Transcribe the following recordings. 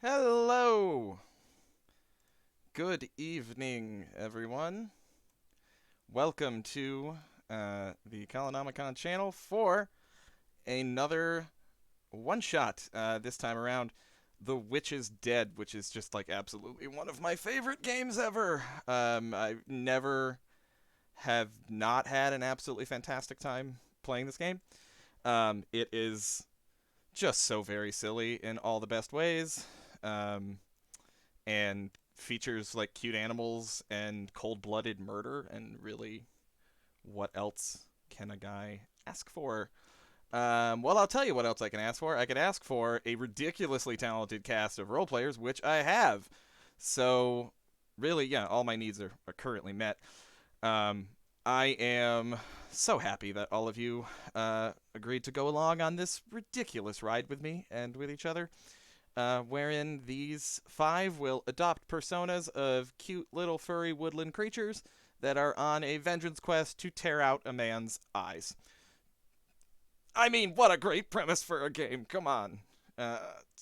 Hello! Good evening, everyone. Welcome to the Colonomicon channel for another one-shot. This time around, The Witch is Dead, which is just like absolutely one of my favorite games ever. I never have not had an absolutely fantastic time playing this game. It is just so very silly in all the best ways. And features like cute animals and cold-blooded murder, and really, what else can a guy ask for? Well, I'll tell you what else I can ask for. I can ask for a ridiculously talented cast of role players, which I have. So, really, yeah, all my needs are currently met. I am so happy that all of you agreed to go along on this ridiculous ride with me and with each other. Wherein these five will adopt personas of cute little furry woodland creatures that are on a vengeance quest to tear out a man's eyes. I mean, what a great premise for a game. Come on.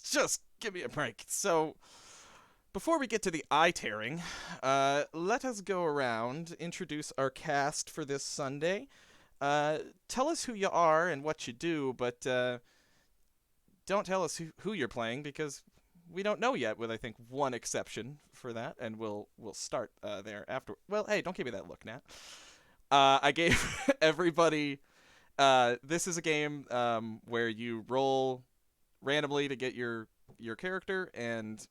Just give me a break. So, before we get to the eye tearing, let us go around, introduce our cast for this Sunday. Tell us who you are and what you do, but don't tell us who you're playing, because we don't know yet, with I think one exception for that, and we'll start there after. Well, hey, don't give me that look, Nat. I gave everybody. This is a game where you roll randomly to get your character, and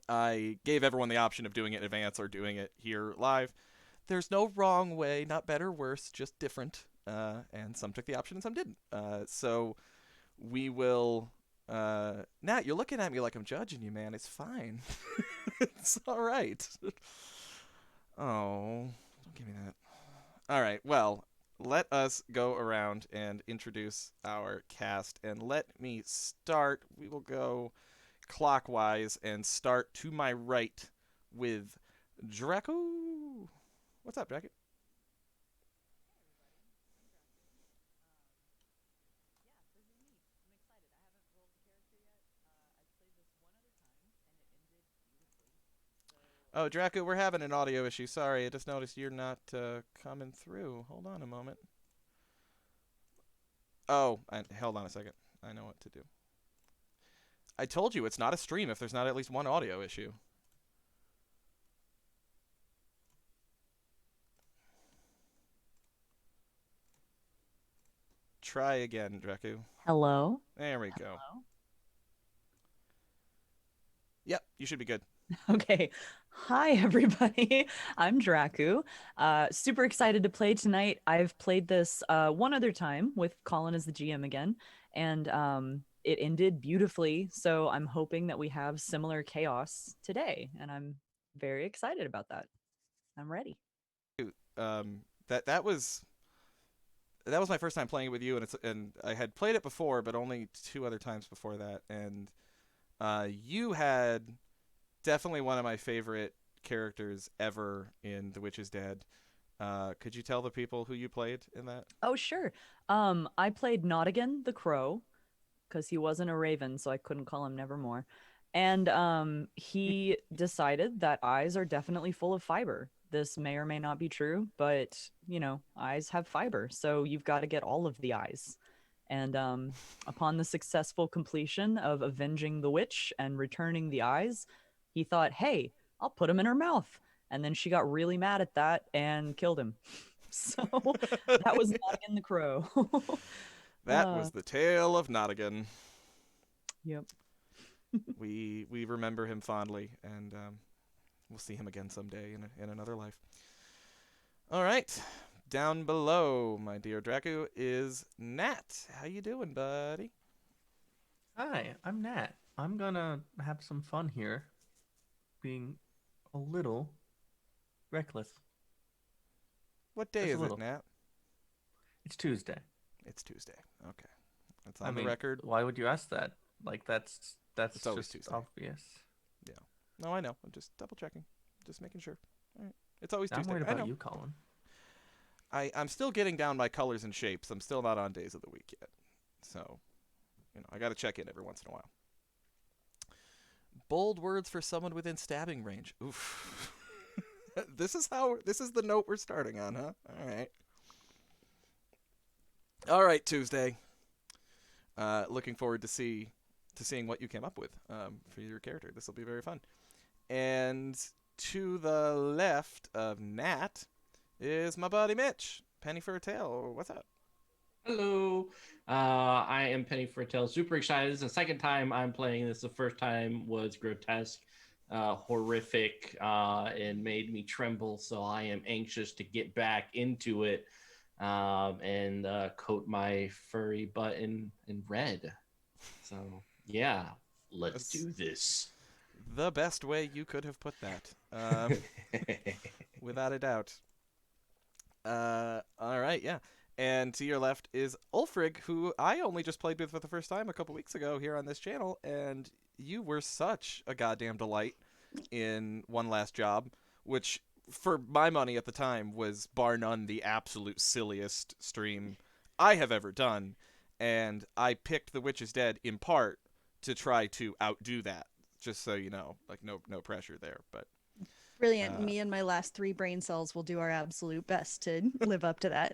I gave everyone the option of doing it in advance or doing it here live. There's no wrong way, not better, worse, just different. And some took the option and some didn't. So we will. Nat, you're looking at me like I'm judging you, man. It's fine. It's all right. Oh, don't give me that. All right. Well, let us go around and introduce our cast, and let me start. We will go clockwise and start to my right with Draco. What's up, Draco? Yeah, this is me. I'm excited. I haven't rolled the character yet. I've played this one other time, and it ended beautifully. So, Oh, Draco, we're having an audio issue. Sorry, I just noticed you're not coming through. Hold on a moment. Oh, hold on a second. I know what to do. I told you it's not a stream if there's not at least one audio issue. Try again, Draco. hello. There we go. Hello. Yep, you should be good. Okay. Hi, everybody. I'm Draku. Super excited to play tonight. I've played this one other time with Colin as the GM again, and it ended beautifully. So I'm hoping that we have similar chaos today, and I'm very excited about that. I'm ready. That was my first time playing it with you, and I had played it before, but only two other times before that, and you had definitely one of my favorite characters ever in The Witch is Dead. Could you tell the people who you played in that? Oh, sure. I played Nottigan the Crow, because he wasn't a raven, so I couldn't call him Nevermore. And he decided that eyes are definitely full of fiber. This may or may not be true, but eyes have fiber, so you've got to get all of the eyes. And upon the successful completion of avenging the witch and returning the eyes, he thought, "Hey, I'll put them in her mouth." And then she got really mad at that and killed him. So that was Nottingham the Crow. That uh, was the tale of Nottingham. yep. We remember him fondly, and we'll see him again someday in another life. All right, down below, my dear Dracu, is Nat. How you doing, buddy? Hi, I'm Nat. I'm gonna have some fun here, being a little reckless. What day Just a is it, little. Nat? It's Tuesday. It's Tuesday. Okay, that's I on the mean, record. why would you ask that? Like It's that's always just Tuesday. obvious. Yeah. No, I know. I'm just double checking, just making sure. All right. It's always I'm Tuesday. worried I about know. you, Colin. I'm still getting down my colors and shapes. I'm still not on days of the week yet, so I got to check in every once in a while. Bold words for someone within stabbing range. Oof. This is the note we're starting on, huh? All right, Tuesday. Looking forward to seeing what you came up with for your character. This will be very fun. And to the left of Nat is my buddy Mitch. Penny for a Tail. What's up? Hello. I am Penny for a Tail. Super excited. This is the second time I'm playing this. The first time was grotesque, horrific, and made me tremble. So I am anxious to get back into it and coat my furry butt in red. So, yeah, let's do this. The best way you could have put that. Without a doubt. All right, yeah. And to your left is Ulfrigg, who I only just played with for the first time a couple weeks ago here on this channel, and you were such a goddamn delight in One Last Job, which, for my money at the time, was bar none the absolute silliest stream I have ever done, and I picked The Witch is Dead in part to try to outdo that, just so you know, like no pressure there, but... Brilliant. Me and my last 3 brain cells will do our absolute best to live up to that.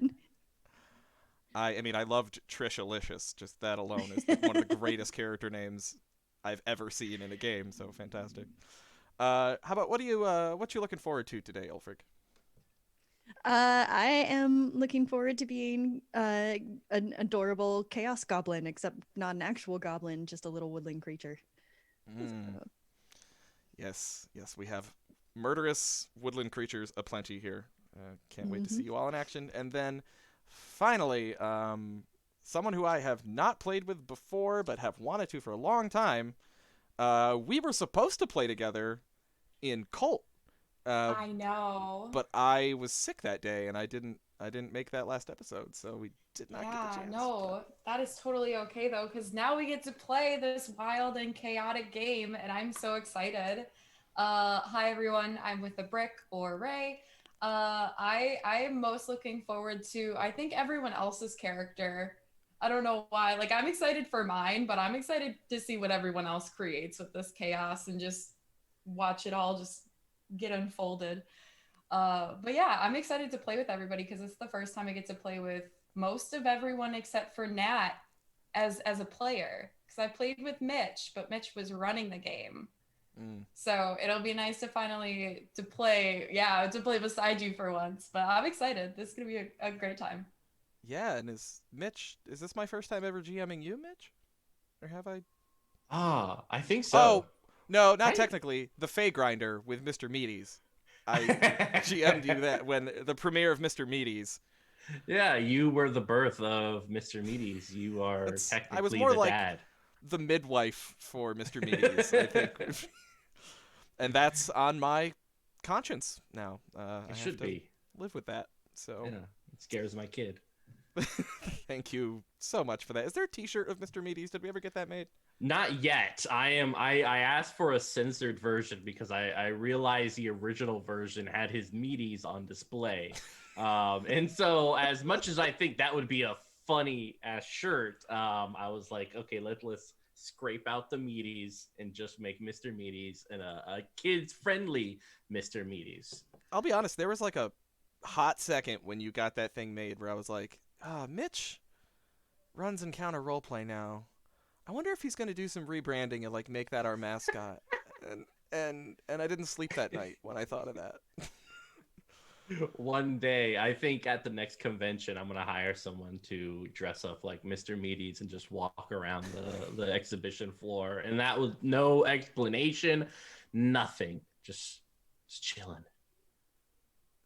I mean, I loved Trishalicious. Just that alone is one of the greatest character names I've ever seen in a game. So fantastic. How about what you looking forward to today, Ulfrigg? I am looking forward to being an adorable chaos goblin, except not an actual goblin, just a little woodland creature. Yes, we have murderous woodland creatures aplenty here. Can't wait to see you all in action. And then, finally, someone who I have not played with before, but have wanted to for a long time. We were supposed to play together in Cult. I know. But I was sick that day, and I didn't make that last episode, so we did not get the chance. No, that is totally okay though, because now we get to play this wild and chaotic game, and I'm so excited. Hi everyone, I'm with the Brick or Ray. I am most looking forward to, I think, everyone else's character. I don't know why. Like, I'm excited for mine, but I'm excited to see what everyone else creates with this chaos and just watch it all just get unfolded. But yeah, I'm excited to play with everybody because it's the first time I get to play with most of everyone except for Nat as a player. Because I played with Mitch, but Mitch was running the game. So it'll be nice to finally play beside you for once. But I'm excited. This is gonna be a great time. Yeah, and is this my first time ever GMing you, Mitch? Or have I? I think so. Oh, no, not technically. The Fey Grinder with Mr. Meaties. I GM'd you that when the premiere of Mr. Meaties. Yeah, you were the birth of Mr. Meaties. You are technically I was more the like dad. The midwife for Mr. Meaties, I think. And that's on my conscience now. It should be. Live with that. So yeah, it scares my kid. Thank you so much for that. Is there a T-shirt of Mr. Meaties? Did we ever get that made? Not yet. I asked for a censored version because I realized the original version had his meaties on display. And so as much as I think that would be a funny ass shirt, I was like, okay, let's scrape out the meaties and just make Mr. Meaties and a kids friendly Mr. Meaties. I'll be honest, there was like a hot second when you got that thing made where I was like, Mitch runs Encounter Roleplay now. I wonder if he's going to do some rebranding and like make that our mascot. and I didn't sleep that night when I thought of that. One day, I think at the next convention, I'm going to hire someone to dress up like Mr. Meaties and just walk around the exhibition floor. And that was no explanation, nothing, just chilling.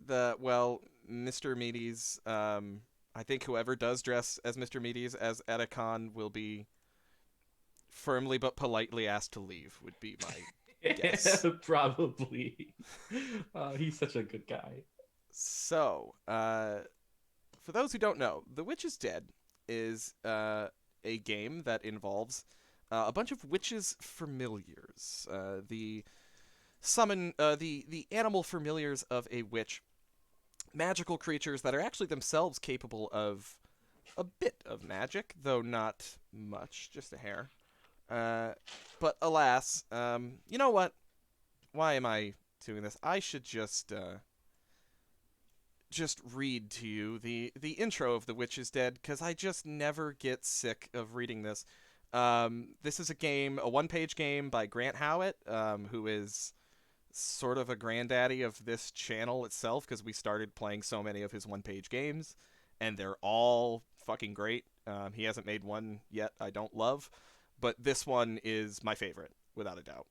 Mr. Meaties, I think whoever does dress as Mr. Meaties at a con will be firmly but politely asked to leave, would be my guess. Probably. He's such a good guy. So, for those who don't know, The Witch is Dead is a game that involves a bunch of witches' familiars. The animal familiars of a witch. Magical creatures that are actually themselves capable of a bit of magic, though not much, just a hair. But alas, you know what? Why am I doing this? I should just read to you the intro of The Witch is Dead, because I just never get sick of reading this. This is a one-page game by Grant Howitt, who is sort of a granddaddy of this channel itself, because we started playing so many of his one-page games, and they're all fucking great. He hasn't made one yet I don't love, but this one is my favorite, without a doubt.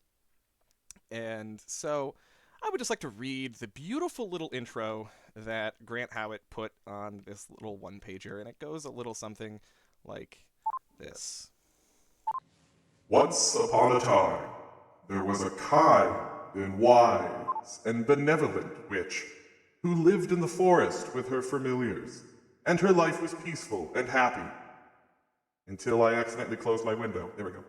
And so I would just like to read the beautiful little intro that Grant Howitt put on this little one-pager, and it goes a little something like this. Once upon a time, there was a kind and wise and benevolent witch who lived in the forest with her familiars, and her life was peaceful and happy. Until I accidentally closed my window. There we go.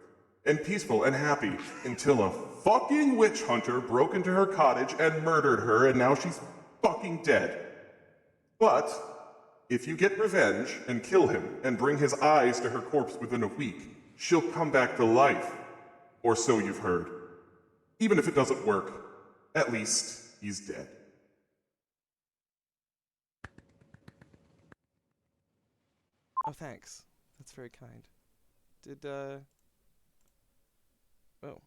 And peaceful and happy until a fucking witch hunter broke into her cottage and murdered her, and now she's fucking dead. But if you get revenge and kill him and bring his eyes to her corpse within a week, she'll come back to life. Or so you've heard. Even if it doesn't work, at least he's dead. Oh, thanks. That's very kind. Oh.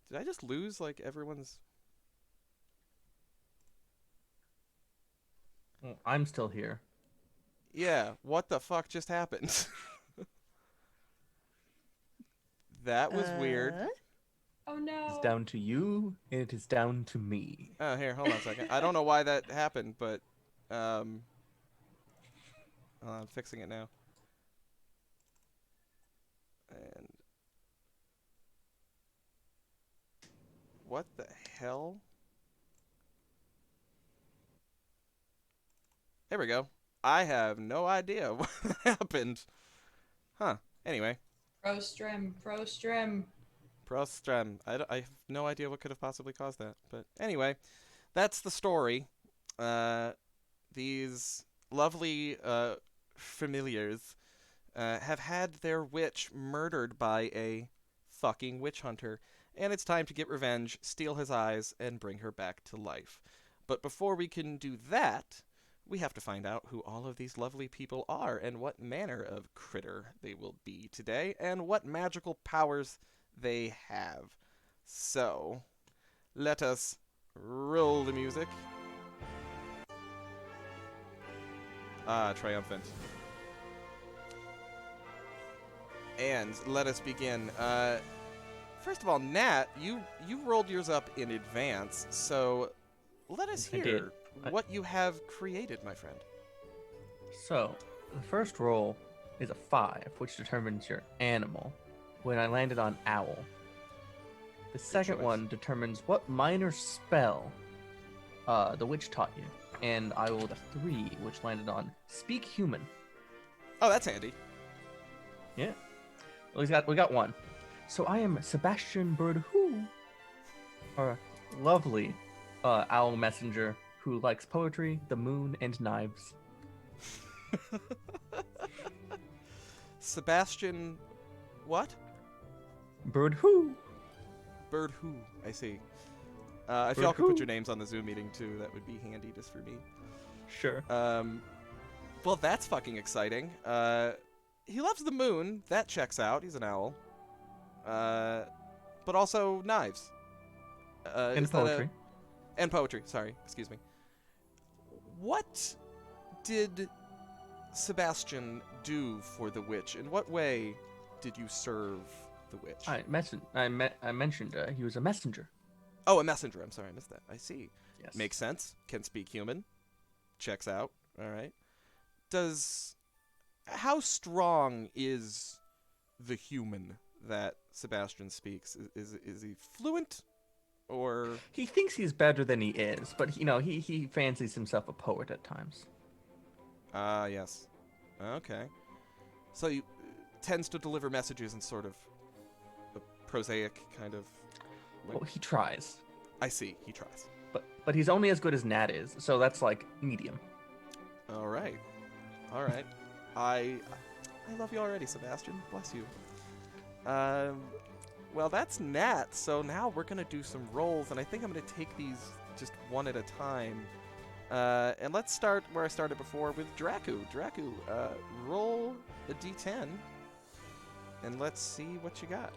Did I just lose, like, everyone's... Well, I'm still here. Yeah, what the fuck just happened? That was weird. Oh no. It's down to you, and it is down to me. Oh, here, hold on a second. I don't know why that happened, but, I'm fixing it now. And... what the hell? There we go. I have no idea what happened. Huh. Anyway. Prostrum. Prostrum. I have no idea what could have possibly caused that. But anyway, that's the story. These lovely familiars have had their witch murdered by a fucking witch hunter. And it's time to get revenge, steal his eyes, and bring her back to life. But before we can do that, we have to find out who all of these lovely people are, and what manner of critter they will be today, and what magical powers they have. So, let us roll the music. Ah, triumphant. And let us begin. First of all, Nat, you rolled yours up in advance, so let us I did. hear what you have created, my friend. So, the first roll is a 5, which determines your animal, when I landed on owl. The second choice. one determines what minor spell the witch taught you, and I rolled a 3, which landed on speak human. Oh, that's handy. Yeah. Well, we got one. So I am Sebastien Birdwho, our lovely owl messenger who likes poetry, the moon, and knives. Sebastien... what? Birdwho. Birdwho, I see. If y'all could put your names on the Zoom meeting, too, that would be handy just for me. Sure. Well, that's fucking exciting. He loves the moon. That checks out. He's an owl. But also knives. And poetry. And poetry, sorry. Excuse me. What did Sebastien do for the witch? In what way did you serve the witch? I mentioned he was a messenger. Oh, a messenger. I'm sorry, I missed that. I see. Yes. Makes sense. Can speak human. Checks out. All right. How strong is the human that Sebastien speaks? Is he fluent, or He thinks he's better than he is, but he fancies himself a poet at times. yes. Okay. So he tends to deliver messages in sort of a prosaic kind of. Well, he tries, I see. He tries. but he's only as good as Nat is, so that's like medium. All right. All right. I love you already, Sebastien. Bless you. Well, that's Nat. So now we're gonna do some rolls, and I think I'm gonna take these just one at a time. And let's start where I started before with Dracu. Dracu, roll a d10, and let's see what you got.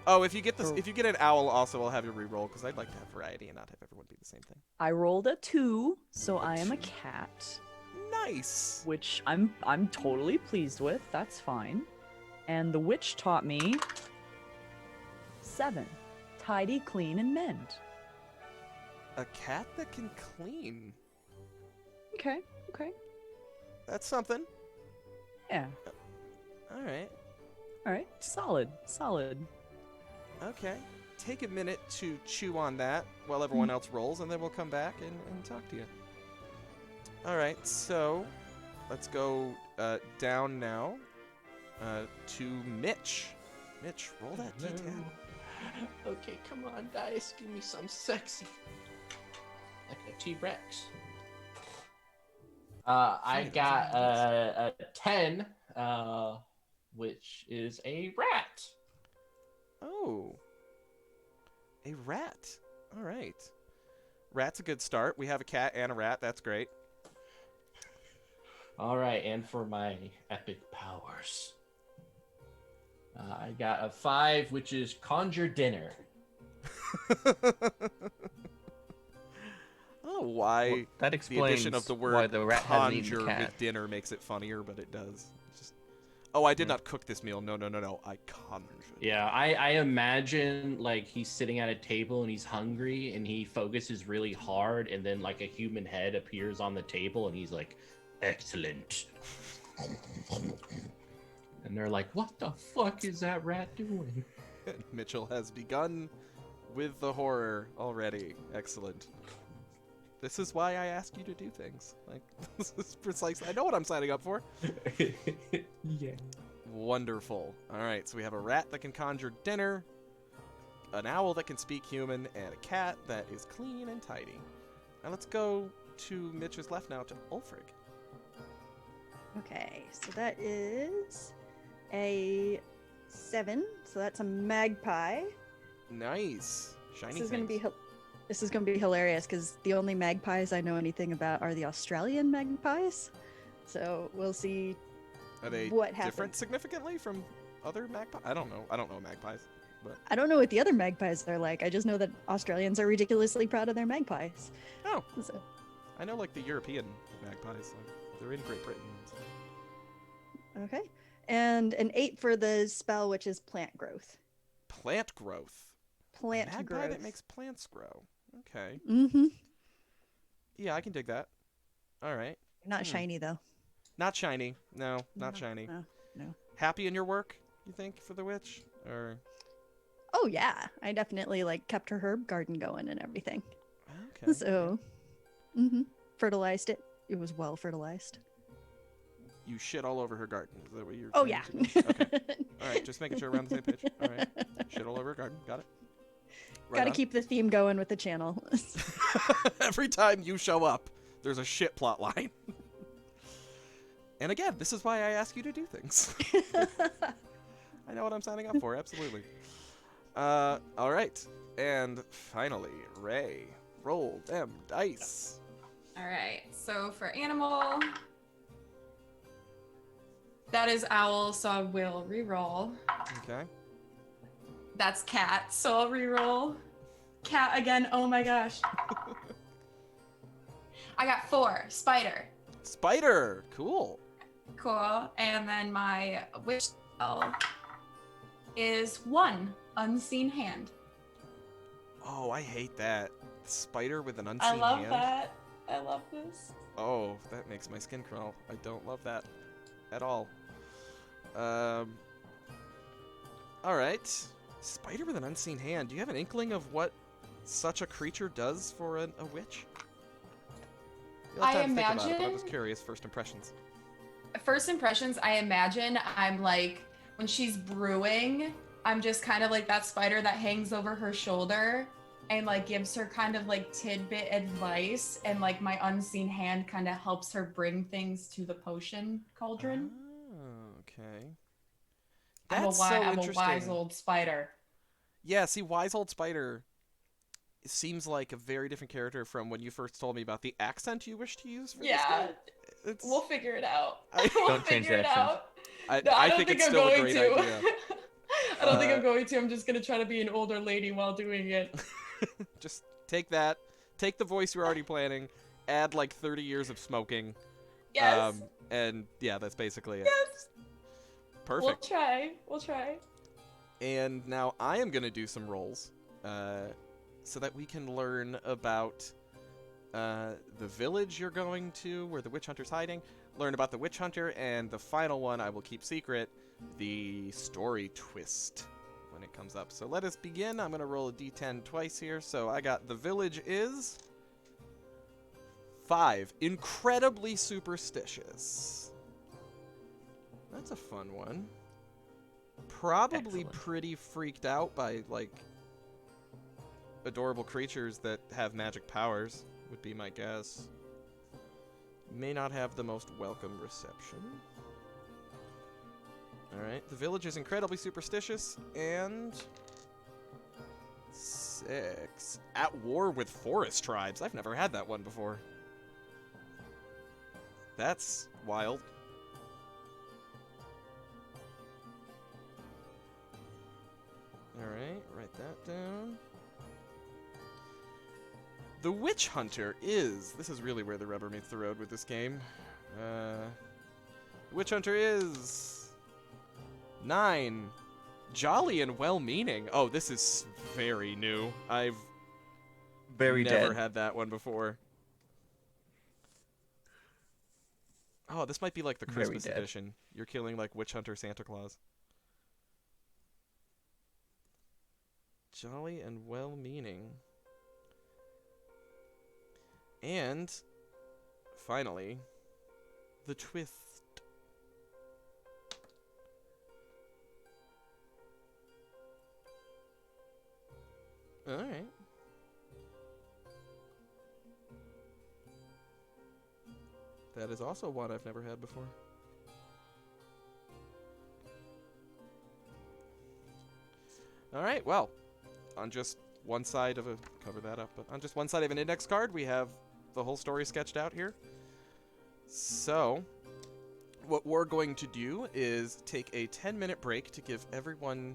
Oh, if you get this, if you get an owl, also I'll have you re-roll because I'd like to have variety and not have everyone be the same thing. I rolled a 2, so I am a cat, Nice. which I'm totally pleased with. That's fine. And the witch taught me 7. Tidy, clean, and mend. A cat that can clean. Okay. That's something. Yeah. All right. Solid. Okay. Take a minute to chew on that while everyone else rolls, and then we'll come back and talk to you. All right. So let's go down now to Mitch. Mitch, roll that d10. Okay, come on, dice. Give me some sexy. Like a T-Rex. I got a 10, which is a rat. Oh. A rat. All right. Rat's a good start. We have a cat and a rat. That's great. All right, and for my epic powers, I got a 5, which is conjure dinner. Oh, why Well, that the explains addition of the why word the rat hasn't eaten conjure the cat. with dinner makes it funnier, but it does. It's just... Oh, I did not cook this meal. No. I conjured. Yeah, I imagine like he's sitting at a table and he's hungry and he focuses really hard and then like a human head appears on the table and he's like, excellent. And they're like, what the fuck is that rat doing? Mitchell has begun with the horror already. Excellent. This is why I ask you to do things. Like, this is precisely... I know what I'm signing up for. Yeah. Wonderful. All right, so we have a rat that can conjure dinner, an owl that can speak human, and a cat that is clean and tidy. Now let's go to Mitch's left now to Ulfrigg. Okay, so that is a 7. So that's a magpie. Nice. Shiny This is gonna things. be this is gonna be hilarious because the only magpies I know anything about are the Australian magpies. So we'll see Are they what different happens. significantly from other magpies? I don't know. I don't know magpies. But I don't know what the other magpies are like. I just know that Australians are ridiculously proud of their magpies. oh, So, I know like the European magpies. Like, they're in Great Britain. okay. And an 8 for the spell, which is plant growth. Plant growth. Plant Magpie growth. that makes plants grow. Okay. Mm-hmm. Yeah, I can dig that. All right. Not shiny though. Not shiny. No, not No, shiny. no. Happy in your work, you think, for the witch? Or Oh yeah, I definitely like kept her herb garden going and everything. okay. So, fertilized it. It was well fertilized. You shit all over her garden. Is that what you're Oh saying yeah. to me? Okay. All right, just making sure we're on the same page. All right. Shit all over her garden. Got it. Right Gotta on. keep the theme going with the channel. Every time you show up, there's a shit plot line. And again, this is why I ask you to do things. I know what I'm signing up for, absolutely. All right. And finally, Ray, roll them dice. All right. So for animal, that is owl, so I will re-roll. Okay. That's cat, so I'll re-roll. Cat again. Oh my gosh. I got 4. Spider. Spider. Cool. Cool. And then my wish spell is 1. Unseen hand. Oh, I hate that. Spider with an unseen I love hand. that. I love this. Oh, that makes my skin crawl. I don't love that at all. All right. Spider with an unseen hand. Do you have an inkling of what such a creature does for a witch? You'll have I time to think about it, but I'm imagine- just curious. First impressions. First impressions, I imagine I'm like, when she's brewing, I'm just kind of like that spider that hangs over her shoulder and like gives her kind of like tidbit advice, and like my unseen hand kind of helps her bring things to the potion cauldron. Oh, okay. That's so I'm a interesting. wise old spider. Yeah, see, Wise Old Spider seems like a very different character from when you first told me about the accent you wish to use for this Yeah, game. It's, we'll figure it out. I- We'll Don't change figure the it accent. out. I, No, I I don't think think it's I'm still a going great to. idea. I don't think I'm going to. I'm just gonna try to be an older lady while doing it. Just take that, take the voice you're already planning, add like 30 years of smoking, Yes. and yeah, that's basically it. Yes. Perfect. We'll try. We'll try. And now I am going to do some rolls so that we can learn about the village you're going to, where the witch hunter's hiding, learn about the witch hunter, and the final one I will keep secret, the story twist when it comes up. So let us begin. I'm going to roll a d10 twice here. So I got the village is 5. Incredibly superstitious. That's a fun one. Probably Excellent. pretty freaked out by, like, adorable creatures that have magic powers, would be my guess. May not have the most welcome reception. Alright, the village is incredibly superstitious, and 6. At war with forest tribes. I've never had that one before. That's wild. Alright, write that down. The witch hunter is... This is really where the rubber meets the road with this game. The witch hunter is... 9. Jolly and well-meaning. Oh, this is very new. I've Very never dead. had that one before. Oh, this might be like the Very Christmas dead. edition. You're killing like witch hunter Santa Claus. Jolly and well-meaning. And finally, the twist. All right. That is also one I've never had before. All right, well, on just one side of a... Cover that up, but on just one side of an index card, we have the whole story sketched out here. So, what we're going to do is take a 10-minute break to give everyone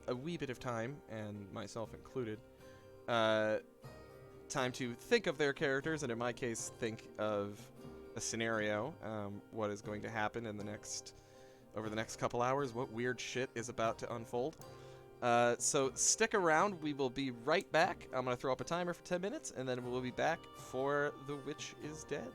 a wee bit of time, and myself included, time to think of their characters, and in my case, think of a scenario, what is going to happen in the next... over the next couple hours, what weird shit is about to unfold. So stick around. We will be right back. I'm going to throw up a timer for 10 minutes, and then we'll be back for The Witch is Dead.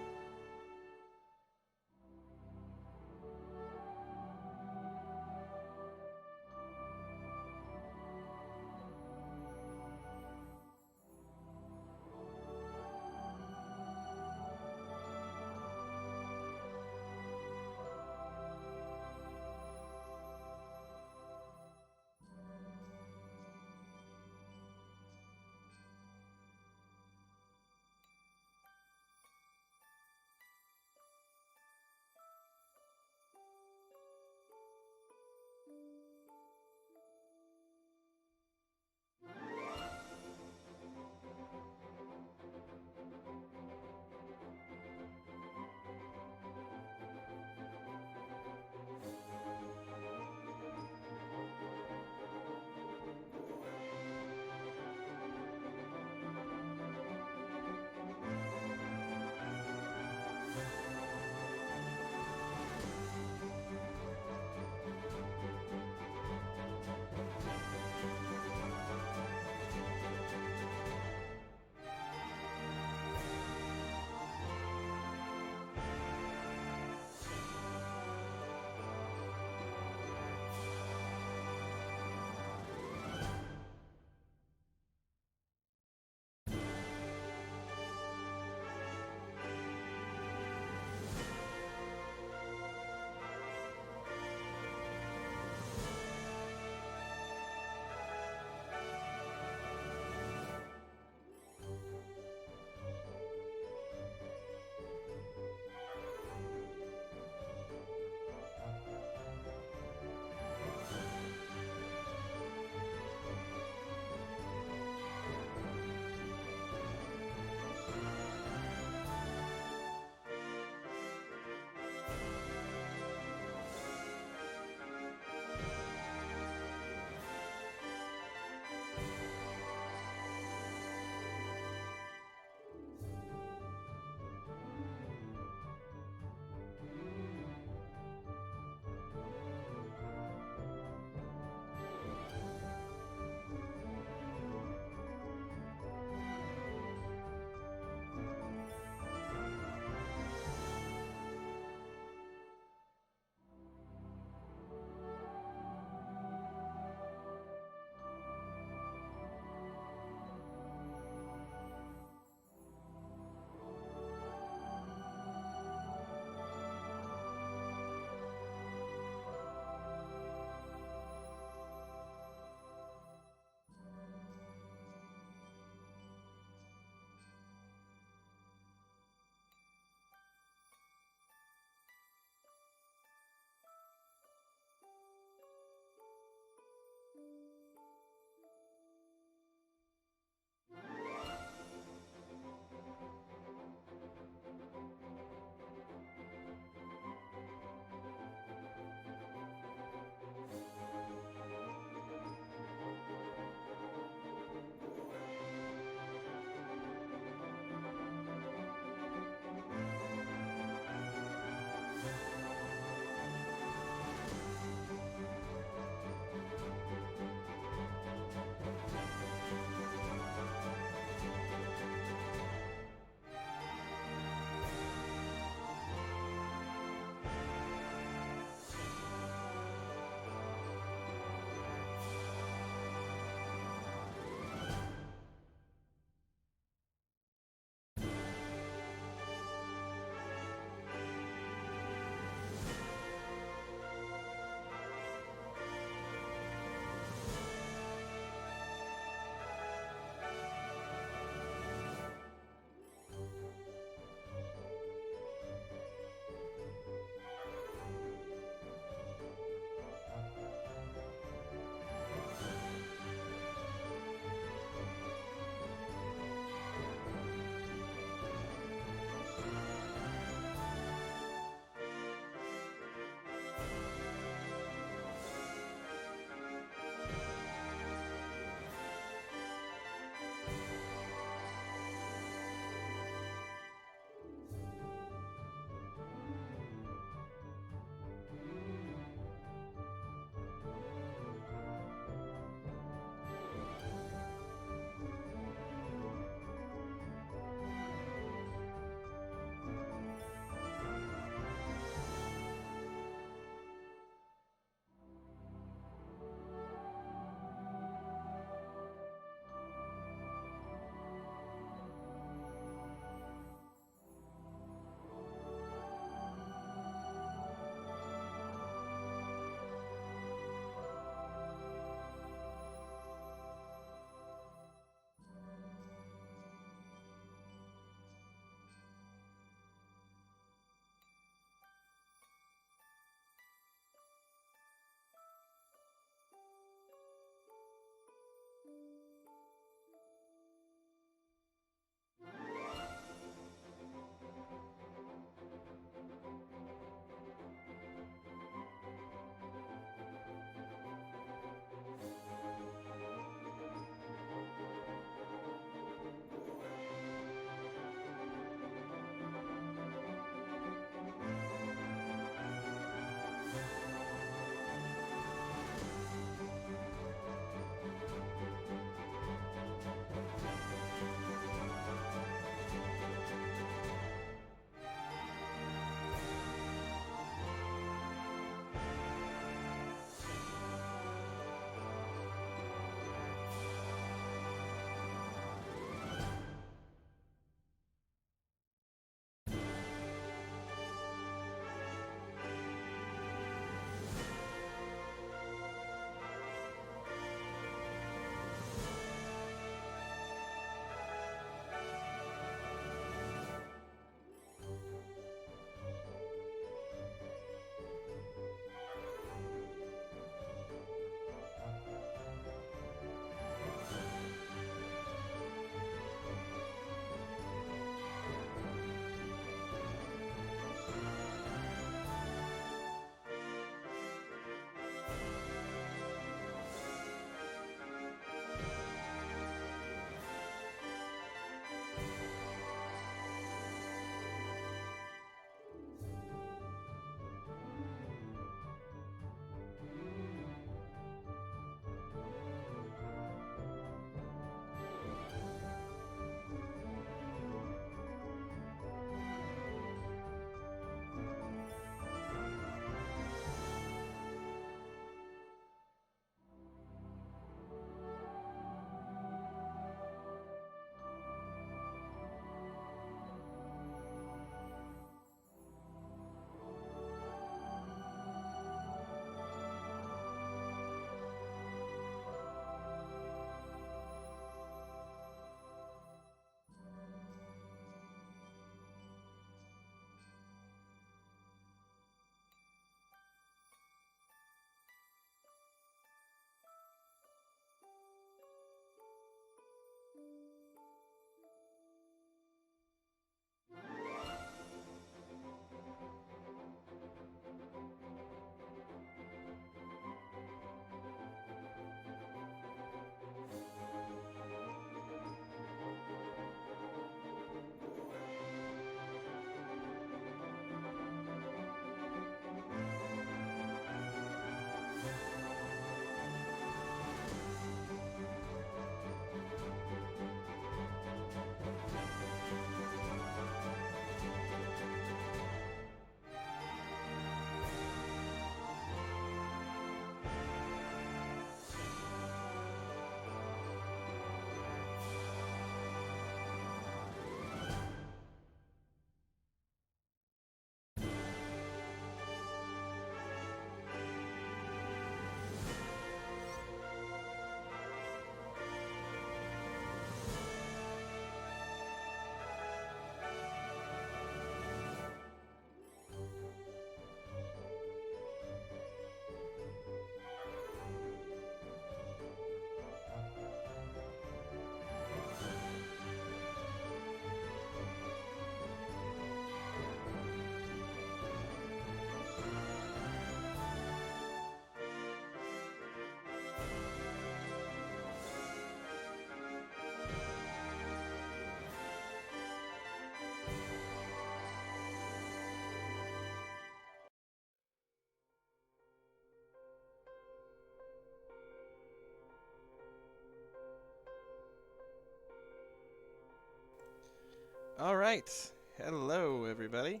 All right. Hello, everybody.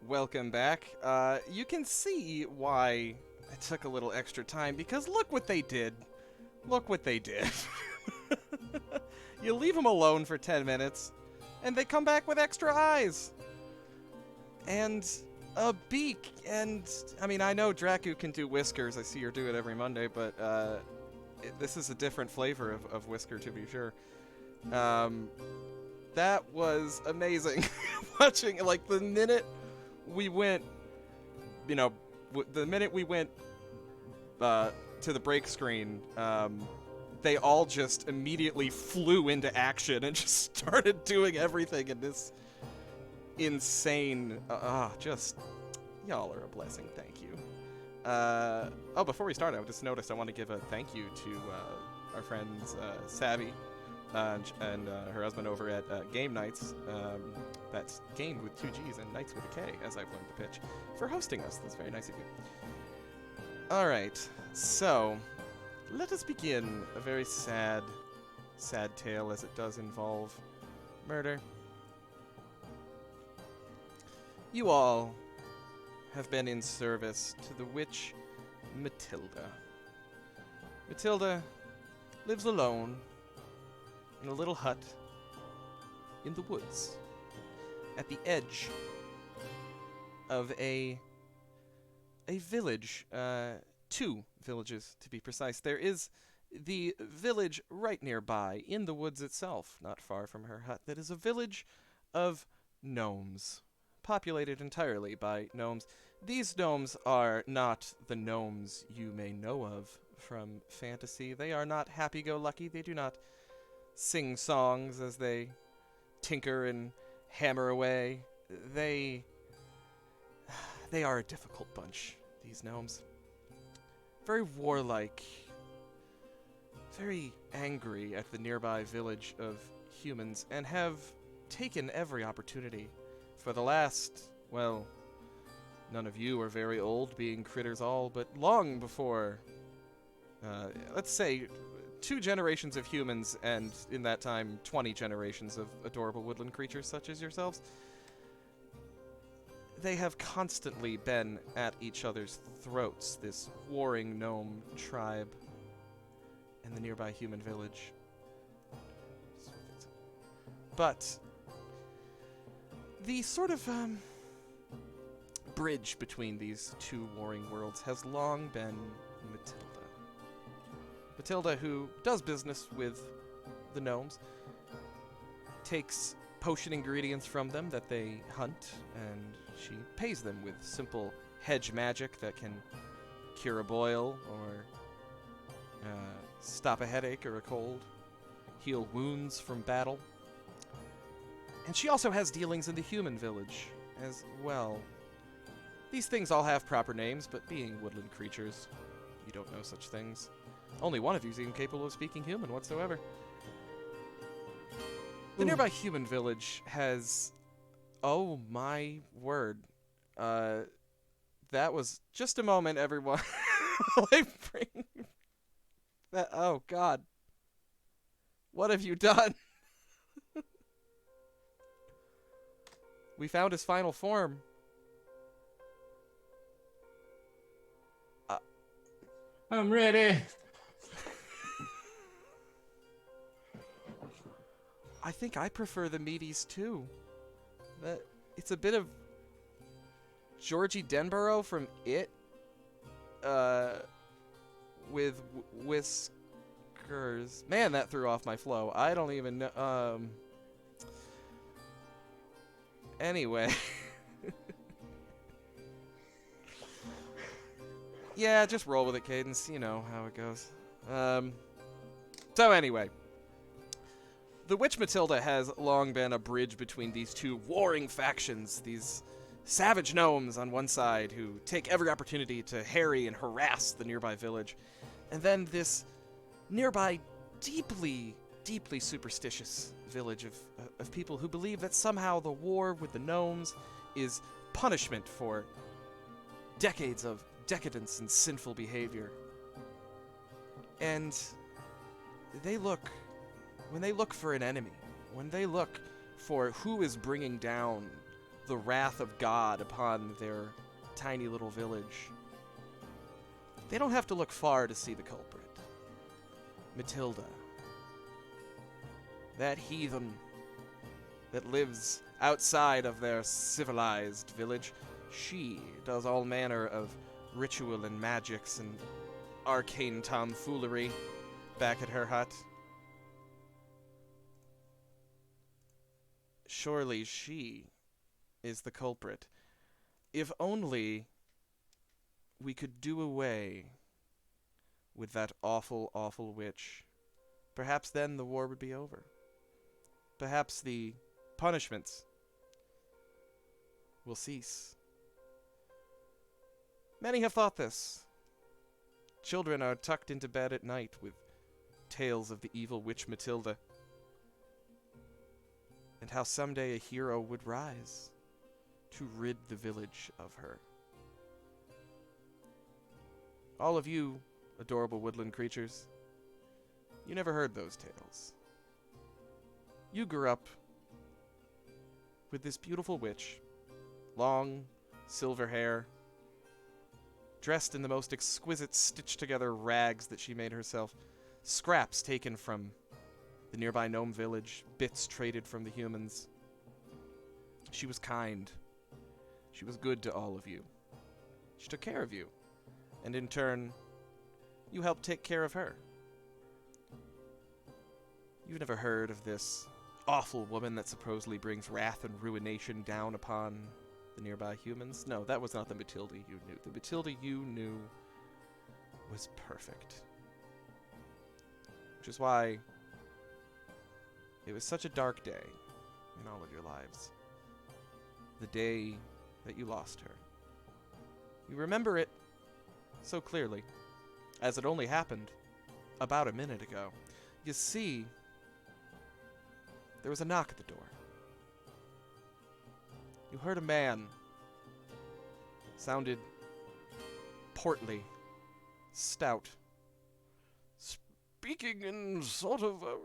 Welcome back. You can see why it took a little extra time, because look what they did. Look what they did. You leave them alone for 10 minutes, and they come back with extra eyes. And a beak. And, I mean, I know Dracu can do whiskers. I see her do it every Monday, but this is a different flavor of whisker, to be sure. That was amazing. Watching, like, the minute we went, you know, the minute we went to the break screen, they all just immediately flew into action and just started doing everything in this insane, just, y'all are a blessing, thank you. Oh, before we start, I just noticed I want to give a thank you to our friends Savvy and her husband over at Game Nights, that's gamed with 2 G's and Nights with a K, as I've learned to pitch, for hosting us. That's very nice of you. Alright, so let us begin a very sad tale, as it does involve murder. You all have been in service to the witch Matilda. Matilda lives alone in a little hut in the woods at the edge of a village, 2 villages to be precise. There is the village right nearby in the woods itself, not far from her hut, that is a village of gnomes, populated entirely by gnomes. These gnomes are not the gnomes you may know of from fantasy. They are not happy-go-lucky. They do not sing songs as they tinker and hammer away. They are a difficult bunch, these gnomes. Very warlike, very angry at the nearby village of humans, and have taken every opportunity for the last, well, none of you are very old, being critters all, but long before, let's say, 2 generations of humans, and in that time, 20 generations of adorable woodland creatures such as yourselves. They have constantly been at each other's throats, this warring gnome tribe and the nearby human village. But the sort of bridge between these 2 warring worlds has long been Matilda. Matilda, who does business with the gnomes, takes potion ingredients from them that they hunt, and she pays them with simple hedge magic that can cure a boil or stop a headache or a cold, heal wounds from battle. And she also has dealings in the human village as well. These things all have proper names, but being woodland creatures, you don't know such things. Only one of you is even capable of speaking human whatsoever. The nearby human village has... Oh my word. That was just a moment, everyone. Oh god. What have you done? We found his final form. I'm ready. I think I prefer the meaties too. It's a bit of Georgie Denborough from It, with whiskers. Man, that threw off my flow. I don't even know. Anyway. Yeah, just roll with it, Cadence. You know how it goes. So anyway. The Witch Matilda has long been a bridge between these 2 warring factions, these savage gnomes on one side who take every opportunity to harry and harass the nearby village, and then this nearby deeply, deeply superstitious village of people who believe that somehow the war with the gnomes is punishment for decades of decadence and sinful behavior. And when they look for an enemy, when they look for who is bringing down the wrath of God upon their tiny little village, they don't have to look far to see the culprit. Matilda. That heathen that lives outside of their civilized village, she does all manner of ritual and magics and arcane tomfoolery back at her hut. Surely she is the culprit. If only we could do away with that awful, awful witch, perhaps then the war would be over. Perhaps the punishments will cease. Many have thought this. Children are tucked into bed at night with tales of the evil witch Matilda, and how someday a hero would rise to rid the village of her. All of you adorable woodland creatures, you never heard those tales. You grew up with this beautiful witch, long, silver hair, dressed in the most exquisite stitched-together rags that she made herself, scraps taken from the nearby gnome village, bits traded from the humans. She was kind. She was good to all of you. She took care of you, and in turn, you helped take care of her. You've never heard of this awful woman that supposedly brings wrath and ruination down upon the nearby humans? No, that was not the Matilda you knew. The Matilda you knew was perfect. Which is why it was such a dark day in all of your lives. The day that you lost her. You remember it so clearly, as it only happened about a minute ago. You see, there was a knock at the door. You heard a man. Sounded portly, stout, speaking in sort of a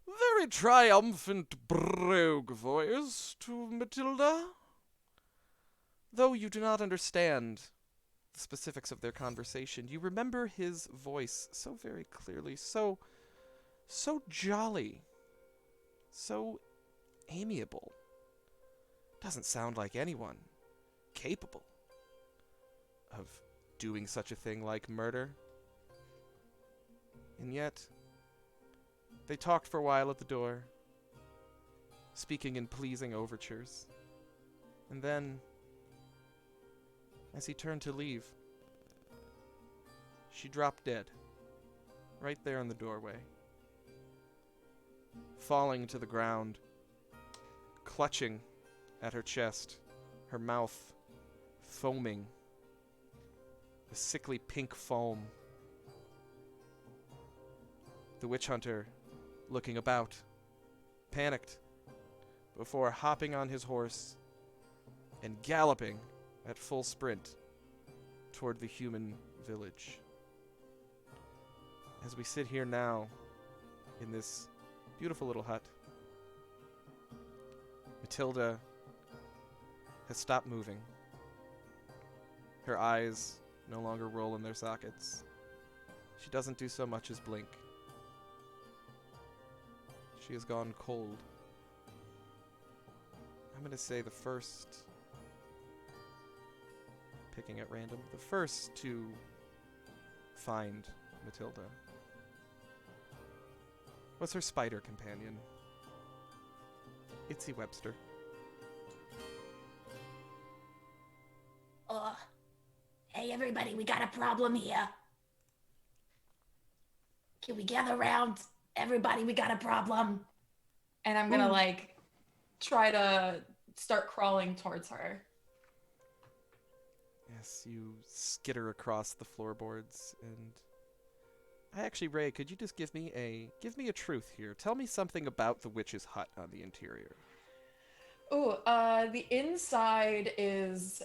very triumphant brogue voice to Matilda. Though you do not understand the specifics of their conversation, you remember his voice so very clearly, so jolly, so amiable. Doesn't sound like anyone capable of doing such a thing like murder. And yet, they talked for a while at the door, speaking in pleasing overtures. And then, as he turned to leave, she dropped dead, right there in the doorway, falling to the ground, clutching at her chest, her mouth foaming, a sickly pink foam. The witch hunter looking about, panicked, before hopping on his horse and galloping at full sprint toward the human village. As we sit here now in this beautiful little hut, Matilda has stopped moving. Her eyes no longer roll in their sockets. She doesn't do so much as blink. She has gone cold. I'm going to say the first, picking at random, the first to find Matilda was her spider companion, Itsy Webster. Hey everybody, we got a problem here. Can we gather around? Everybody, we got a problem. And I'm gonna try to start crawling towards her. Yes, you skitter across the floorboards, and Ray, could you just give me a truth here? Tell me something about the witch's hut on the interior. The inside is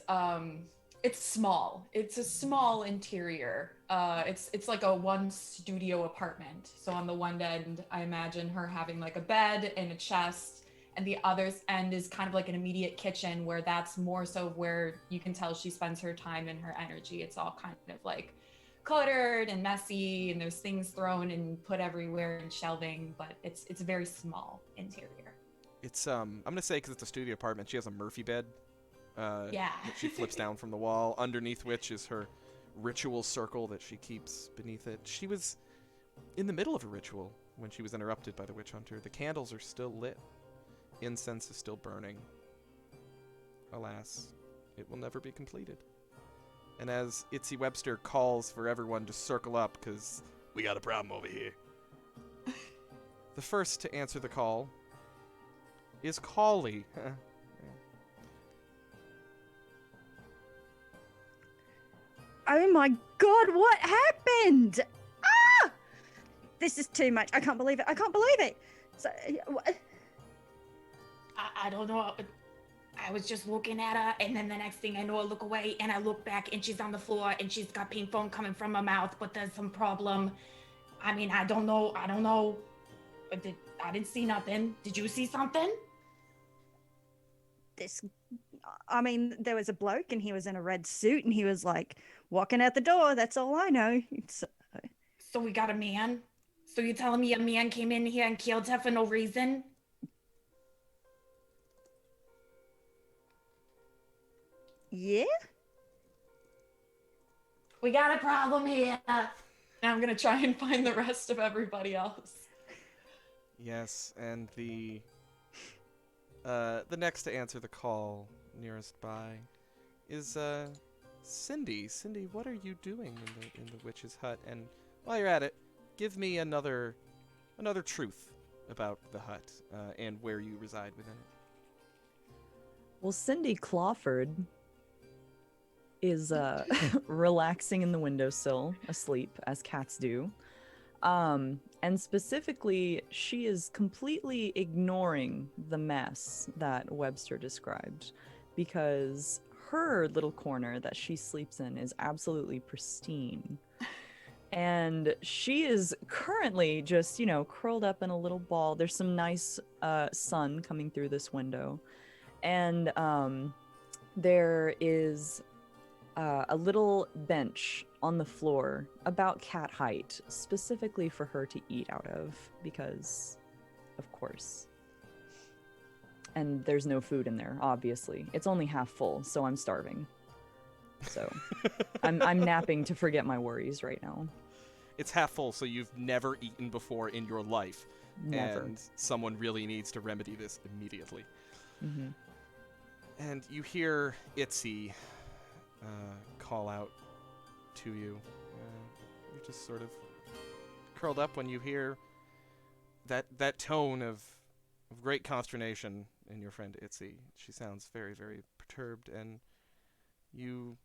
it's small. It's a small interior. It's like a one studio apartment. So on the one end, I imagine her having like a bed and a chest, and the other end is kind of like an immediate kitchen where that's more so where you can tell she spends her time and her energy. It's all kind of like cluttered and messy, and there's things thrown and put everywhere and shelving, but it's a very small interior. It's I'm gonna say because it's a studio apartment, she has a Murphy bed. Yeah. That she flips down from the wall, underneath which is her ritual circle that she keeps beneath it. She was in the middle of a ritual when she was interrupted by the witch hunter. The candles are still lit. Incense is still burning. Alas, it will never be completed. And as Itsy Webster calls for everyone to circle up because we got a problem over here, the first to answer the call is Cawlie. Oh my god, what happened? Ah! This is too much. I can't believe it. I can't believe it. So, I don't know. I was just looking at her, and then the next thing I know, I look away, and I look back, and she's on the floor, and she's got pink foam coming from her mouth, but there's some problem. I mean, I don't know. I didn't see nothing. Did you see something? I mean, there was a bloke, and he was in a red suit, and he was like walking out the door. That's all I know. So we got a man? So you're telling me a man came in here and killed her for no reason? Yeah? We got a problem here. Now I'm gonna try and find the rest of everybody else. Yes, and the next to answer the call nearest by is Cindy. Cindy, what are you doing in the witch's hut? And while you're at it, give me another truth about the hut and where you reside within it. Well, Cindy Clawford is relaxing in the windowsill, asleep, as cats do. And specifically, she is completely ignoring the mess that Webster described, because her little corner that she sleeps in is absolutely pristine. And she is currently just, curled up in a little ball. There's some nice sun coming through this window. And there is a little bench on the floor about cat height, specifically for her to eat out of, because of course. And there's no food in there, obviously. It's only half full, so I'm starving. So I'm napping to forget my worries right now. It's half full, so you've never eaten before in your life. Never. And someone really needs to remedy this immediately. Mm-hmm. And you hear Itsy call out to you. You're just sort of curled up when you hear that tone of great consternation in your friend Itsy. She sounds very, very perturbed, and you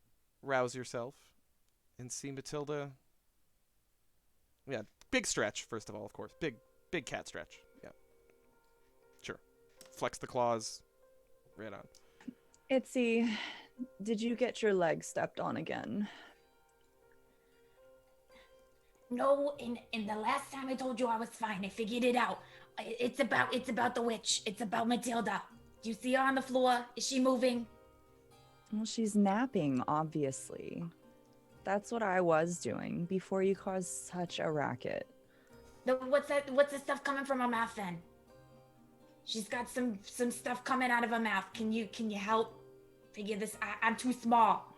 rouse yourself and see Matilda. Yeah, big stretch, first of all, of course. Big cat stretch. Yeah. Sure. Flex the claws. Right on. Itsy, did you get your leg stepped on again? No, in the last time I told you I was fine. I figured it out. It's about the witch. It's about Matilda. Do you see her on the floor? Is she moving? Well, she's napping, obviously. That's what I was doing before you caused such a racket. No, what's the stuff coming from her mouth then? She's got some stuff coming out of her mouth. Can you help figure this? I'm too small.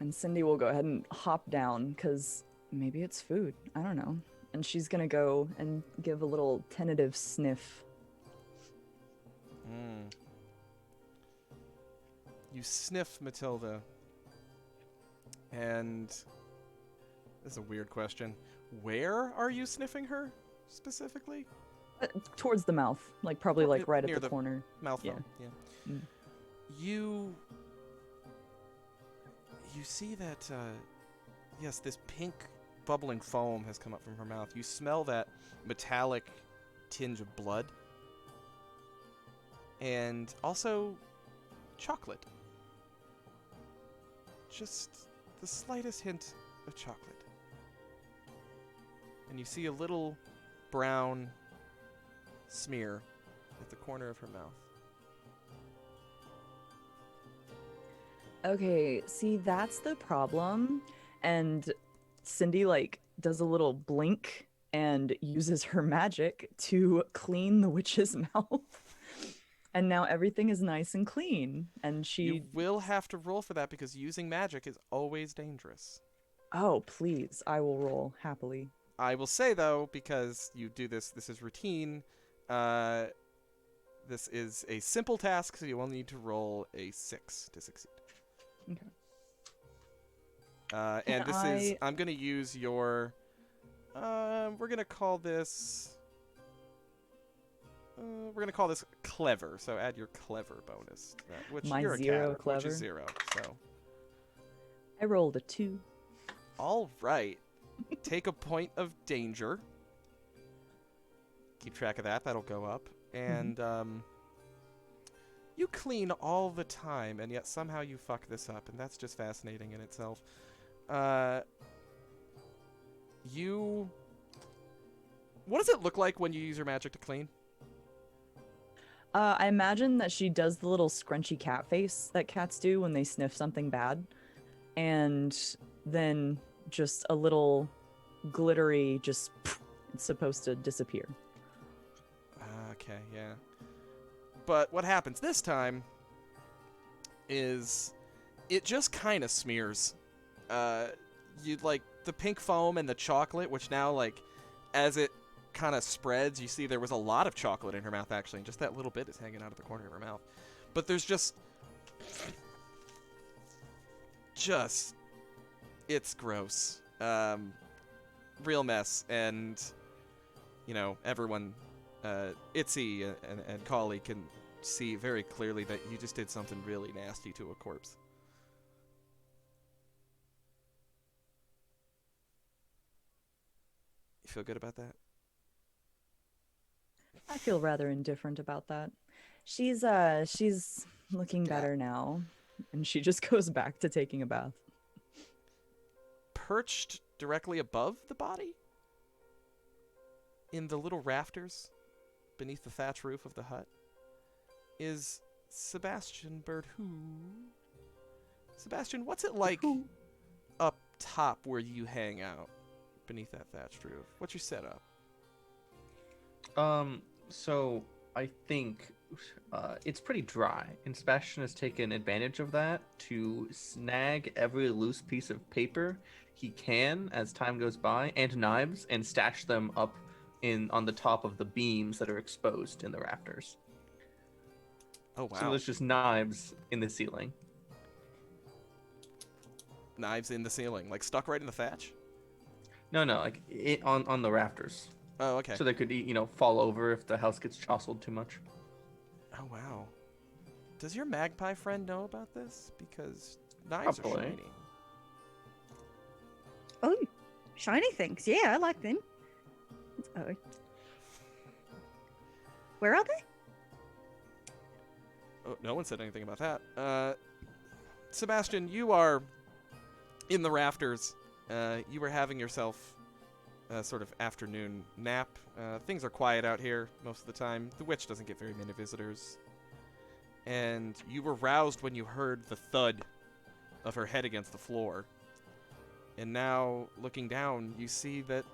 And Cindy will go ahead and hop down, because maybe it's food. I don't know. And she's gonna go and give a little tentative sniff. You sniff Matilda. And this is a weird question. Where are you sniffing her specifically? Towards the mouth, probably right near at the corner. Mouth. Yeah. Yeah. Mm. You see that yes, this pink bubbling foam has come up from her mouth. You smell that metallic tinge of blood. And also chocolate. Just the slightest hint of chocolate. And you see a little brown smear at the corner of her mouth. Okay, see, that's the problem. And Cindy, like, does a little blink and uses her magic to clean the witch's mouth. And now everything is nice and clean. And she... You will have to roll for that because using magic is always dangerous. Oh, please. I will roll happily. I will say, though, because you do this is routine, this is a simple task, so you only need to roll a 6 to succeed. Okay. And I'm going to use your, we're going to call this, clever, so add your clever bonus, which My you're a 0 cat, clever. which is 0, so. I rolled a 2. All right. Take a point of danger. Keep track of that. That'll go up. And you clean all the time, and yet somehow you fuck this up, and that's just fascinating in itself. What does it look like when you use your magic to clean? I imagine that she does the little scrunchy cat face that cats do when they sniff something bad. And then just a little glittery, just it's supposed to disappear. Okay, yeah. But what happens this time is it just kind of smears. You like the pink foam and the chocolate, which now, like, as it kind of spreads, you see there was a lot of chocolate in her mouth, actually, and just that little bit is hanging out of the corner of her mouth. But there's just it's gross. Real mess. And, you know, everyone, Itsy and Cawlie can see very clearly that you just did something really nasty to a corpse. You feel good about that? I feel rather indifferent about that. She's looking better now, and she just goes back to taking a bath. Perched directly above the body, in the little rafters beneath the thatch roof of the hut, is Sebastien Birdwho. Sebastian, what's it like up top where you hang out beneath that thatched roof? What's your setup? So I think it's pretty dry, and Sebastian has taken advantage of that to snag every loose piece of paper he can as time goes by, and knives, and stash them up on the top of the beams that are exposed in the rafters. Oh, wow. So there's just knives in the ceiling. Knives in the ceiling, like stuck right in the thatch? No, like on the rafters. Oh, okay. So they could, fall over if the house gets jostled too much. Oh, wow. Does your magpie friend know about this? Because knives Probably. are shiny. Oh, shiny things. Yeah, I like them. Oh. Where are they? Oh, no one said anything about that. Sebastian, you are in the rafters. You were having yourself a sort of afternoon nap. Things are quiet out here most of the time. The witch doesn't get very many visitors. And you were roused when you heard the thud of her head against the floor. And now, looking down, you see that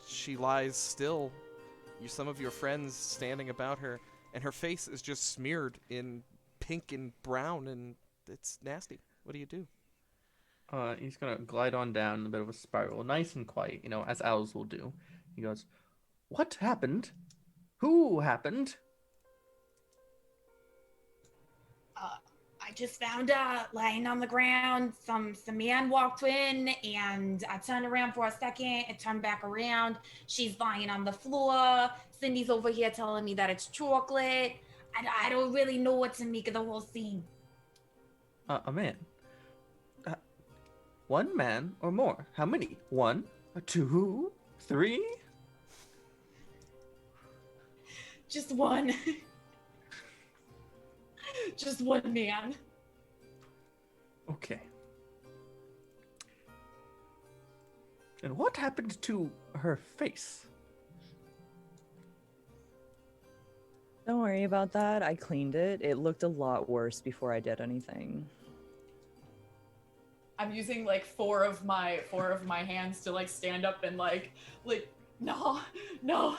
she lies still. Some of your friends standing about her, and her face is just smeared in pink and brown, and it's nasty. What do you do? He's gonna glide on down in a bit of a spiral, nice and quiet, as owls will do. He goes, "What happened? Who happened?" I just found lying on the ground. Some man walked in, and I turned around for a second and turned back around. She's lying on the floor. Cindy's over here telling me that it's chocolate. I don't really know what to make of the whole scene. A man. One man or more? How many? 1, 2, 3? Just one. Just one man. Okay. And what happened to her face? Don't worry about that. I cleaned it. It looked a lot worse before I did anything. I'm using like four of my hands to like stand up and like no. I'm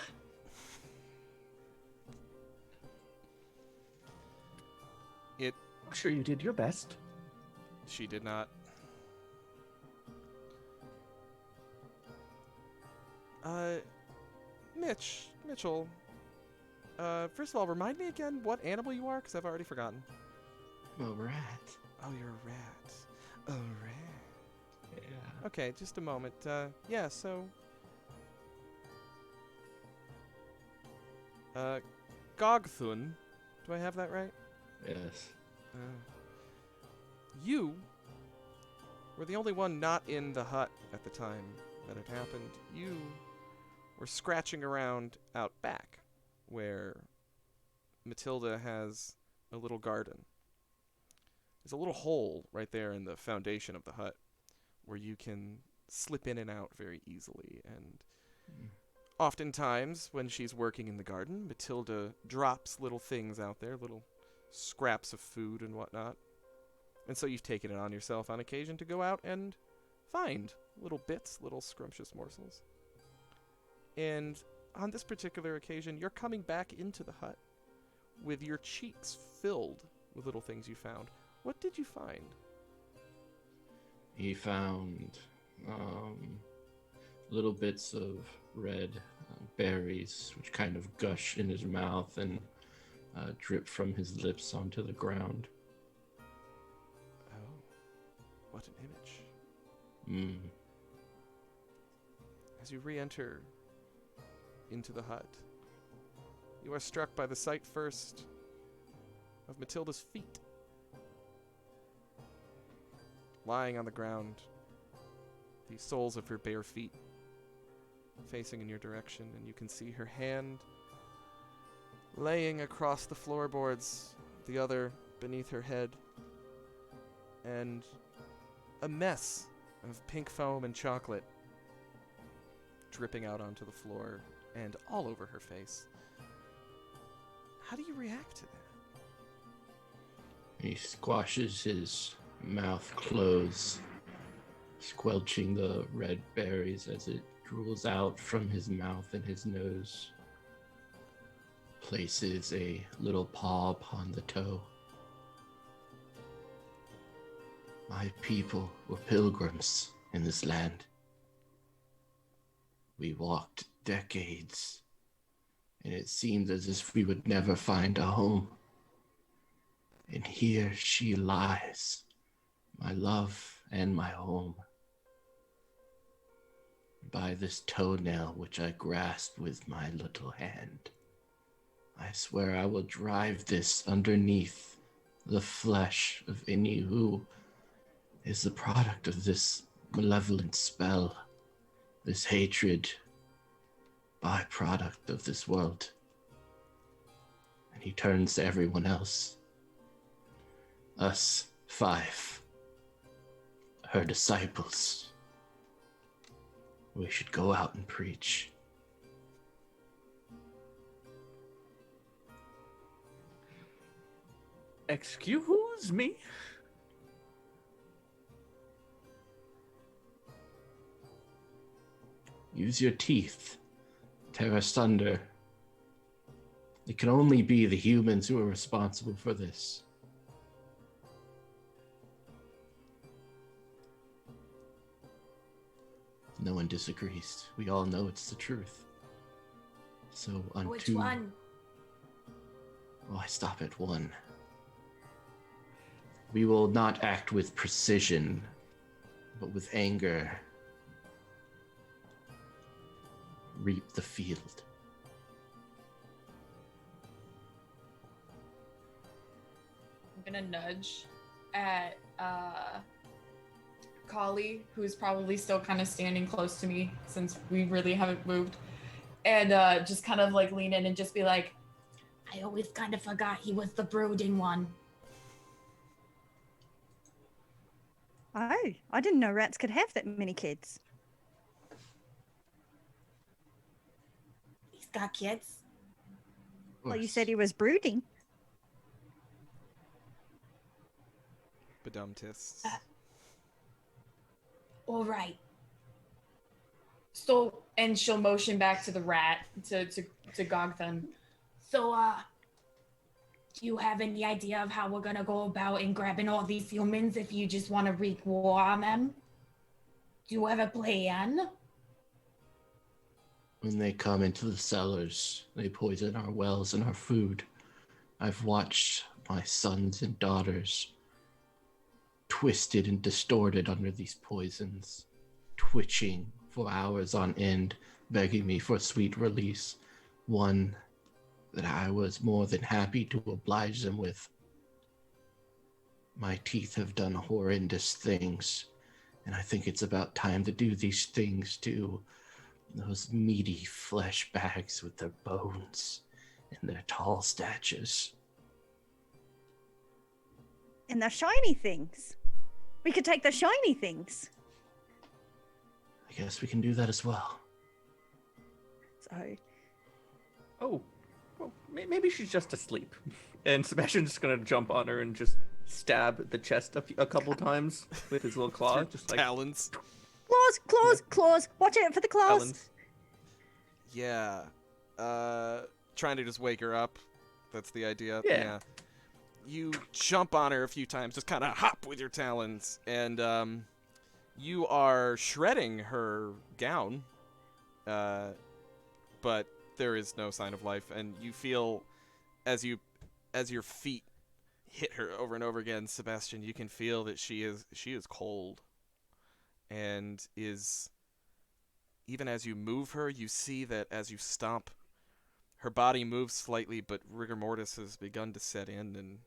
sure you did your best. She did not. Mitchell. First of all, remind me again what animal you are, because I've already forgotten. I'm a rat. Oh, you're a rat. A rat. Yeah. Okay, just a moment. Yeah, so... Gog'thun. Do I have that right? Yes. You were the only one not in the hut at the time that it happened. You were scratching around out back, where Matilda has a little garden. There's a little hole right there in the foundation of the hut where you can slip in and out very easily. And oftentimes, when she's working in the garden, Matilda drops little things out there, little scraps of food and whatnot. And so you've taken it on yourself on occasion to go out and find little bits, little scrumptious morsels. And on this particular occasion, you're coming back into the hut with your cheeks filled with little things you found. What did you find? He found little bits of red berries, which kind of gush in his mouth and drip from his lips onto the ground. Oh, what an image. As you re-enter into the hut, you are struck by the sight first of Matilda's feet. Lying on the ground, the soles of her bare feet facing in your direction, and you can see her hand laying across the floorboards, the other beneath her head, and a mess of pink foam and chocolate dripping out onto the floor and all over her face. How do you react to that? He squashes his mouth closed, squelching the red berries as it drools out from his mouth and his nose. Places a little paw upon the toe. My people were pilgrims in this land. We walked decades, and it seemed as if we would never find a home. And here she lies, my love and my home. By this toenail which I grasped with my little hand, I swear I will drive this underneath the flesh of any who is the product of this malevolent spell, this hatred, byproduct of this world. And he turns to everyone else. Us 5, her disciples. We should go out and preach. Excuse me? Use your teeth. Tear asunder. It can only be the humans who are responsible for this. No one disagrees. We all know it's the truth. So unto... Which one? Oh, I stop at 1. We will not act with precision, but with anger. Reap the field. I'm gonna nudge at Cawlie, who's probably still kind of standing close to me since we really haven't moved, and just kind of like lean in and just be like, I always kind of forgot he was the brooding one. Oh, I didn't know rats could have that many kids. He's got kids. Well, you said he was brooding. Badumtis. All right. So, and she'll motion back to the rat, to Gog'thun. So, do you have any idea of how we're gonna go about in grabbing all these humans if you just want to wreak war on them? Do you have a plan? When they come into the cellars, they poison our wells and our food. I've watched my sons and daughters twisted and distorted under these poisons, twitching for hours on end, begging me for sweet release. One that I was more than happy to oblige them with. My teeth have done horrendous things, and I think it's about time to do these things to those meaty flesh bags with their bones and their tall statures. And the shiny things. We could take the shiny things. I guess we can do that as well. So, Oh, well, maybe she's just asleep. And Sebastian's just gonna jump on her and just stab the chest a couple times with his little claw. Just like Talons. claws. Watch out for the claws. talons. Yeah. Trying to just wake her up. That's the idea. Yeah. You jump on her a few times, just kind of hop with your talons, and you are shredding her gown, but there is no sign of life, and you feel as your feet hit her over and over again, Sebastian, you can feel that she is cold, and is, even as you move her, you see that as you stomp, her body moves slightly, but rigor mortis has begun to set in, and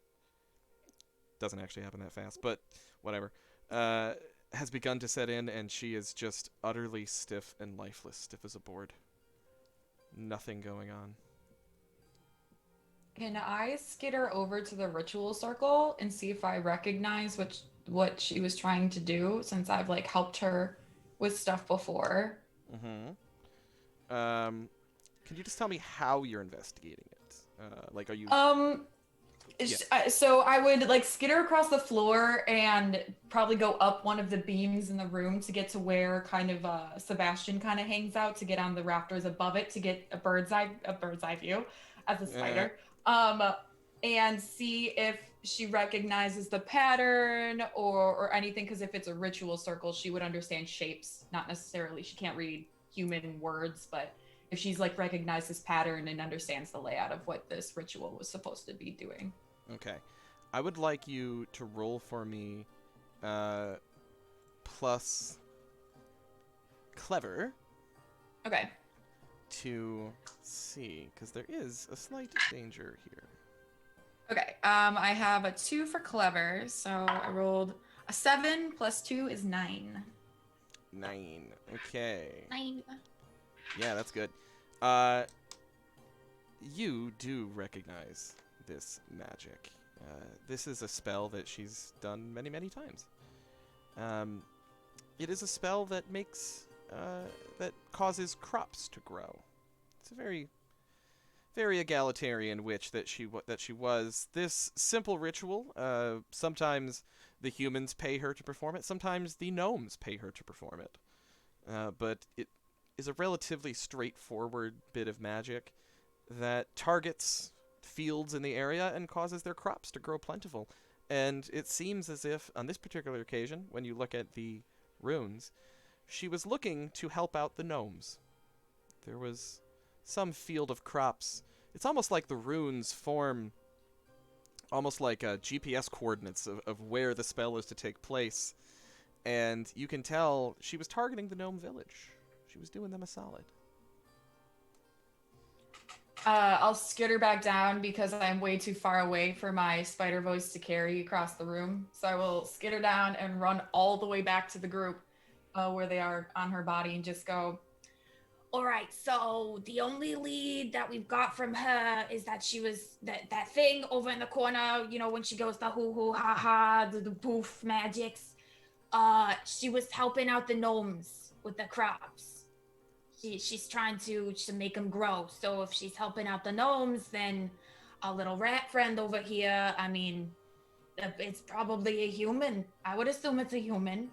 doesn't actually happen that fast, but whatever, has begun to set in, and she is just utterly stiff and lifeless, stiff as a board. Nothing going on. Can I skitter over to the ritual circle and see if I recognize what she was trying to do, since I've like helped her with stuff before? Can you just tell me how you're investigating it? Like, are you? So I would like skitter across the floor and probably go up one of the beams in the room to get to where kind of Sebastian kind of hangs out, to get on the rafters above it to get a bird's eye view as a spider. And see if she recognizes the pattern or anything, because if it's a ritual circle, she would understand shapes, not necessarily, she can't read human words, but if she's like recognized this pattern and understands the layout of what this ritual was supposed to be doing. Okay. I would like you to roll for me plus clever. Okay. To see, because there is a slight danger here. Okay. I have a 2 for clever, so I rolled a 7 plus 2 is 9. 9. Okay. 9. Yeah, that's good. You do recognize this magic. This is a spell that she's done many, many times. It is a spell that makes, that causes crops to grow. It's a very, very egalitarian witch that she was. This simple ritual, sometimes the humans pay her to perform it, sometimes the gnomes pay her to perform it. But it is a relatively straightforward bit of magic that targets fields in the area and causes their crops to grow plentiful. And it seems as if, on this particular occasion, when you look at the runes, she was looking to help out the gnomes. There was some field of crops. It's almost like the runes form almost like GPS coordinates of where the spell is to take place. And you can tell she was targeting the gnome village. She was doing them a solid. I'll skitter back down because I'm way too far away for my spider voice to carry across the room. So I will skitter down and run all the way back to the group where they are on her body and just go, All right, so the only lead that we've got from her is that she was that thing over in the corner, you know, when she goes the hoo ha ha, the poof magics. She was helping out the gnomes with the crops. she's trying to make them grow. So if she's helping out the gnomes, then our little rat friend over here, I mean, it's probably a human. I would assume it's a human.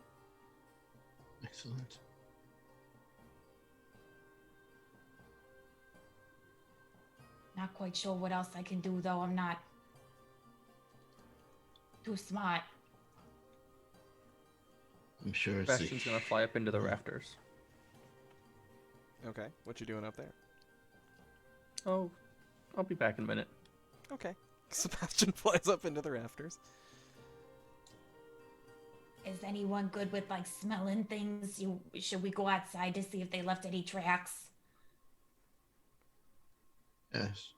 Excellent. Not quite sure what else I can do, though. I'm not too smart. I'm sure it's Sebastian's gonna fly up into the rafters. Okay, what you doing up there? Oh, I'll be back in a minute. Okay. Sebastian flies up into the rafters. Is anyone good with like smelling things? Should we go outside to see if they left any tracks? Yes.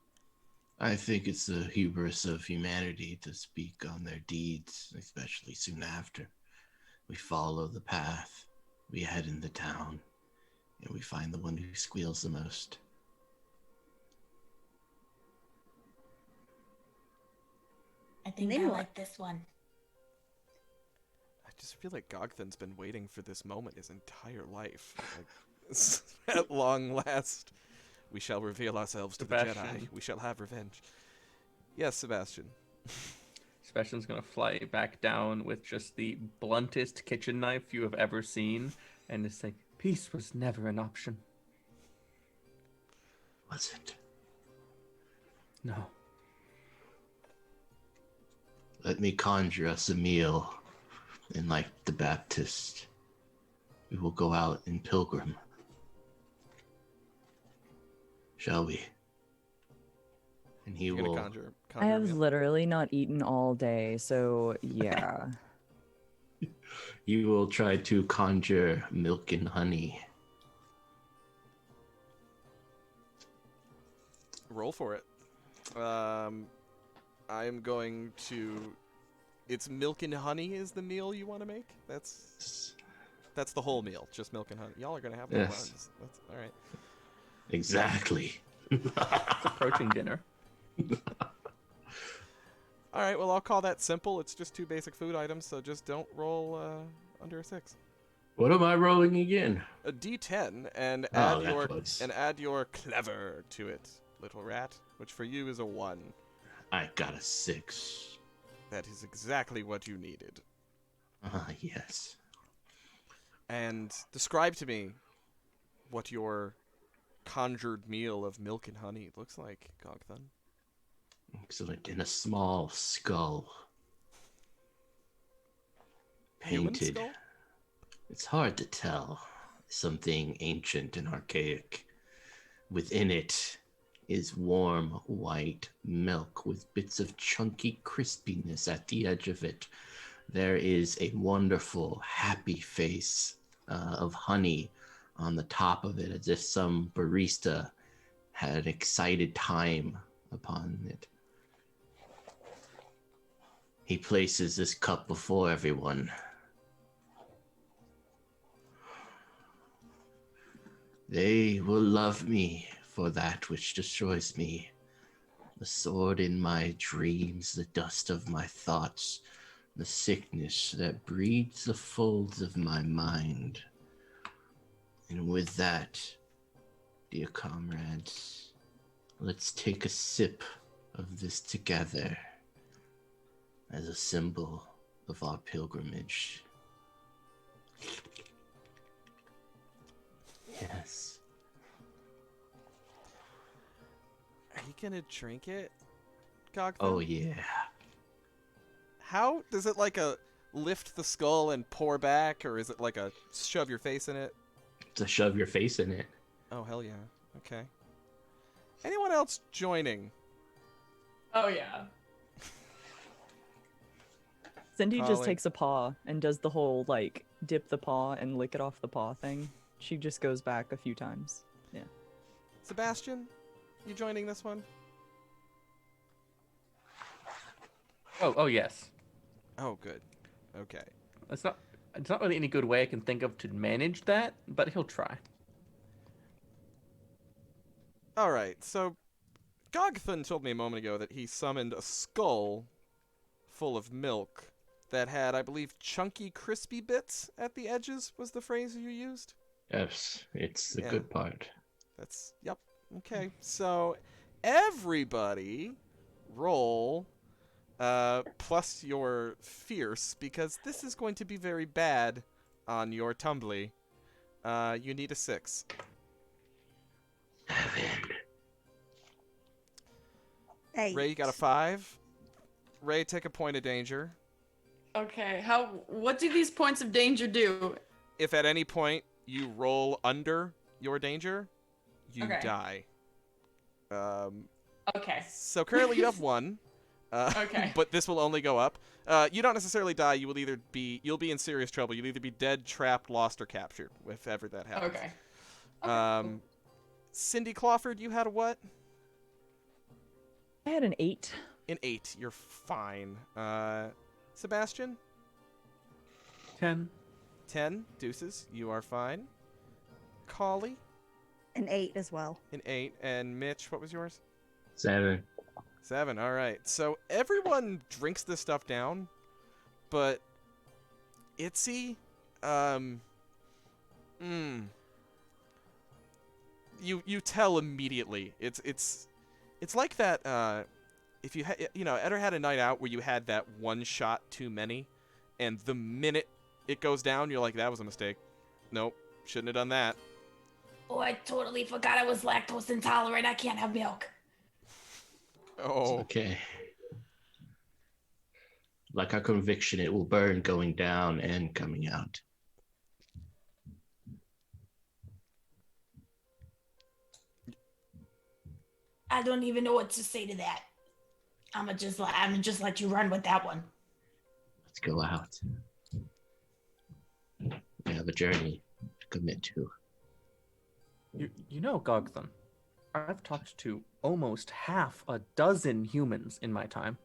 I think it's the hubris of humanity to speak on their deeds, especially soon after. We follow the path, we head into town, and we find the one who squeals the most. I think Then I what? like this one. I just feel like Gog'thun's been waiting for this moment his entire life. Like, at long last, we shall reveal ourselves to the Jedi. Sebastian. We shall have revenge. Yes, Sebastian. Sebastian's gonna fly back down with just the bluntest kitchen knife you have ever seen, and just say, "Peace was never an option." Was it? No. Let me conjure us a meal, and like the Baptist, we will go out in pilgrim. Shall we? And he You're gonna will. conjure I have meal. literally not eaten all day, so yeah. You will try to conjure milk and honey. Roll for it. I'm going to. It's milk and honey is the meal you want to make. That's the whole meal, just milk and honey. Y'all are gonna have no Yes. buns. That's all right. Exactly. It's approaching dinner. All right. Well, I'll call that simple. It's just 2 basic food items, so just don't roll under a 6. What am I rolling again? A D10 and Oh, add that your was- add your clever to it, little rat, which for you is a 1. I got a 6. That is exactly what you needed. Yes. And describe to me what your conjured meal of milk and honey looks like, Gog'thun. Excellent. In a small skull. Human Painted. skull? It's hard to tell. Something ancient and archaic. Within it is warm white milk with bits of chunky crispiness at the edge of it. There is a wonderful, happy face of honey on the top of it, as if some barista had an excited time upon it. He places this cup before everyone. They will love me for that which destroys me. The sword in my dreams, the dust of my thoughts, the sickness that breeds the folds of my mind. And with that, dear comrades, let's take a sip of this together as a symbol of our pilgrimage. Yes. Are you gonna drink it, Gog'thun? Oh, yeah. How does it like a lift the skull and pour back, or is it like a shove your face in it? To shove your face in it. Oh hell yeah. Okay. Anyone else joining? Oh yeah. Cindy just Cawlie. takes a paw and does the whole like dip the paw and lick it off the paw thing. She just goes back a few times. Yeah. Sebastian, you joining this one? Oh yes. Oh good. Okay. It's not really any good way I can think of to manage that, but he'll try. All right. So, Gog'thun told me a moment ago that he summoned a skull full of milk that had, I believe, chunky, crispy bits at the edges. Was the phrase you used? Yes, it's the Yeah. good part. That's yep. Okay, so everybody roll plus your fierce because this is going to be very bad on your tumbly. You need a 6. 7. Eight. Ray, you got a 5. Ray, take a point of danger. Okay, what do these points of danger do? If at any point you roll under your danger, you Okay. die. Okay. So currently you have 1. Okay. But this will only go up. You don't necessarily die. You'll be in serious trouble. You'll either be dead, trapped, lost, or captured, if ever that happens. Okay. Um, Cindy Clawford, you had a what? I had an 8. An 8. You're fine. Sebastien? 10. 10. Deuces. You are fine. Cawlie? An 8 as well. An 8. And Mitch, what was yours? 7. 7. All right. So everyone drinks this stuff down, but Itsy, you tell immediately. It's like that. If you ever had a night out where you had that one shot too many, and the minute it goes down, you're like, that was a mistake. Nope, shouldn't have done that. Oh, I totally forgot I was lactose intolerant. I can't have milk. Oh, Okay. Like our conviction, it will burn going down and coming out. I don't even know what to say to that. I'm gonna just let you run with that one. Let's go out. We have a journey to commit to. You know, Gog'thun, I've talked to almost half a dozen humans in my time.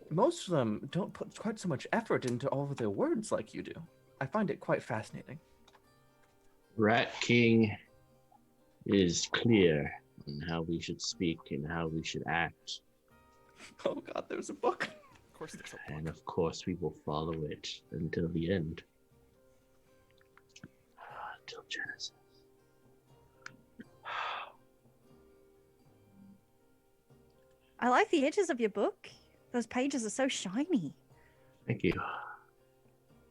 Most of them don't put quite so much effort into all of their words like you do. I find it quite fascinating. Rat King is clear on how we should speak and how we should act. Oh God, there's a book. of course there's a And of course, we will follow it until the end. Until Genesis. I like the edges of your book. Those pages are so shiny. Thank you.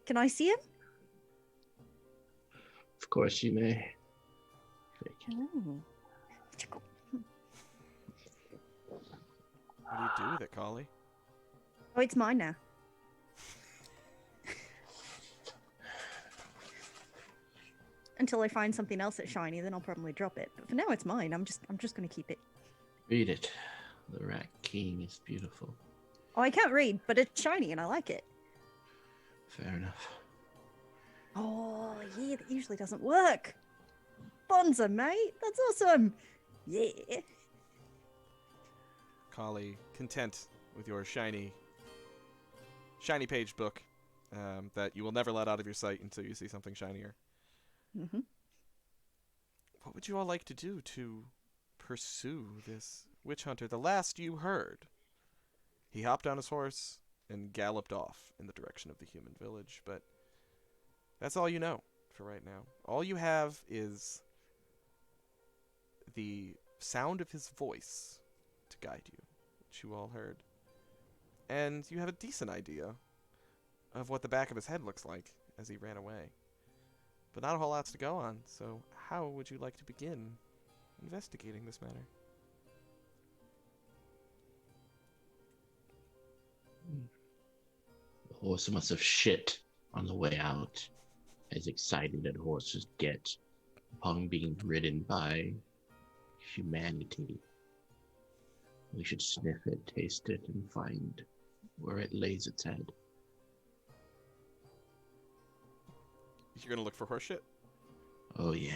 Can I see them? Of course, you may. Ooh. What do you do with it, Cawlie? Oh, it's mine now. Until I find something else that's shiny, then I'll probably drop it. But for now, it's mine. I'm just gonna keep it. Read it. The Rat King is beautiful. Oh, I can't read, but it's shiny and I like it. Fair enough. Oh, yeah, that usually doesn't work. Bonza, mate. That's awesome. Yeah. Cawlie, content with your shiny page book that you will never let out of your sight until you see something shinier. Mm-hmm. What would you all like to do to pursue this witch hunter? The last you heard, he hopped on his horse and galloped off in the direction of the human village, but that's all you know for right now. All you have is the sound of his voice to guide you, which you all heard. And you have a decent idea of what the back of his head looks like as he ran away. But not a whole lot to go on, so how would you like to begin investigating this matter? The horse must have shit on the way out, as excited as horses get upon being ridden by humanity. We should sniff it, taste it, and find where it lays its head. You're gonna look for horse shit? Oh yeah.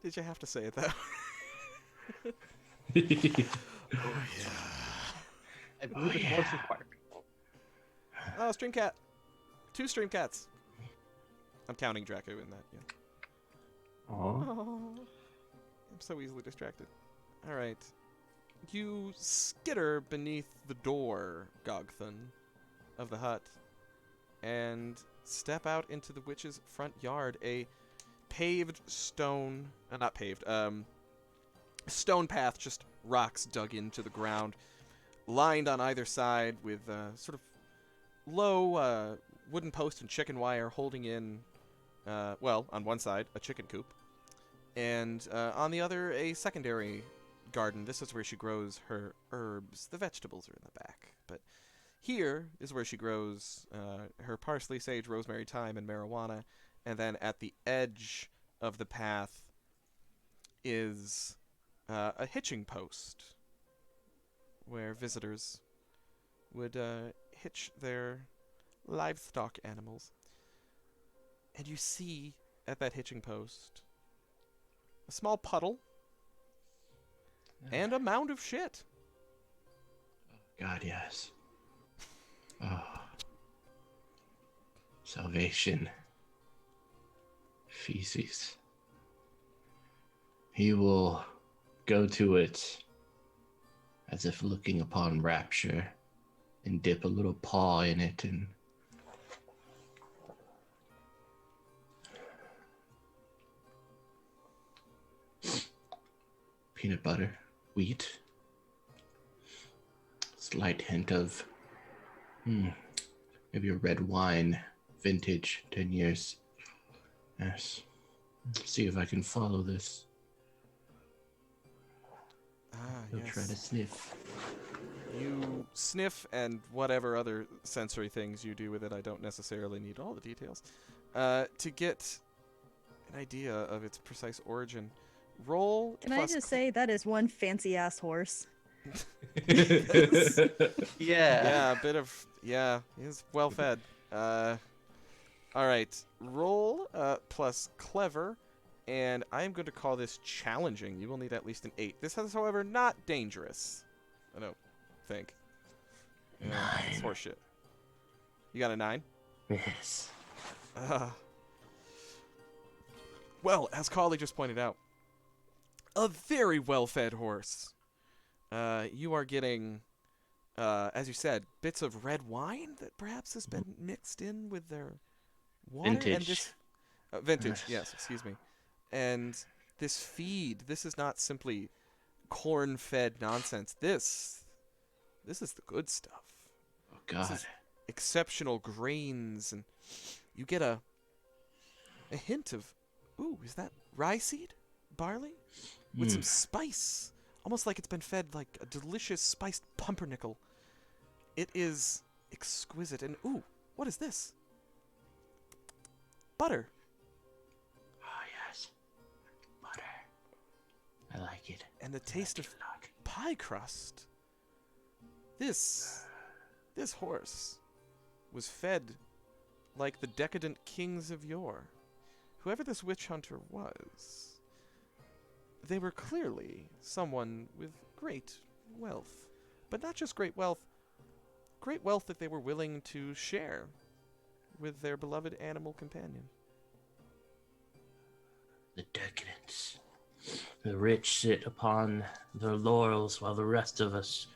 Did you have to say it that way? Oh yeah. I believe it was required. Oh, stream cat. 2 stream cats. I'm counting Draco in that, yeah. Aw. Oh, I'm so easily distracted. Alright. You skitter beneath the door, Gog'thun, of the hut. and step out into the witch's front yard. A paved stone, not paved, stone path, just rocks dug into the ground, lined on either side with sort of low wooden post and chicken wire holding in, well, on one side, a chicken coop, and on the other, a secondary garden. This is where she grows her herbs. The vegetables are in the back, but here is where she grows her parsley, sage, rosemary, thyme, and marijuana. And then at the edge of the path is a hitching post where visitors would hitch their livestock animals. And you see at that hitching post a small puddle and a mound of shit. God, yes. Oh. Salvation. Feces. He will go to it as if looking upon rapture and dip a little paw in it and peanut butter, wheat, slight hint of maybe a red wine, vintage, 10 years. Yes. See if I can follow this. He'll try to sniff. You sniff, and whatever other sensory things you do with it, I don't necessarily need all the details, to get an idea of its precise origin. Roll. Can I just say that is one fancy ass horse? Yeah. Yeah, a bit of, yeah, he's well fed. All right, roll plus clever, and I'm going to call this challenging. You will need at least an 8. This is, however, not dangerous. I don't think. It's 9. horseshit. You got a 9? Yes. Well, as Cawlie just pointed out, a very well-fed horse. You are getting, as you said, bits of red wine that perhaps has been mixed in with their water. Vintage. And this, vintage, yes, excuse me. And this feed, this is not simply corn-fed nonsense. This is the good stuff. Oh, God. This is exceptional grains, and you get a hint of, ooh, is that rye seed? Barley? With some spice. Almost like it's been fed like a delicious spiced pumpernickel. It is exquisite. And ooh, what is this? Butter. Oh, yes. Butter. I like it. And the taste of pie crust. This horse was fed like the decadent kings of yore. Whoever this witch hunter was, they were clearly someone with great wealth. But not just great wealth that they were willing to share with their beloved animal companion. The decadence. The rich sit upon their laurels while the rest of us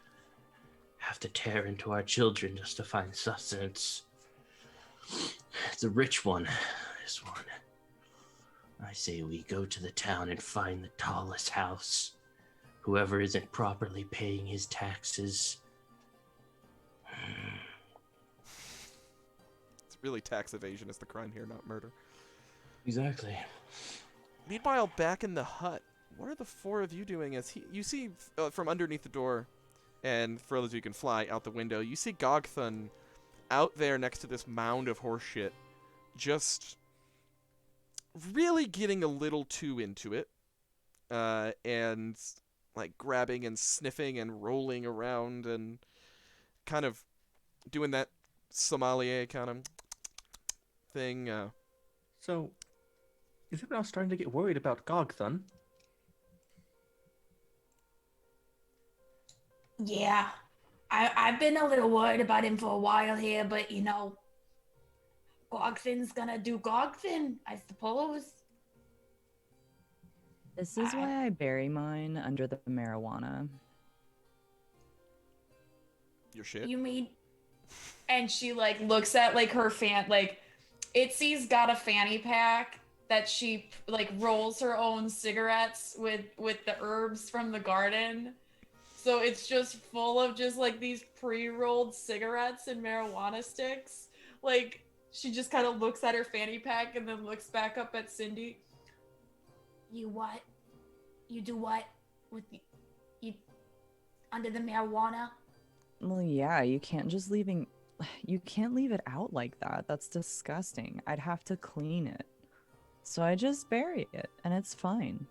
have to tear into our children just to find sustenance. It's a rich one, this one. I say we go to the town and find the tallest house. Whoever isn't properly paying his taxes. It's really tax evasion is the crime here, not murder. Exactly. Meanwhile, back in the hut, what are the four of you doing? As you see from underneath the door, and for those of you who can fly out the window, you see Gog'thun out there next to this mound of horse shit, just really getting a little too into it, and like grabbing and sniffing and rolling around and kind of doing that sommelier kind of thing. So, is everyone else starting to get worried about Gog'thun? Yeah, I've been a little worried about him for a while here, but you know, Gog'thun's gonna do Gog'thun, I suppose. This is why I bury mine under the marijuana. Your shit? You mean and she like looks at like her like Itsy's got a fanny pack that she like rolls her own cigarettes with the herbs from the garden. So it's just full of just like these pre-rolled cigarettes and marijuana sticks. Like she just kind of looks at her fanny pack and then looks back up at Cindy. You what? You do what with you under the marijuana? Well, yeah, you can't leave it out like that. That's disgusting. I'd have to clean it. So I just bury it, and it's fine.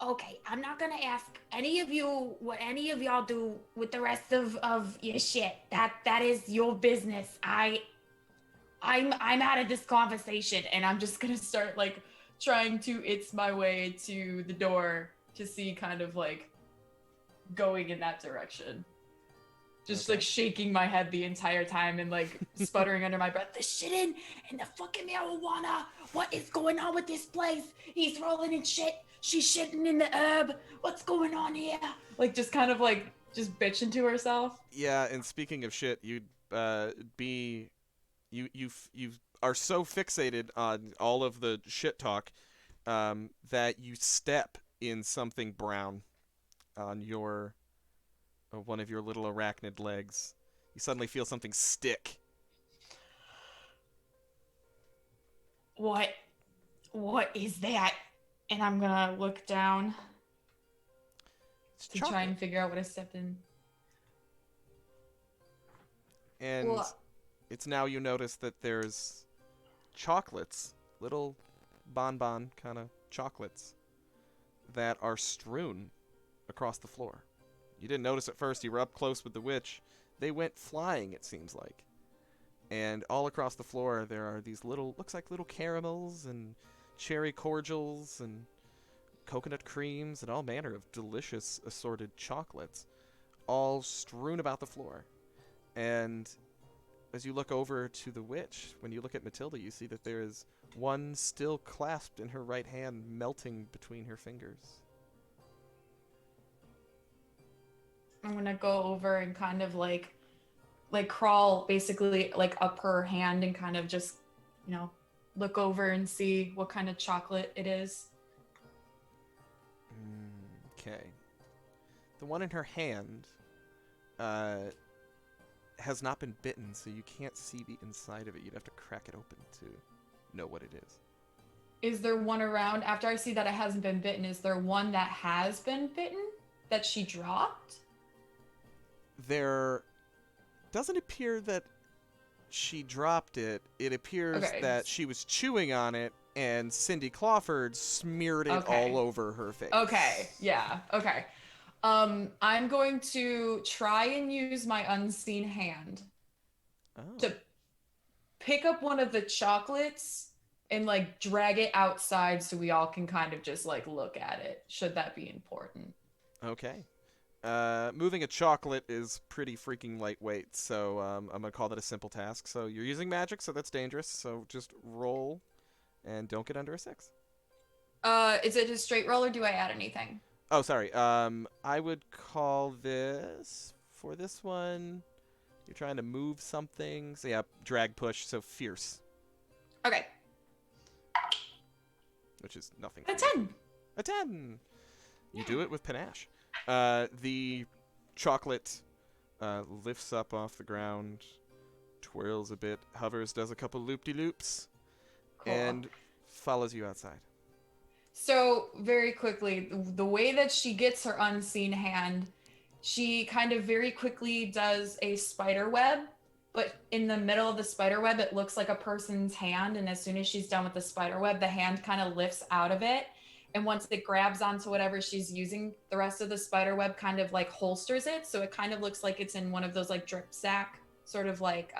Okay, I'm not gonna ask any of you what any of y'all do with the rest of your shit. That is your business. I'm out of this conversation. And I'm just gonna start like trying to It's my way to the door to see kind of like going in that direction. Just like shaking my head the entire time and like sputtering under my breath. The shit in the fucking marijuana. What is going on with this place? He's rolling in shit. She's shitting in the herb. What's going on here? Like just kind of like just bitching to herself. Yeah, and speaking of shit, you are so fixated on all of the shit talk that you step in something brown on your one of your little arachnid legs. You suddenly feel something stick. What is that? And I'm gonna look down It's to chocolate. try and figure out what I stepped in. And Well- it's now you notice that there's chocolates, little bonbon kind of chocolates, that are strewn across the floor. You didn't notice at first. You were up close with the witch. They went flying, it seems like. And all across the floor there are these looks like little caramels and cherry cordials and coconut creams and all manner of delicious assorted chocolates, all strewn about the floor. And as you look over to the witch, when you look at Matilda, you see that there is one still clasped in her right hand, melting between her fingers. I'm gonna go over and kind of like crawl basically like up her hand and kind of just, look over and see what kind of chocolate it is. Okay. The one in her hand has not been bitten, so you can't see the inside of it. You'd have to crack it open to know what it is. Is there one around, after I see that it hasn't been bitten, is there one that has been bitten that she dropped? There doesn't appear that she dropped it. It appears that she was chewing on it, and Cindy Clawford smeared it all over her face. Okay, yeah, okay. I'm going to try and use my unseen hand to pick up one of the chocolates and like drag it outside so we all can kind of just like look at it, should that be important. Okay. Moving a chocolate is pretty freaking lightweight, so I'm going to call that a simple task. So you're using magic, so that's dangerous, so just roll and don't get under a 6. Is it a straight roll or do I add anything? Oh, sorry. I would call this, for this one, you're trying to move something. So yeah, drag push, so fierce. Okay. Which is nothing. A 10. A 10! You do it with panache. The chocolate lifts up off the ground, twirls a bit, hovers, does a couple loop-de-loops, and follows you outside. So, very quickly, the way that she gets her unseen hand, she kind of very quickly does a spider web, but in the middle of the spider web, it looks like a person's hand, and as soon as she's done with the spider web, the hand kind of lifts out of it, and once it grabs onto whatever she's using, the rest of the spider web kind of like holsters it, so it kind of looks like it's in one of those like drip sack sort of like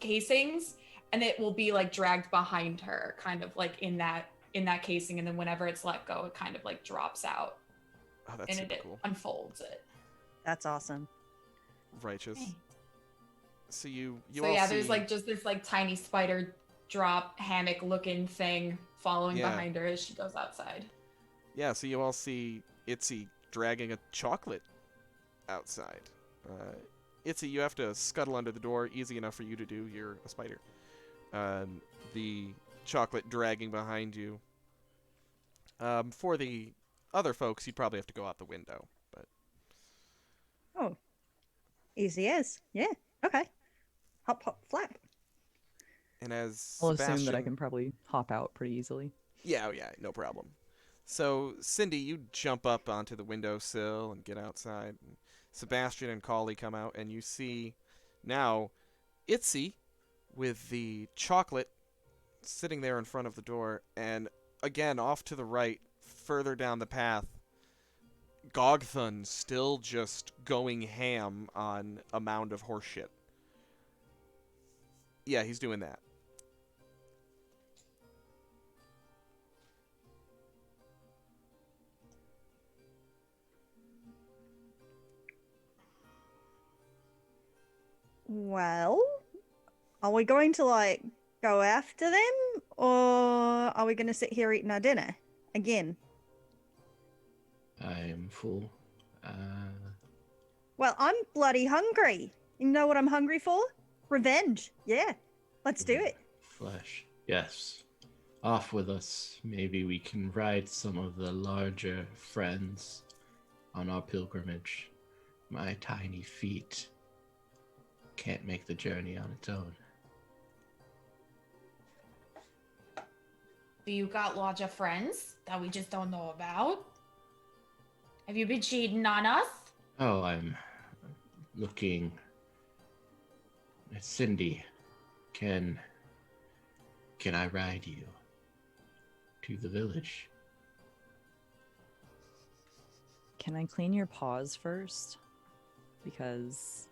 casings, and it will be like dragged behind her, kind of like in that casing, and then whenever it's let go, it kind of like drops out. Oh, that's and super it cool. unfolds it. That's awesome. Righteous. Hey. So you So all yeah, see... there's like just this like tiny spider drop hammock looking thing following behind her as she goes outside. Yeah, so you all see Itsy dragging a chocolate outside. Itsy, you have to scuttle under the door. Easy enough for you to do. You're a spider. The chocolate dragging behind you. For the other folks, you'd probably have to go out the window. But Oh, easy as. Yeah. Okay. Hop, hop, flap. and as I'll Sebastian, assume that I can probably hop out pretty easily. Yeah, oh yeah, no problem. So Cindy, you jump up onto the windowsill and get outside. And Sebastian and Cawlie come out, and you see now Itsy with the chocolate sitting there in front of the door, and again off to the right, further down the path, Gog'thun still just going ham on a mound of horse shit. Yeah, he's doing that. Well, are we going to like go after them, or are we going to sit here eating our dinner again? I am full. Well, I'm bloody hungry. You know what I'm hungry for? Revenge. Yeah, let's do it. Flesh. Yes. Off with us. Maybe we can ride some of the larger friends on our pilgrimage. My tiny feet can't make the journey on its own. Do you got larger friends that we just don't know about? Have you been cheating on us? Oh, I'm looking at Cindy. Can I ride you to the village? Can I clean your paws first? Because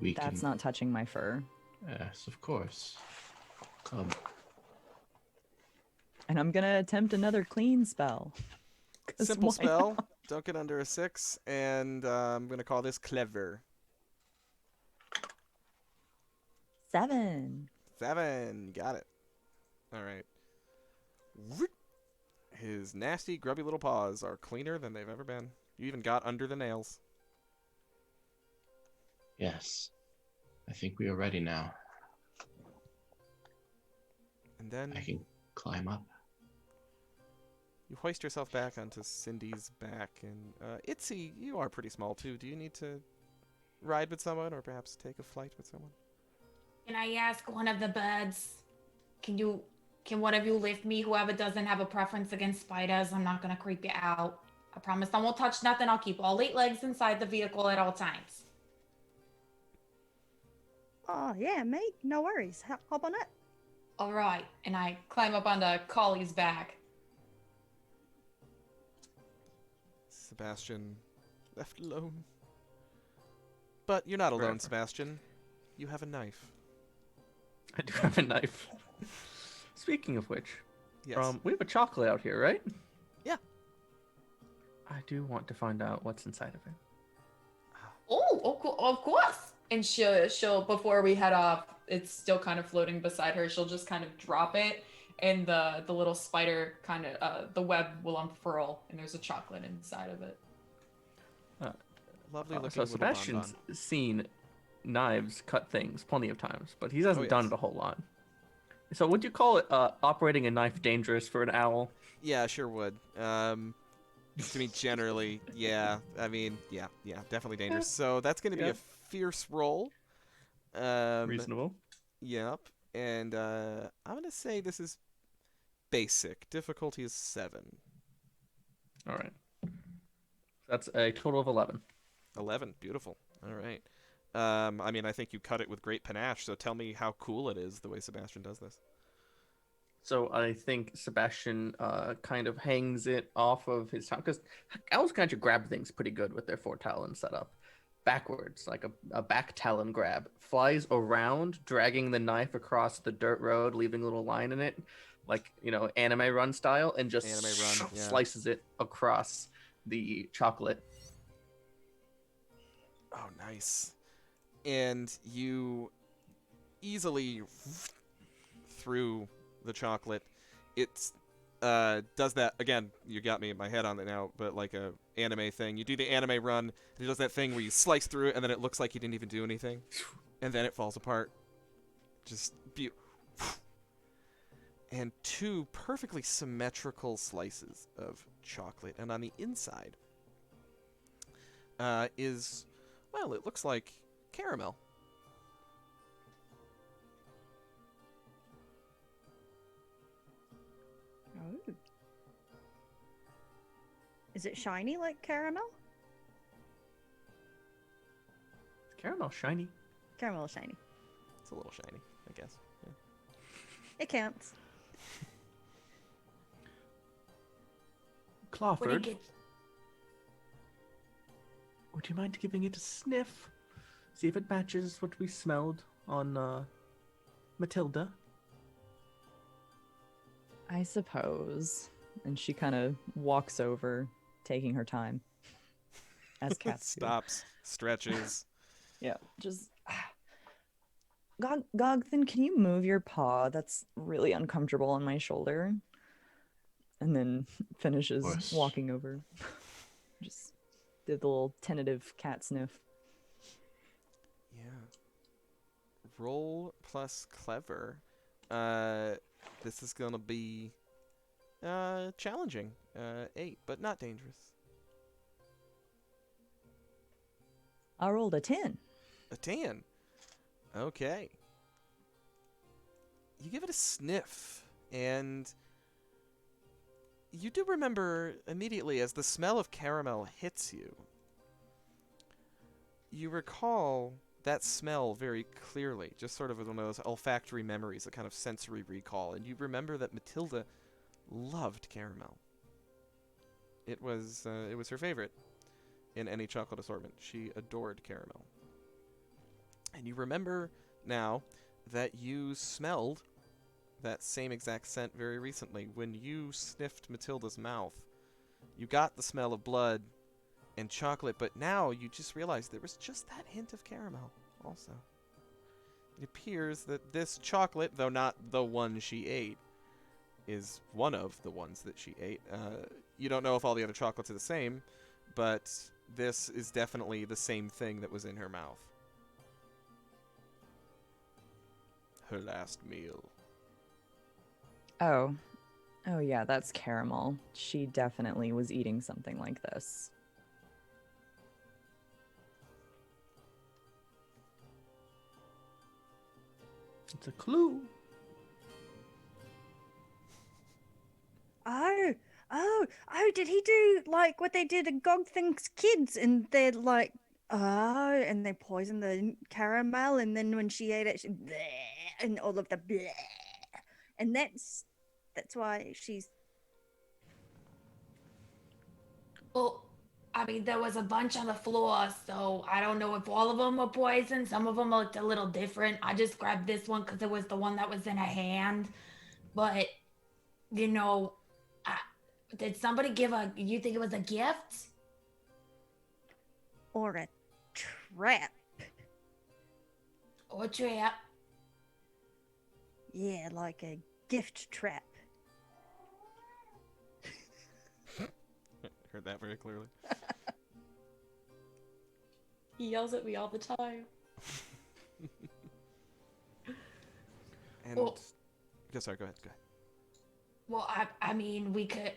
We that's can. not touching my fur. Yes, of course. Come. And I'm gonna attempt another clean spell. 'Cause Simple why spell. not? Don't get under a 6, and I'm gonna call this clever. 7. 7. Got it. All right. His nasty, grubby little paws are cleaner than they've ever been. You even got under the nails. Yes. I think we are ready now. And then I can climb up. you hoist yourself back onto Cindy's back. And Itsy, you are pretty small too. Do you need to ride with someone, or perhaps take a flight with someone? Can I ask one of the birds? Can one of you lift me? Whoever doesn't have a preference against spiders, I'm not gonna creep you out. I promise I won't touch nothing. I'll keep all 8 legs inside the vehicle at all times. Oh, yeah, mate. No worries. Hop on it. All right, and I climb up onto Cawlie's back. Sebastian left alone. But you're not alone, Forever. Sebastian. You have a knife. I do have a knife. Speaking of which, Yes. we have a chocolate out here, right? Yeah. I do want to find out what's inside of it. Oh, of course. And she'll before we head off, it's still kind of floating beside her. She'll just kind of drop it, and the little spider kind of the web will unfurl, and there's a chocolate inside of it. Lovely looking So little Sebastian's bonbon. seen knives cut things plenty of times, but he hasn't Oh, done yes. it a whole lot. So would you call it operating a knife dangerous for an owl? Yeah, sure would. I mean, generally, yeah. I mean, yeah, definitely dangerous. So that's going to be Yeah. a fierce roll. Reasonable. Yep. And I'm going to say this is basic. Difficulty is 7. All right. That's a total of 11. 11. Beautiful. All right. I mean, I think you cut it with great panache, so tell me how cool it is the way Sebastian does this. So I think Sebastian kind of hangs it off of his talon, because owls kind of grab things pretty good with their 4 talons set up. Backwards, like a back talon grab. Flies around, dragging the knife across the dirt road, leaving a little line in it, like, anime run style, and just Anime run, yeah. slices it across the chocolate. Oh, nice. And you easily through the chocolate. It's does that again. You got me in my head on it now, but like a anime thing. You do the anime run, and it does that thing where you slice through it, and then it looks like you didn't even do anything, and then it falls apart. Just and 2 perfectly symmetrical slices of chocolate, and on the inside is, well, it looks like caramel. Oh. Is it shiny like caramel? Is caramel shiny? Caramel is shiny. It's a little shiny, I guess. Yeah. It counts. Clawford, would you mind giving it a sniff? See if it matches what we smelled on Matilda. I suppose. And she kind of walks over, taking her time. As cats do. Stops, stretches. Yeah, just... Gog'thun, can you move your paw? That's really uncomfortable on my shoulder. And then finishes walking over. Just did the little tentative cat sniff. Yeah. Roll plus clever. This is gonna be challenging. 8, but not dangerous. I rolled a 10. A 10. Okay. You give it a sniff, and you do remember immediately as the smell of caramel hits you. You recall that smell very clearly, just sort of one of those olfactory memories, a kind of sensory recall, and you remember that Matilda loved caramel. It was her favorite in any chocolate assortment. She adored caramel. And you remember now that you smelled that same exact scent very recently. When you sniffed Matilda's mouth, you got the smell of blood and chocolate, but now you just realized there was just that hint of caramel also. It appears that this chocolate, though not the one she ate, is one of the ones that she ate. You don't know if all the other chocolates are the same, but this is definitely the same thing that was in her mouth. Her last meal. Oh yeah, that's caramel. She definitely was eating something like this. It's a clue. Oh, did he do like what they did at Gog'thun's kids, and they're like, and they poisoned the caramel, and then when she ate it, she, bleh, and all of the bleh. And that's why she's... Well, I mean, there was a bunch on the floor, so I don't know if all of them were poison. Some of them looked a little different. I just grabbed this one because it was the one that was in her hand. But, you know, did somebody you think it was a gift? Or a trap. Or a trap? Yeah, like a gift trap. Heard that very clearly. He yells at me all the time. And Well- sorry, go ahead. Well, I mean, we could.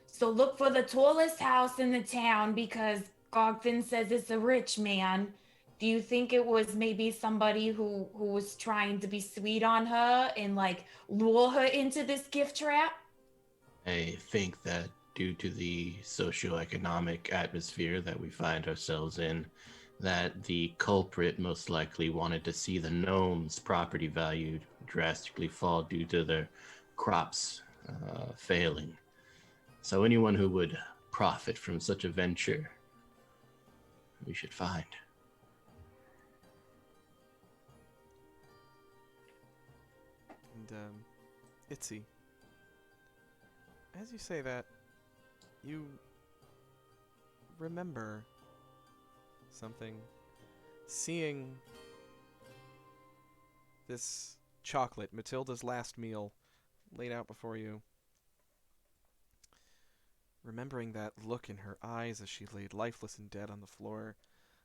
So look for the tallest house in the town because Gog'thun says it's a rich man. Do you think it was maybe somebody who was trying to be sweet on her and like lure her into this gift trap? I think that due to the socioeconomic atmosphere that we find ourselves in, that the culprit most likely wanted to see the gnomes' property value drastically fall due to their crops failing. So anyone who would profit from such a venture, we should find. And Itsy, as you say that, you remember something. Seeing this chocolate, Matilda's last meal, laid out before you. remembering that look in her eyes as she laid lifeless and dead on the floor,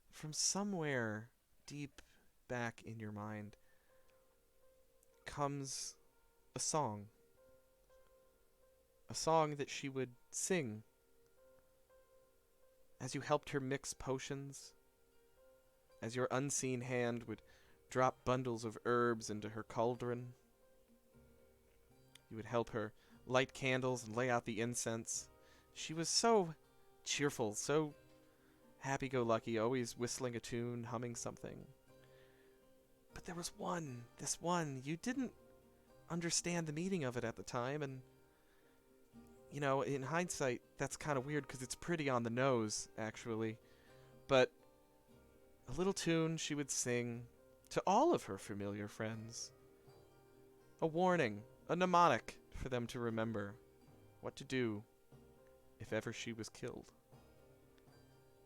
from somewhere deep back in your mind comes a song. A song that she would sing as you helped her mix potions, as your unseen hand would drop bundles of herbs into her cauldron. You would help her light candles and lay out the incense. She was so cheerful, so happy-go-lucky, always whistling a tune, humming something. But there was this one, you didn't understand the meaning of it at the time, and, you know, in hindsight, that's kind of weird because it's pretty on the nose, actually. But a little tune she would sing to all of her familiar friends. A warning, a mnemonic for them to remember what to do if ever she was killed.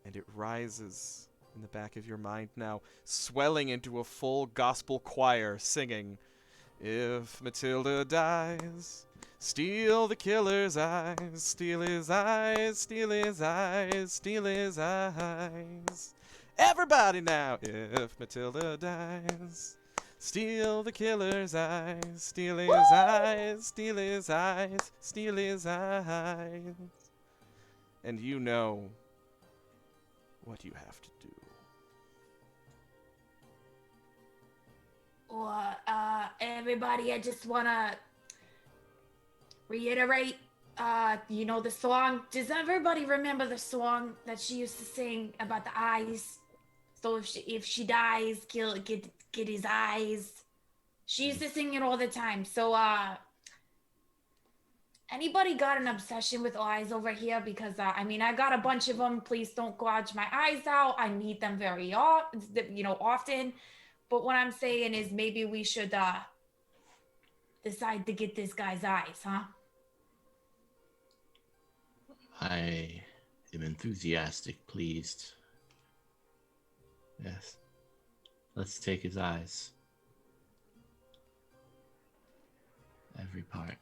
And it rises in the back of your mind now, swelling into a full gospel choir singing, "If Matilda dies, steal the killer's eyes, steal his eyes, steal his eyes, steal his eyes. Everybody now, if Matilda dies, steal the killer's eyes, steal his eyes, steal his eyes, steal his eyes." And you know what you have to do. Well, everybody, I just wanna reiterate, you know the song. Does everybody remember the song that she used to sing about the eyes? So if she dies, get his eyes. She used to sing it all the time. So anybody got an obsession with eyes over here? Because I mean, I got a bunch of them. Please don't gouge my eyes out. I need them very often. But what I'm saying is maybe we should decide to get this guy's eyes, huh? I am enthusiastic, pleased. Yes. Let's take his eyes. Every part.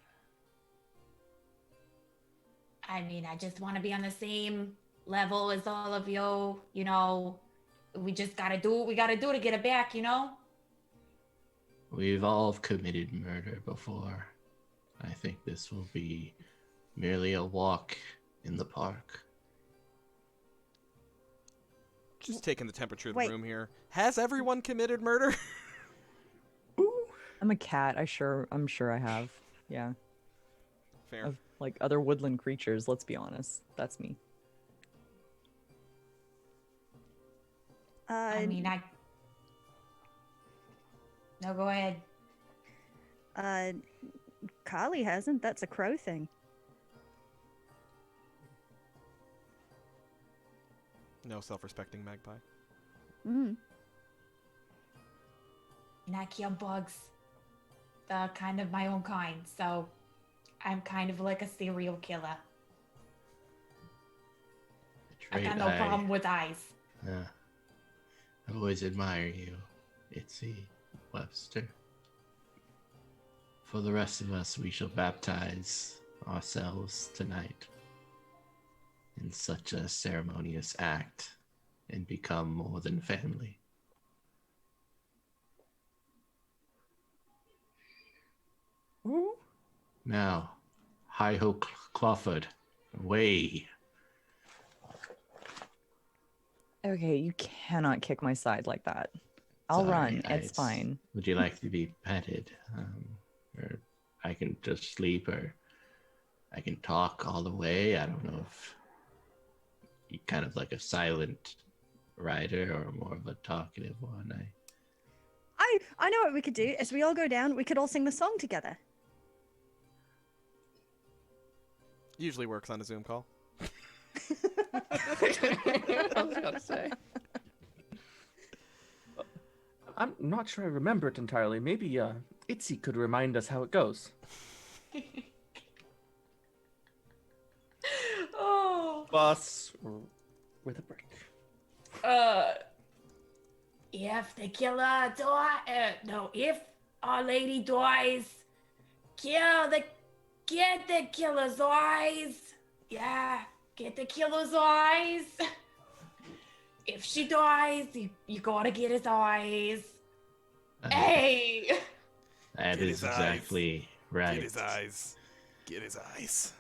I mean, I just want to be on the same level as all of you. You know, we just gotta do what we gotta do to get it back, you know? We've all committed murder before. I think this will be merely a walk in the park. Just taking the temperature of the Wait. room here. Has everyone committed murder? I'm a cat. I'm sure I have. Yeah. Fair. Of like other woodland creatures, let's be honest. That's me. I mean, No, go ahead. Cawlie hasn't. That's a crow thing. No self-respecting magpie. Mm. And I kill bugs. Kind of my own kind, so I'm kind of like a serial killer. I got no problem with eyes. I've always admired you, Itsy, Webster. For the rest of us, we shall baptize ourselves tonight in such a ceremonious act and become more than family. Ooh. Now, hi-ho, Clawford, away. Okay, you cannot kick my side like that. I'll Sorry, run. It's fine. Would you like to be petted? Or I can just sleep, or I can talk all the way. I don't know if you're kind of like a silent rider or more of a talkative one. I know what we could do. As we all go down, we could all sing the song together. Usually works on a Zoom call. I was gonna say. I'm not sure I remember it entirely. Maybe Itsy could remind us how it goes. Oh. Bus with a break. If the killer if Our Lady dies, get the killer's eyes. Yeah, get the killer's eyes. If she dies, you gotta get his eyes. Hey! That Get is his eyes. exactly right. Get his eyes. Get his eyes.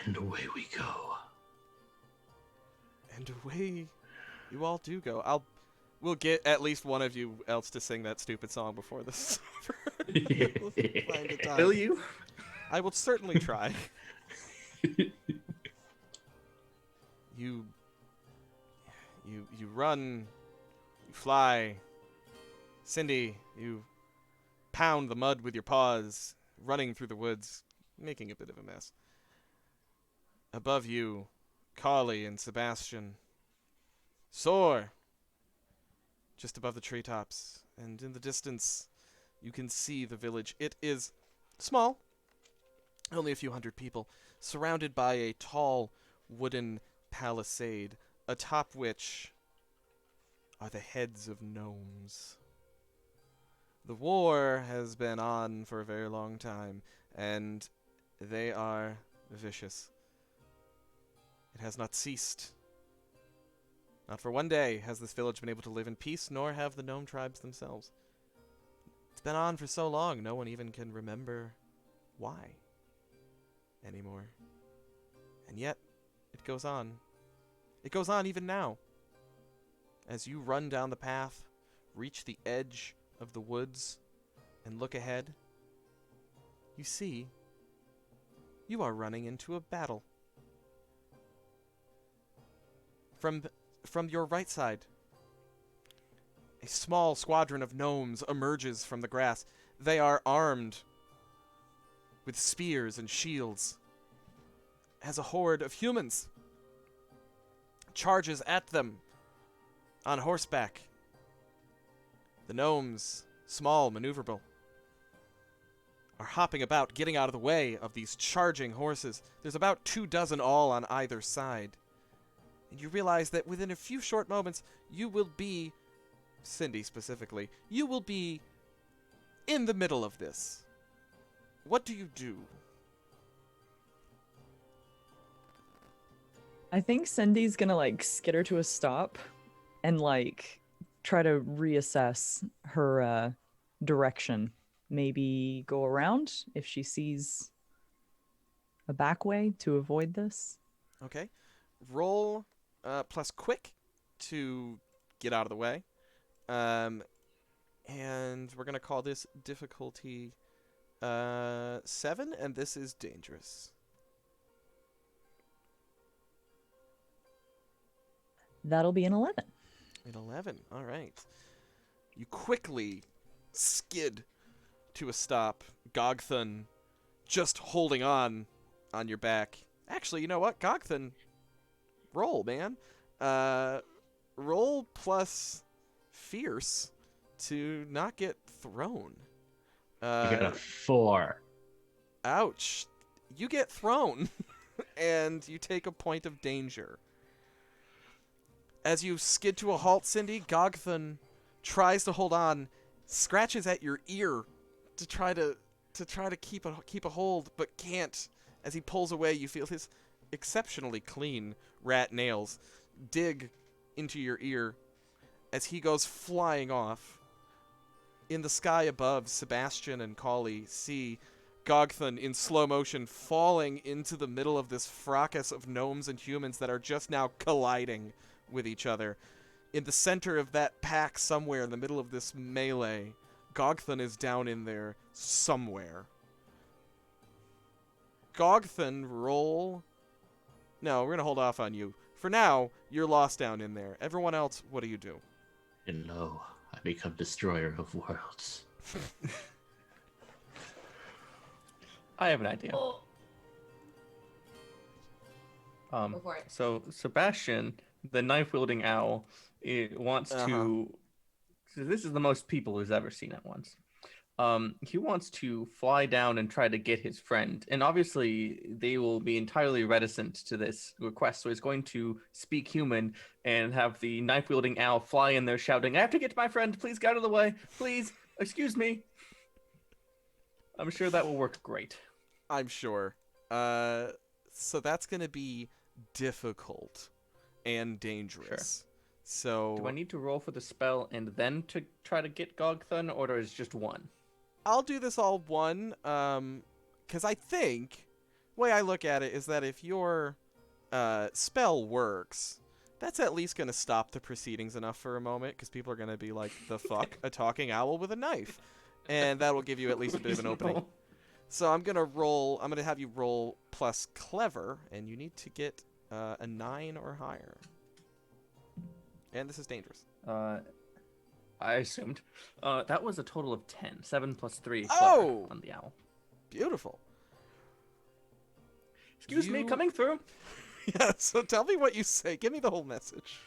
And away we go. And away you all do go. We'll get at least one of you else to sing that stupid song before this is over. We'll find a time. Will you? I will certainly try. You run, you fly. Cindy, you pound the mud with your paws, running through the woods, making a bit of a mess. Above you, Cawlie and Sebastien soar just above the treetops, and in the distance you can see the village. It is small, only a few hundred people, surrounded by a tall wooden palisade, atop which are the heads of gnomes. The war has been on for a very long time, and they are vicious. It has not ceased. Not for one day has this village been able to live in peace, nor have the gnome tribes themselves. It's been on for so long, no one even can remember why anymore. And yet, it goes on. It goes on even now. As you run down the path, reach the edge of the woods, and look ahead, you see you are running into a battle. From your right side, a small squadron of gnomes emerges from the grass. They are armed with spears and shields, as a horde of humans charges at them on horseback. The gnomes, small, maneuverable, are hopping about, getting out of the way of these charging horses. There's about 24 all on either side. And you realize that within a few short moments, you will be, Cindy specifically, you will be in the middle of this. What do you do? I think Cindy's gonna like skitter to a stop and like try to reassess her direction. Maybe go around if she sees a back way to avoid this. Okay. Roll plus quick to get out of the way. And we're going to call this difficulty 7, and this is dangerous. That'll be an 11. An 11. All right. You quickly skid to a stop. Gog'thun just holding on your back. Actually, you know what? Gog'thun, roll, man. Roll plus fierce to not get thrown. I got a 4. Ouch. You get thrown, and you take a point of danger. As you skid to a halt, Cindy, Gog'thun tries to hold on, scratches at your ear to try to keep a hold, but can't. As he pulls away, you feel his exceptionally clean rat nails dig into your ear as he goes flying off. In the sky above, Sebastien and Cawlie see Gog'thun in slow motion falling into the middle of this fracas of gnomes and humans that are just now colliding with each other. In the center of that pack, somewhere in the middle of this melee, Gog'thun is down in there somewhere. Gog'thun, roll. No, we're going to hold off on you. For now, you're lost down in there. Everyone else, what do you do? And lo, I become destroyer of worlds. I have an idea. Oh, go for it. So Sebastien, the knife-wielding owl, wants to. So this is the most people he's ever seen at once. He wants to fly down and try to get his friend, and obviously they will be entirely reticent to this request. So he's going to speak human and have the knife-wielding owl fly in there, shouting, "I have to get to my friend! Please get out of the way! Please, excuse me!" I'm sure that will work great. I'm sure. So that's gonna be difficult and dangerous. So Do I need to roll for the spell and then to try to get Gog'thun, or is it just one? I'll do this all one, because I think the way I look at it is that if your spell works, that's at least gonna stop the proceedings enough for a moment, because people are gonna be like, "The fuck, a talking owl with a knife," and that will give you at least a bit of an opening. So I'm gonna roll. I'm gonna have you roll plus clever, and you need to get a 9 or higher. And this is dangerous. I assumed. That was a total of 10. 7 plus 3 Oh! on the owl. Beautiful. Excuse me, coming through. Yeah, so tell me what you say. Give me the whole message.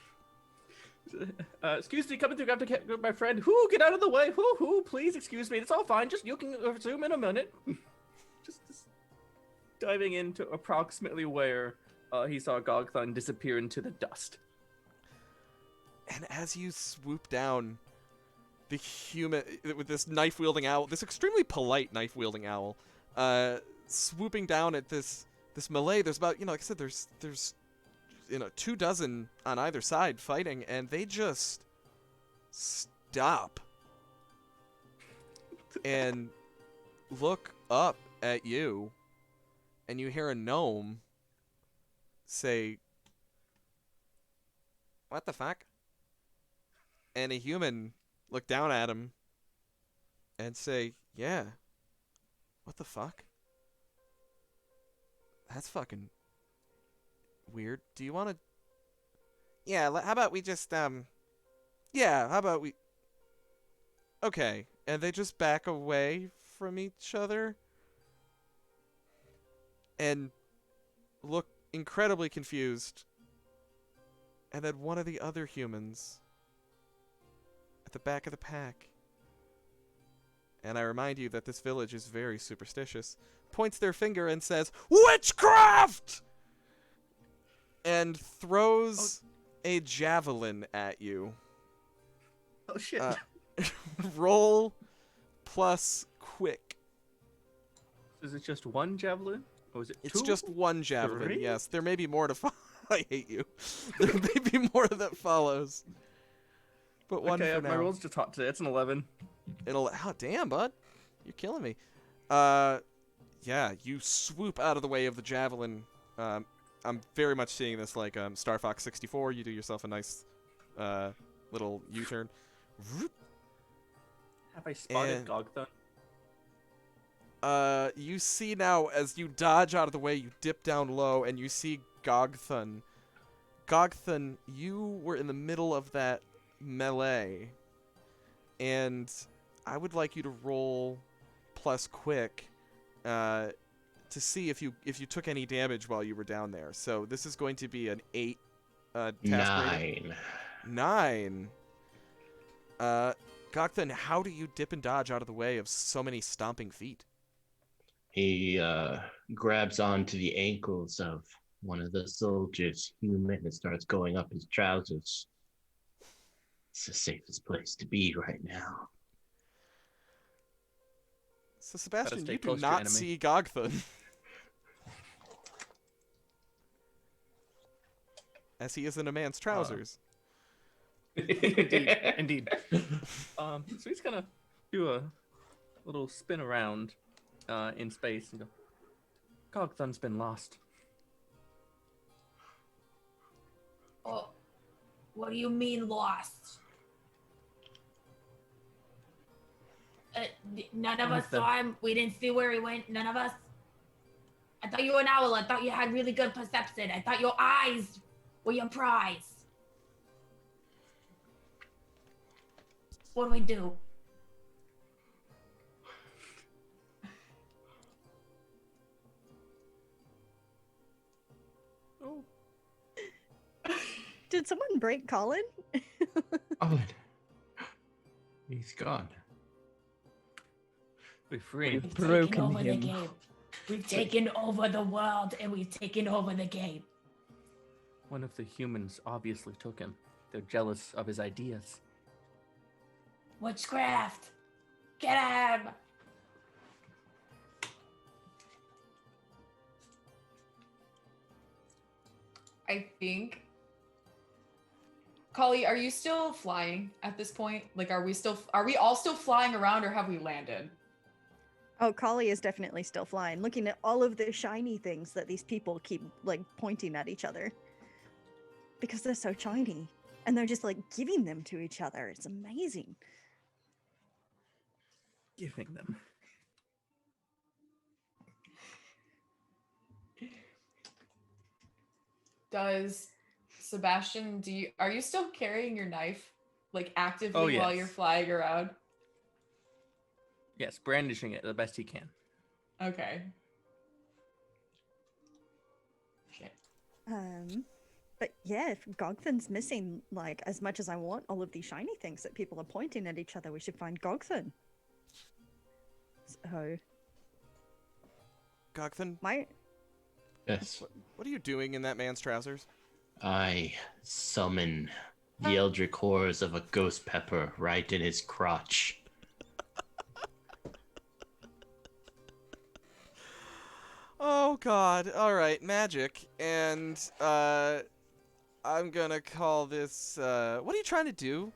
Excuse me, coming through. Grab my friend. Whoo, get out of the way. Whoo, please, excuse me. It's all fine. Just you can resume in a minute. just diving into approximately where he saw Gog'thun disappear into the dust. And as you swoop down, the human with this knife-wielding owl, this extremely polite knife-wielding owl, swooping down at this melee. There's about, like I said, there's 24 on either side fighting, and they just stop and look up at you, and you hear a gnome say, "What the fuck?" And a human look down at him and say, "Yeah, what the fuck? That's fucking weird. Do you want to... Yeah, how about we just, Yeah, how about we... Okay." And they just back away from each other and look incredibly confused. And then one of the other humans at the back of the pack, and I remind you that this village is very superstitious, points their finger and says, "Witchcraft!" and throws a javelin at you. Oh shit. Roll plus quick. Is it just one javelin? Or is it two? It's just one javelin, 3? yes. There may be more to follow. I hate you. There may be more that follows. But one okay, for my now. roll's just hot today. It's an 11. Oh, damn, bud. You're killing me. Yeah, you swoop out of the way of the javelin. I'm very much seeing this like Star Fox 64. You do yourself a nice little U-turn. Have I spotted And- Gog'thun? You see now, as you dodge out of the way, you dip down low, and you see Gog'thun. Gog'thun, you were in the middle of that melee, and I would like you to roll plus quick to see if you took any damage while you were down there. So this is going to be an 8 task rating. 9. Gog'thun, how do you dip and dodge out of the way of so many stomping feet? He grabs onto the ankles of one of the soldiers, human, and starts going up his trousers. It's the safest place to be right now. So Sebastian, stay you do close to your not enemy. see Gog'thun. As he is in a man's trousers. Indeed. So he's gonna do a little spin around in space and go, Gog'thun's been lost. Oh, what do you mean lost? None of us saw him. We didn't see where he went. None of us. I thought you were an owl. I thought you had really good perception. I thought your eyes were your prize. What do we do? Oh, Did someone break Colin? Oh, he's gone. we're free. We've broken taken over him. the game. We've taken over the world, and we've taken over the game. One of the humans obviously took him. They're jealous of his ideas. Witchcraft! Get him! I think. Cawlie, are you still flying at this point? Like, are we all still flying around, or have we landed? Oh, Cawlie is definitely still flying, looking at all of the shiny things that these people keep like pointing at each other. Because they're so shiny. And they're just like giving them to each other. It's amazing. Giving them. Does Sebastien, are you still carrying your knife like actively Oh, while yes. you're flying around? Yes, brandishing it the best he can. Okay. Shit. But yeah, if Gog'thun's missing, like, as much as I want all of these shiny things that people are pointing at each other, we should find Gog'thun. So, Gog'thun, Yes. what are you doing in that man's trousers? I summon the eldritch horrors of a ghost pepper right in his crotch. Oh God! All right, magic, and I'm gonna call this. What are you trying to do?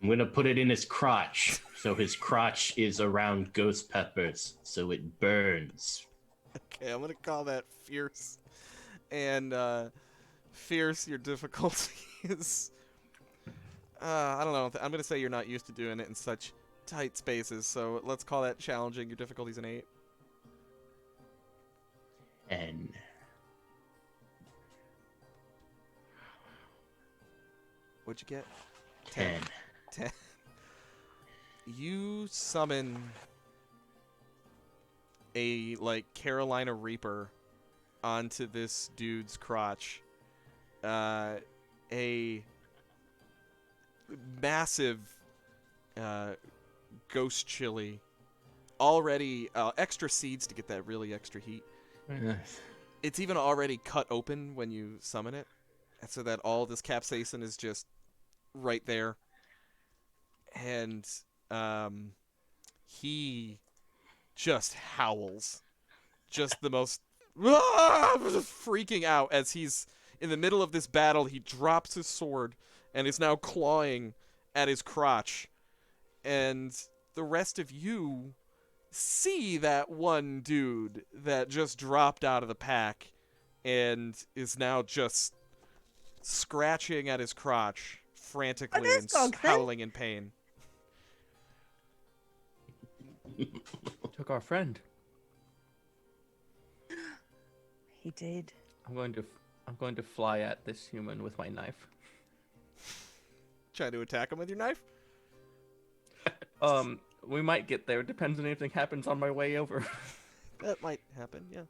I'm gonna put it in his crotch, so his crotch is around ghost peppers, so it burns. Okay, I'm gonna call that fierce, and fierce. Your difficulty is. I don't know. I'm gonna say you're not used to doing it in such tight spaces, so let's call that challenging. Your difficulty's an 8. And What'd you get? 10. 10. You summon a, like, Carolina Reaper onto this dude's crotch. A massive ghost chili. Already extra seeds to get that really extra heat. It's even already cut open when you summon it, and so that all this capsaicin is just right there. And he just howls, just the most just freaking out as he's in the middle of this battle. He drops his sword and is now clawing at his crotch, and the rest of you see that one dude that just dropped out of the pack and is now just scratching at his crotch frantically there's and Gog'thun. howling in pain. Took our friend. he did. I'm going to fly at this human with my knife. Try to attack him with your knife? We might get there. Depends on if anything happens on my way over. That might happen, yeah.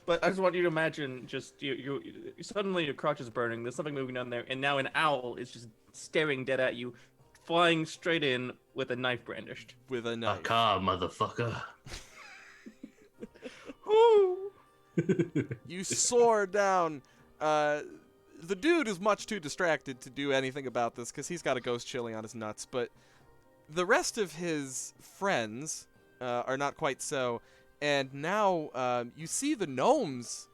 But I just want you to imagine, just you suddenly your crotch is burning. There's something moving down there, and now an owl is just staring dead at you, flying straight in with a knife brandished. With a knife. Aka, motherfucker. You soar down. The dude is much too distracted to do anything about this because he's got a ghost chili on his nuts, but the rest of his friends are not quite so. And now you see the gnomes.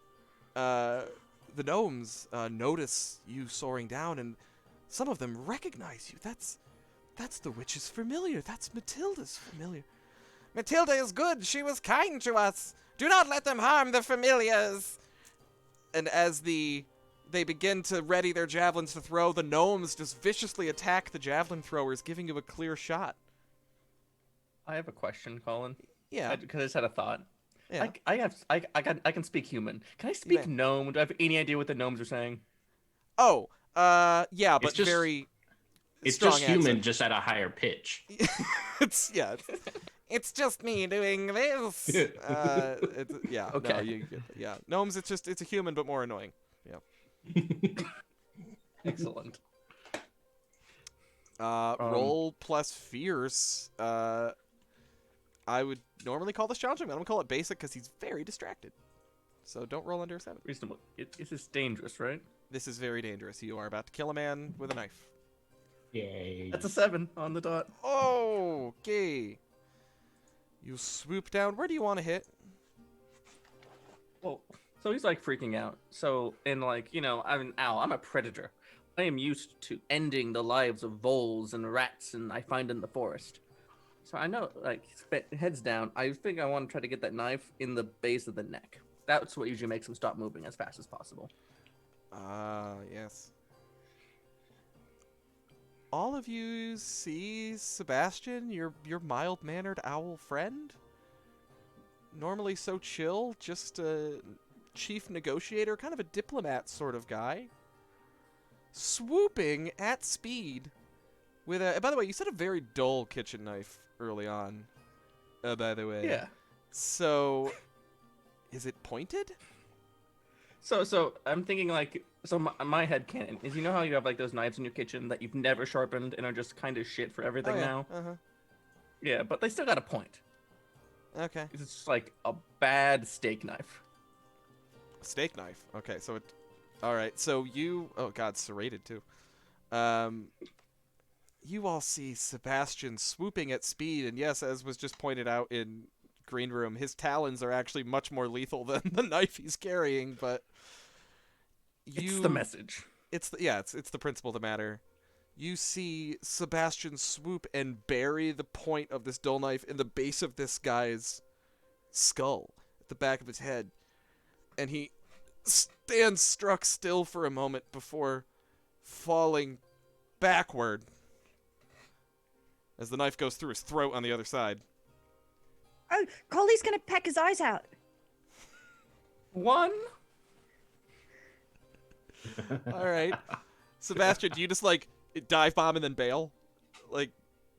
Notice you soaring down, and some of them recognize you. That's the witch's familiar. That's Matilda's familiar. Matilda is good. She was kind to us. Do not let them harm the familiars. And as they begin to ready their javelins to throw, the gnomes just viciously attack the javelin throwers, giving you a clear shot. I have a question, Colin. Yeah. Because I just had a thought. Yeah. I can speak human. Can I speak may. gnome? Do I have any idea what the gnomes are saying? Oh, yeah, but It's just- very It's strong just human, accent. just at a higher pitch. It's just me doing this. Yeah. Okay. No, gnomes. It's a human, but more annoying. Yeah. Excellent. Roll plus fierce. I would normally call this challenging, but I'm gonna call it basic because he's very distracted. So don't roll under a 7. Reasonable. This is dangerous, right? This is very dangerous. You are about to kill a man with a knife. Yay. That's a 7 on the dot. Okay. You swoop down. Where do you want to hit? Well, so he's like freaking out. So, and like, I'm an owl. I'm a predator. I am used to ending the lives of voles and rats and I find in the forest. So I know, like, heads down. I think I want to try to get that knife in the base of the neck. That's what usually makes him stop moving as fast as possible. Yes. All of you see Sebastian, your mild-mannered owl friend? Normally so chill, just a chief negotiator, kind of a diplomat sort of guy. Swooping at speed with a... By the way, you said a very dull kitchen knife early on, by the way. Yeah. So, is it pointed? So I'm thinking like, so my headcanon is, how you have like those knives in your kitchen that you've never sharpened and are just kind of shit for everything now? Uh-huh. Yeah, but they still got a point. Okay. It's just like a bad steak knife. Steak knife. Okay, so it... Alright, so you... Oh, God, serrated, too. You all see Sebastian swooping at speed, and yes, as was just pointed out in Green Room, his talons are actually much more lethal than the knife he's carrying, but... It's the message. It's the principle of the matter. You see Sebastian swoop and bury the point of this dull knife in the base of this guy's skull, at the back of his head. And he stands struck still for a moment before falling backward as the knife goes through his throat on the other side. Oh, Cawlie's gonna peck his eyes out. One? All right. Sebastian, do you just, like, dive bomb and then bail? Like,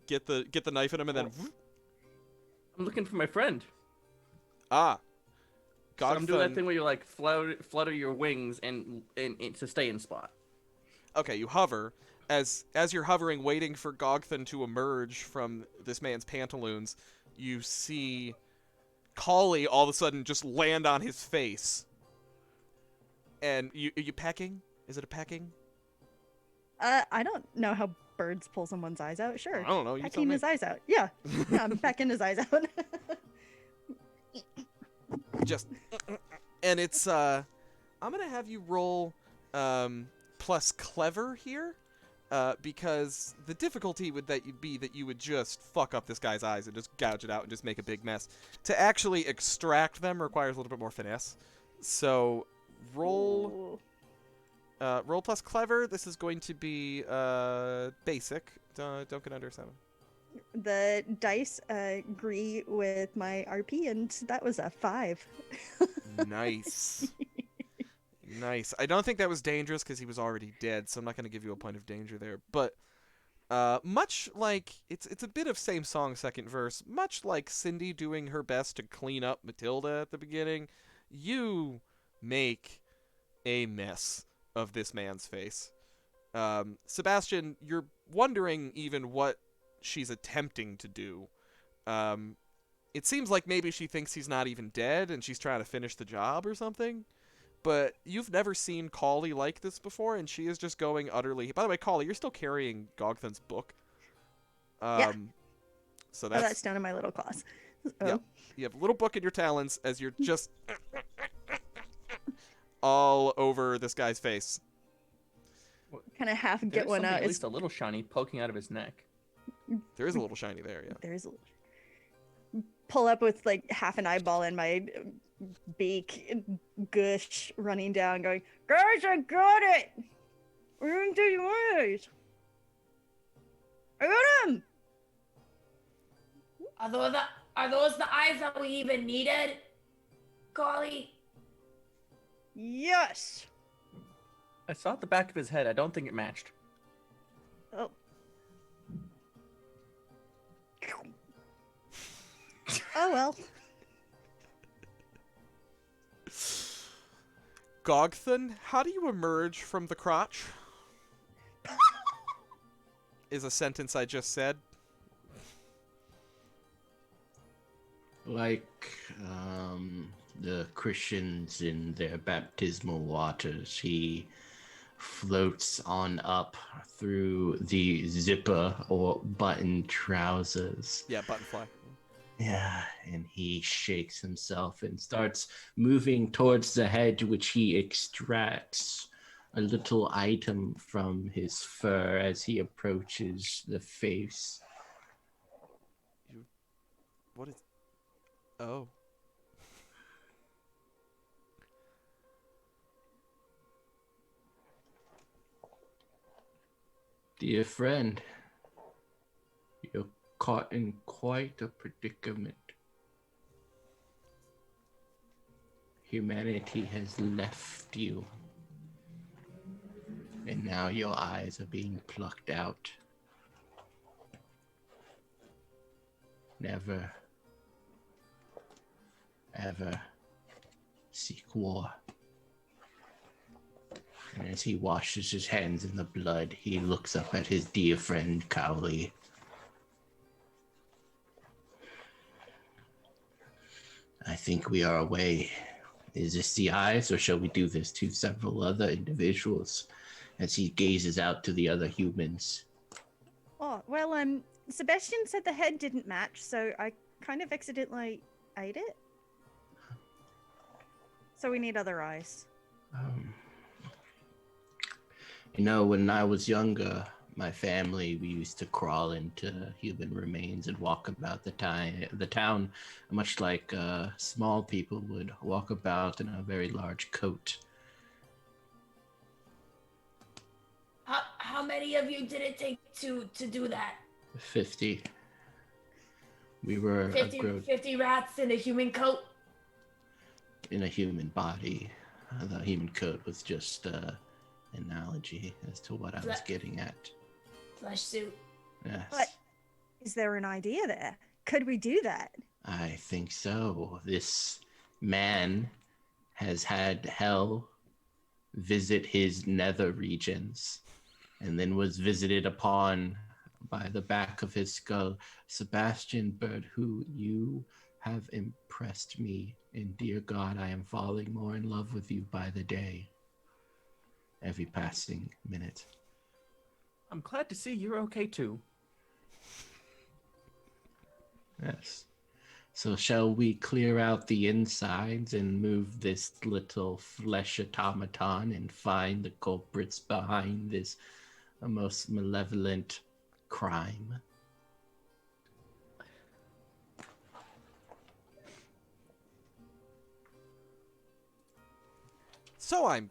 get the knife in him and then... I'm looking for my friend. Ah. So I'm doing that thing where you, like, flutter your wings and to stay in spot. Okay, you hover. As you're hovering, waiting for Gog'thun to emerge from this man's pantaloons, you see Cawlie all of a sudden just land on his face. And are you pecking? Is it a pecking? I don't know how birds pull someone's eyes out. Sure. I don't know. You tell Pecking me. his eyes out. Yeah. Yeah, I'm pecking his eyes out. Just... And it's, I'm gonna have you roll, plus clever here. Because the difficulty would be that you would just fuck up this guy's eyes and just gouge it out and just make a big mess. To actually extract them requires a little bit more finesse. So roll plus clever. This is going to be basic. Don't get under 7. The dice agree with my RP, and that was a 5. Nice. Nice. I don't think that was dangerous because he was already dead, so I'm not going to give you a point of danger there. But much like... It's a bit of same song, second verse. Much like Cindy doing her best to clean up Matilda at the beginning, you make a mess of this man's face. Sebastian, you're wondering even what she's attempting to do. It seems like maybe she thinks he's not even dead and she's trying to finish the job or something. But you've never seen Cawlie like this before, and she is just going utterly... By the way, Cawlie, you're still carrying Gog'thun's book. Yeah. So that's down in my little claws. Oh. Yeah. You have a little book in your talons as you're just... all over this guy's face. Kind of half get one out. At least a little shiny poking out of his neck. There is a little shiny there, yeah. There's a little... Pull up with like half an eyeball in my beak, and gush running down, going, "Guys, I got it! We're into your eyes! I got him!" Are those the eyes that we even needed, Cawlie? Yes! I saw at the back of his head. I don't think it matched. Oh. Oh well. Gog'thun, how do you emerge from the crotch? Is a sentence I just said. Like the Christians in their baptismal waters, he floats on up through the zipper or button trousers. Yeah, button fly. Yeah, and he shakes himself and starts moving towards the head, which he extracts a little item from his fur as he approaches the face. What is... Oh. Dear friend, you're caught in quite a predicament. Humanity has left you, and now your eyes are being plucked out. Never, ever seek war. And as he washes his hands in the blood, he looks up at his dear friend Cawlie. I think we are away. Is this the eyes, or shall we do this to several other individuals as he gazes out to the other humans? Oh, well, Sebastian said the head didn't match, so I kind of accidentally ate it. So we need other eyes. You know, when I was younger, my family, we used to crawl into human remains and walk about the town, much like small people would walk about in a very large coat. How many of you did it take to do that? 50. We were 50 rats in a human coat? in a human body. The human coat was just an analogy as to what I was getting at. Flesh suit. Yes. But is there an idea there? Could we do that? I think so. This man has had hell visit his nether regions and then was visited upon by the back of his skull. Sebastien Birdwho, you have impressed me, and dear God, I am falling more in love with you by the day. Every passing minute. I'm glad to see you're okay too. Yes. So shall we clear out the insides and move this little flesh automaton and find the culprits behind this most malevolent crime? So I'm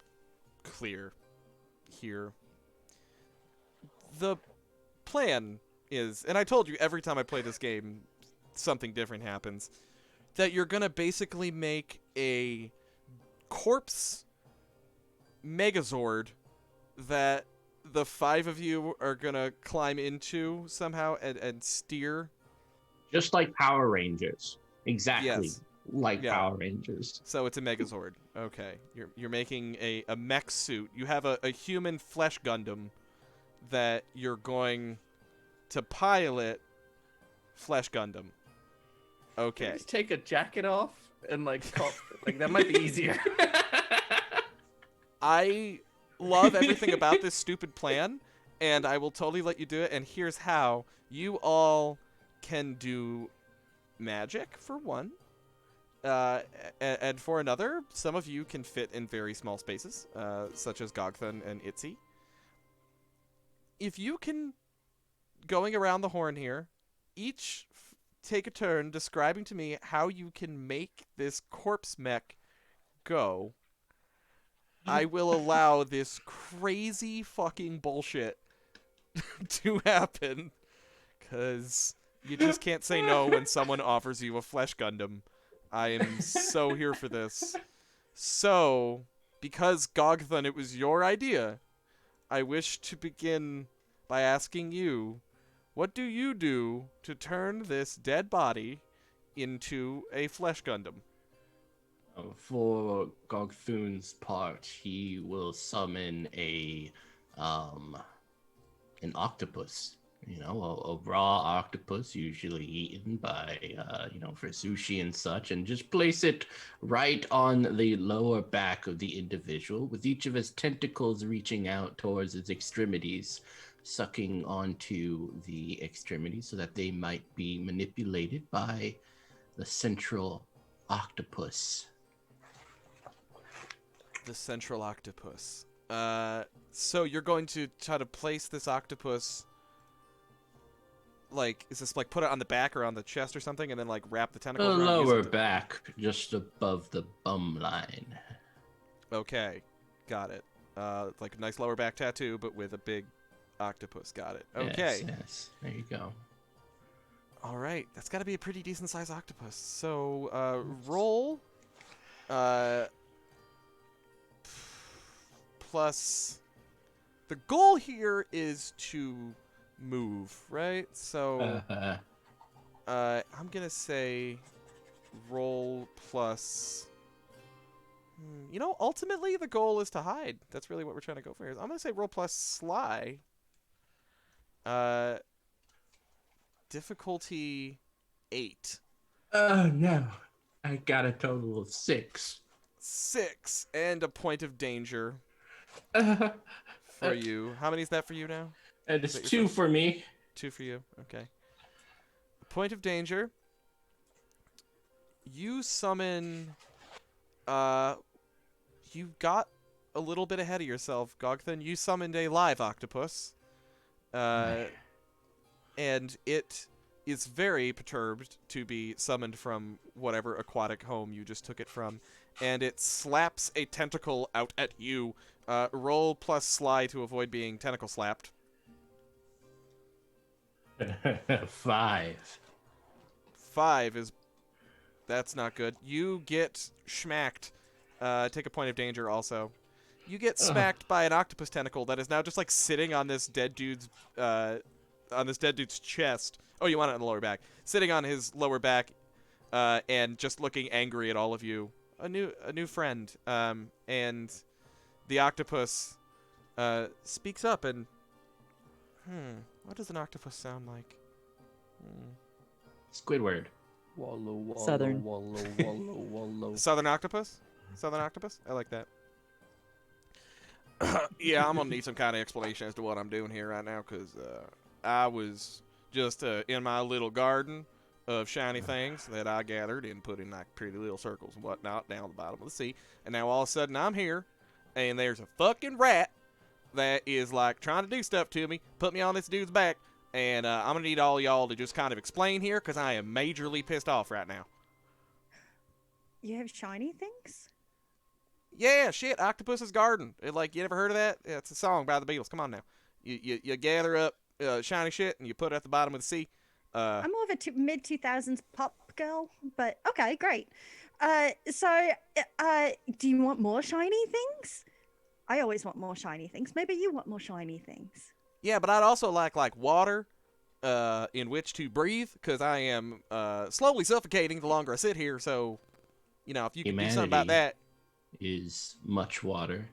clear here. The plan is, and I told you every time I play this game, something different happens, that you're going to basically make a corpse megazord that the 5 of you are going to climb into somehow and steer. Just like Power Rangers. Exactly. Yes. Like Yeah. Power Rangers. So it's a megazord. Okay. You're making a mech suit. You have a human flesh-Gundam that you're going to pilot flesh-Gundam. Okay. Just take a jacket off and like that might be easier. I love everything about this stupid plan, and I will totally let you do it, and here's how. You all can do magic, for one. And for another, some of you can fit in very small spaces, such as Gog'thun and Itsy. If you can, going around the horn here, each take a turn describing to me how you can make this corpse mech go, I will allow this crazy fucking bullshit to happen. Because you just can't say no when someone offers you a flesh-Gundam. I am so here for this. So, because Gog'thun, it was your idea, I wish to begin by asking you, what do you do to turn this dead body into a flesh-Gundam? For Gog'thun's part, he will summon an octopus. You know, a raw octopus, usually eaten by, for sushi and such, and just place it right on the lower back of the individual, with each of his tentacles reaching out towards its extremities, sucking onto the extremities so that they might be manipulated by the central octopus. The central octopus. So you're going to try to place this octopus, like, is this like put it on the back or on the chest or something, and then like wrap the The tentacles around? lower back, just above the bum line. Okay, got it. Like a nice lower back tattoo, but with a big octopus. Got it. Okay. Yes, there you go. All right, that's got to be a pretty decent sized octopus. So roll. Plus, the goal here is to move, right? So, I'm gonna say roll plus. You know, ultimately the goal is to hide. That's really what we're trying to go for here. I'm gonna say roll plus sly. Difficulty 8. No. I got a total of 6. 6 and a point of danger for you. How many is that for you now? And it's Is that 2 yourself? for me. 2 for you. Okay. Point of danger. You summon. You got a little bit ahead of yourself, Gog'thun. You summoned a live octopus. And it is very perturbed to be summoned from whatever aquatic home you just took it from. And it slaps a tentacle out at you. Roll plus sly to avoid being tentacle slapped. 5. 5 is... That's not good. You get schmacked. Take a point of danger also. You get smacked by an octopus tentacle that is now just like sitting on this dead dude's chest. Oh, you want it on the lower back. Sitting on his lower back, and just looking angry at all of you. A new friend. And the octopus speaks up and what does an octopus sound like? Squidward. Wallow, wallow, Southern. wallow, wallow, wallow. Southern octopus? Southern octopus? I like that. Yeah, I'm gonna need some kind of explanation as to what I'm doing here right now, because I was just in my little garden of shiny things that I gathered and put in like pretty little circles and whatnot down the bottom of the sea, and now all of a sudden I'm here, and there's a fucking rat that is like trying to do stuff to me, put me on this dude's back, and I'm gonna need all y'all to just kind of explain here, because I am majorly pissed off right now. You have shiny things? Yeah, shit, Octopus's Garden. Like, you never heard of that? Yeah, it's a song by the Beatles. Come on now. You gather up shiny shit and you put it at the bottom of the sea. I'm more of a mid-2000s pop girl, but okay, great. So, do you want more shiny things? I always want more shiny things. Maybe you want more shiny things. Yeah, but I'd also like water in which to breathe, because I am slowly suffocating the longer I sit here, so, you know, if you can do something about that. Is much water.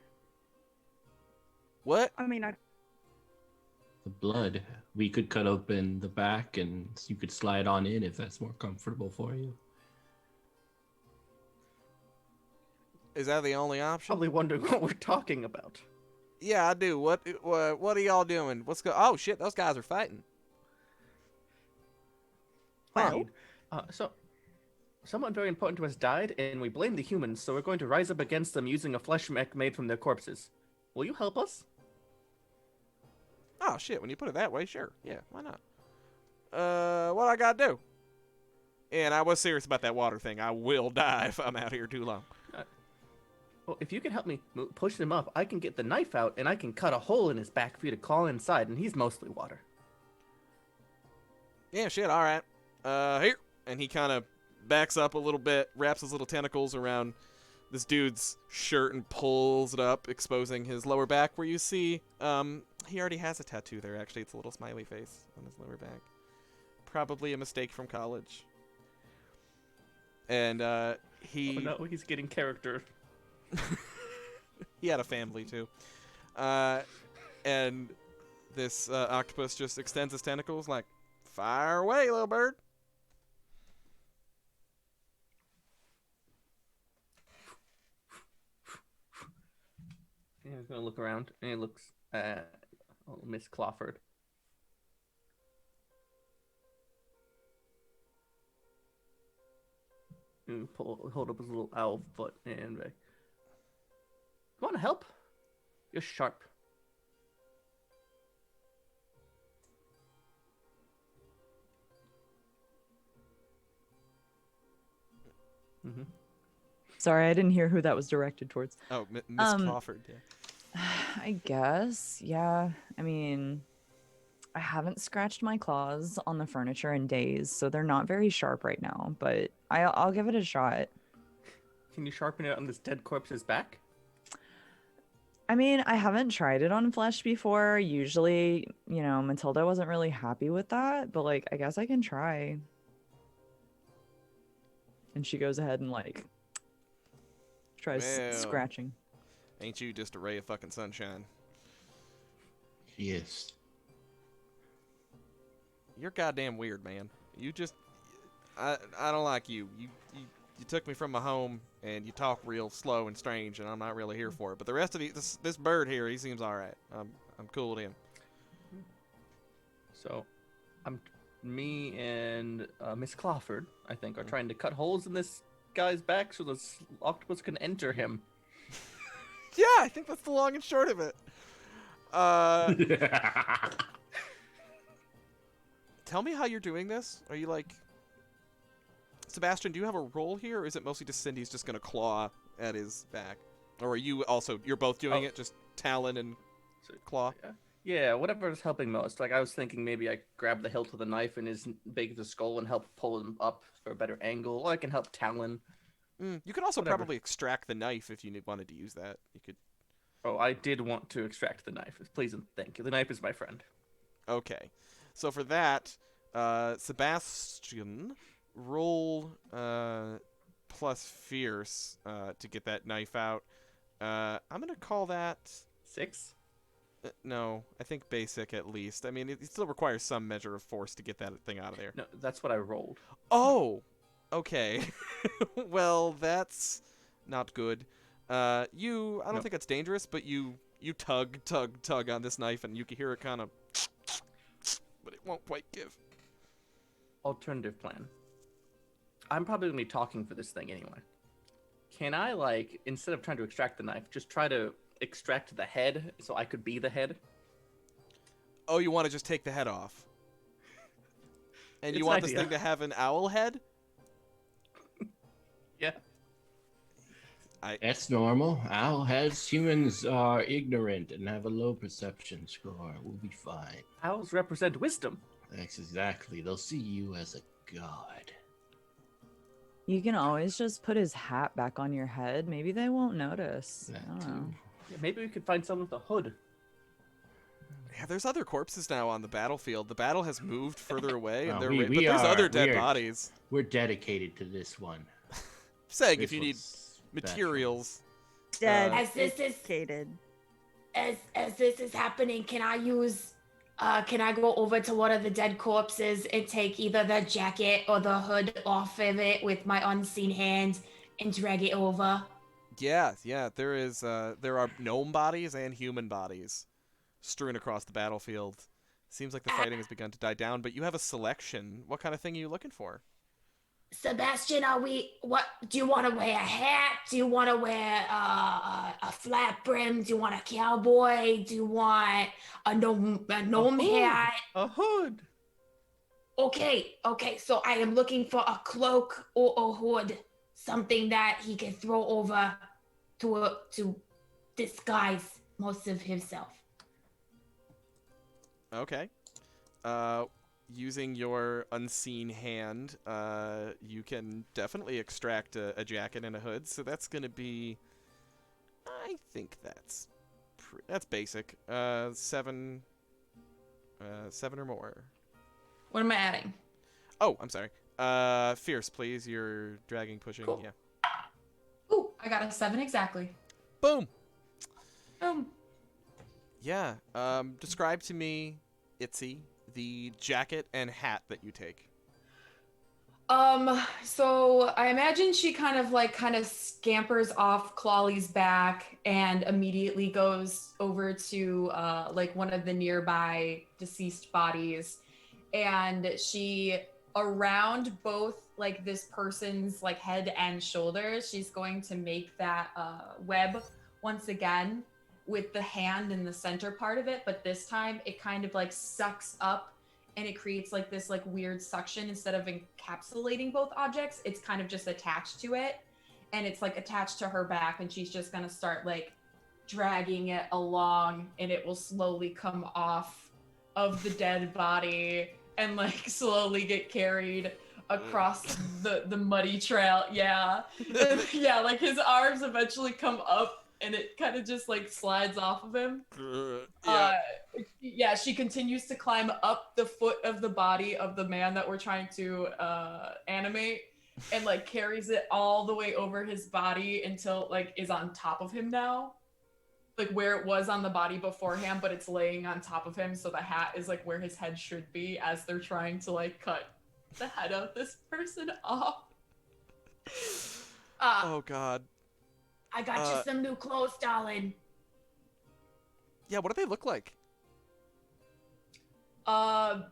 What? I mean, The blood. We could cut open the back and you could slide on in if that's more comfortable for you. Is that the only option? Probably wondering what we're talking about. Yeah, I do. What are y'all doing? Oh, shit, those guys are fighting. well, So, someone very important to us died, and we blame the humans, so we're going to rise up against them using a flesh mech made from their corpses. Will you help us? Oh, shit, when you put it that way, sure. Yeah, why not? What I gotta do? And I was serious about that water thing. I will die if I'm out here too long. Well, if you can help me push him up, I can get the knife out, and I can cut a hole in his back for you to crawl inside, and he's mostly water. Yeah, shit, alright. Here. And he kind of backs up a little bit, wraps his little tentacles around this dude's shirt and pulls it up, exposing his lower back, where you see, he already has a tattoo there, actually. It's a little smiley face on his lower back. Probably a mistake from college. And, he... Oh no, he's getting character. He had a family, too. And this, octopus just extends his tentacles like, fire away, little bird. Yeah, he's gonna look around, and he looks at Miss Clawford. And hold up his little owl foot and you want to help? You're sharp. Mm-hmm. Sorry, I didn't hear who that was directed towards. Oh, Miss Clawford. Yeah. I guess, yeah. I mean, I haven't scratched my claws on the furniture in days, so they're not very sharp right now, but I'll give it a shot. Can you sharpen it on this dead corpse's back? I mean, I haven't tried it on flesh before. Usually, Matilda wasn't really happy with that, but like, I guess I can try. And she goes ahead and like tries Well. scratching. Ain't you just a ray of fucking sunshine? Yes. You're goddamn weird, man. You just, I don't like you. You took me from my home, and you talk real slow and strange, and I'm not really here for it. But the rest of this bird here, he seems all right. I'm cool with him. So, me and Miss Clawford, I think, are trying to cut holes in this guy's back so this octopus can enter him. Yeah, I think that's the long and short of it. Tell me how you're doing this. Are you like... Sebastien, do you have a role here, or is it mostly just Cindy's just going to claw at his back? Or are you also... You're both doing it, just talon and claw? Yeah, whatever's helping most. Like, I was thinking maybe I grab the hilt of the knife in his big of the skull and help pull him up for a better angle. Or I can help talon. You could also Whatever. probably extract the knife if you wanted to use that. You could... Oh, I did want to extract the knife. Please and thank you. The knife is my friend. Okay. So for that, Sebastien, roll plus fierce to get that knife out. I'm going to call that... 6? No, I think basic at least. I mean, it still requires some measure of force to get that thing out of there. No, that's what I rolled. Oh! Okay. Well, that's not good. I don't think that's dangerous, but you tug on this knife, and you can hear it kind of... but it won't quite give. Alternative plan. I'm probably going to be talking for this thing anyway. Can I, like, instead of trying to extract the knife, just try to extract the head so I could be the head? Oh, you want to just take the head off? And It's you an want this idea. thing to have an owl head? Yeah. That's normal. Owlheads, humans are ignorant and have a low perception score. We'll be fine. Owls represent wisdom. That's exactly. They'll see you as a god. You can always just put his hat back on your head. Maybe they won't notice. I That don't know. too. Yeah, maybe we could find someone with a hood. Yeah, there's other corpses now on the battlefield. The battle has moved further away, and Oh, they're we- but we there's are- other dead we are- bodies. We're dedicated to this one. Saying This if you need one's materials. Dead. As this is Educated. as this is happening, can I go over to one of the dead corpses and take either the jacket or the hood off of it with my unseen hand and drag it over? Yeah. There are gnome bodies and human bodies strewn across the battlefield. Seems like the fighting has begun to die down, but you have a selection. What kind of thing are you looking for? Sebastien, what do you want to wear? A hat? Do you want to wear a flat brim? Do you want a cowboy? Do you want a gnome hat? A hood. Okay, so I am looking for a cloak or a hood, something that he can throw over to disguise most of himself. Okay. Using your unseen hand, you can definitely extract a jacket and a hood. So that's going to be, I think that's basic. 7 or more. What am I adding? Oh, I'm sorry. Fierce, please. You're dragging, pushing. Cool. Yeah. Ooh, I got a 7 exactly. Boom. Boom. Yeah. Describe to me, Itsy, the jacket and hat that you take. So I imagine she kind of scampers off Cawlie's back and immediately goes over to like one of the nearby deceased bodies, and she around both like this person's like head and shoulders, she's going to make that web once again with the hand in the center part of it, but this time it kind of like sucks up and it creates like this like weird suction. Instead of encapsulating both objects, it's kind of just attached to it, and it's like attached to her back, and she's just gonna start like dragging it along, and it will slowly come off of the dead body and like slowly get carried across the muddy trail. Yeah. Yeah, like his arms eventually come up and it kind of just like slides off of him. Yeah, she continues to climb up the foot of the body of the man that we're trying to animate, and like carries it all the way over his body until like is on top of him now, like where it was on the body beforehand, but it's laying on top of him, so the hat is like where his head should be as they're trying to like cut the head of this person off. Oh God. I got you some new clothes, darling. Yeah, what do they look like? The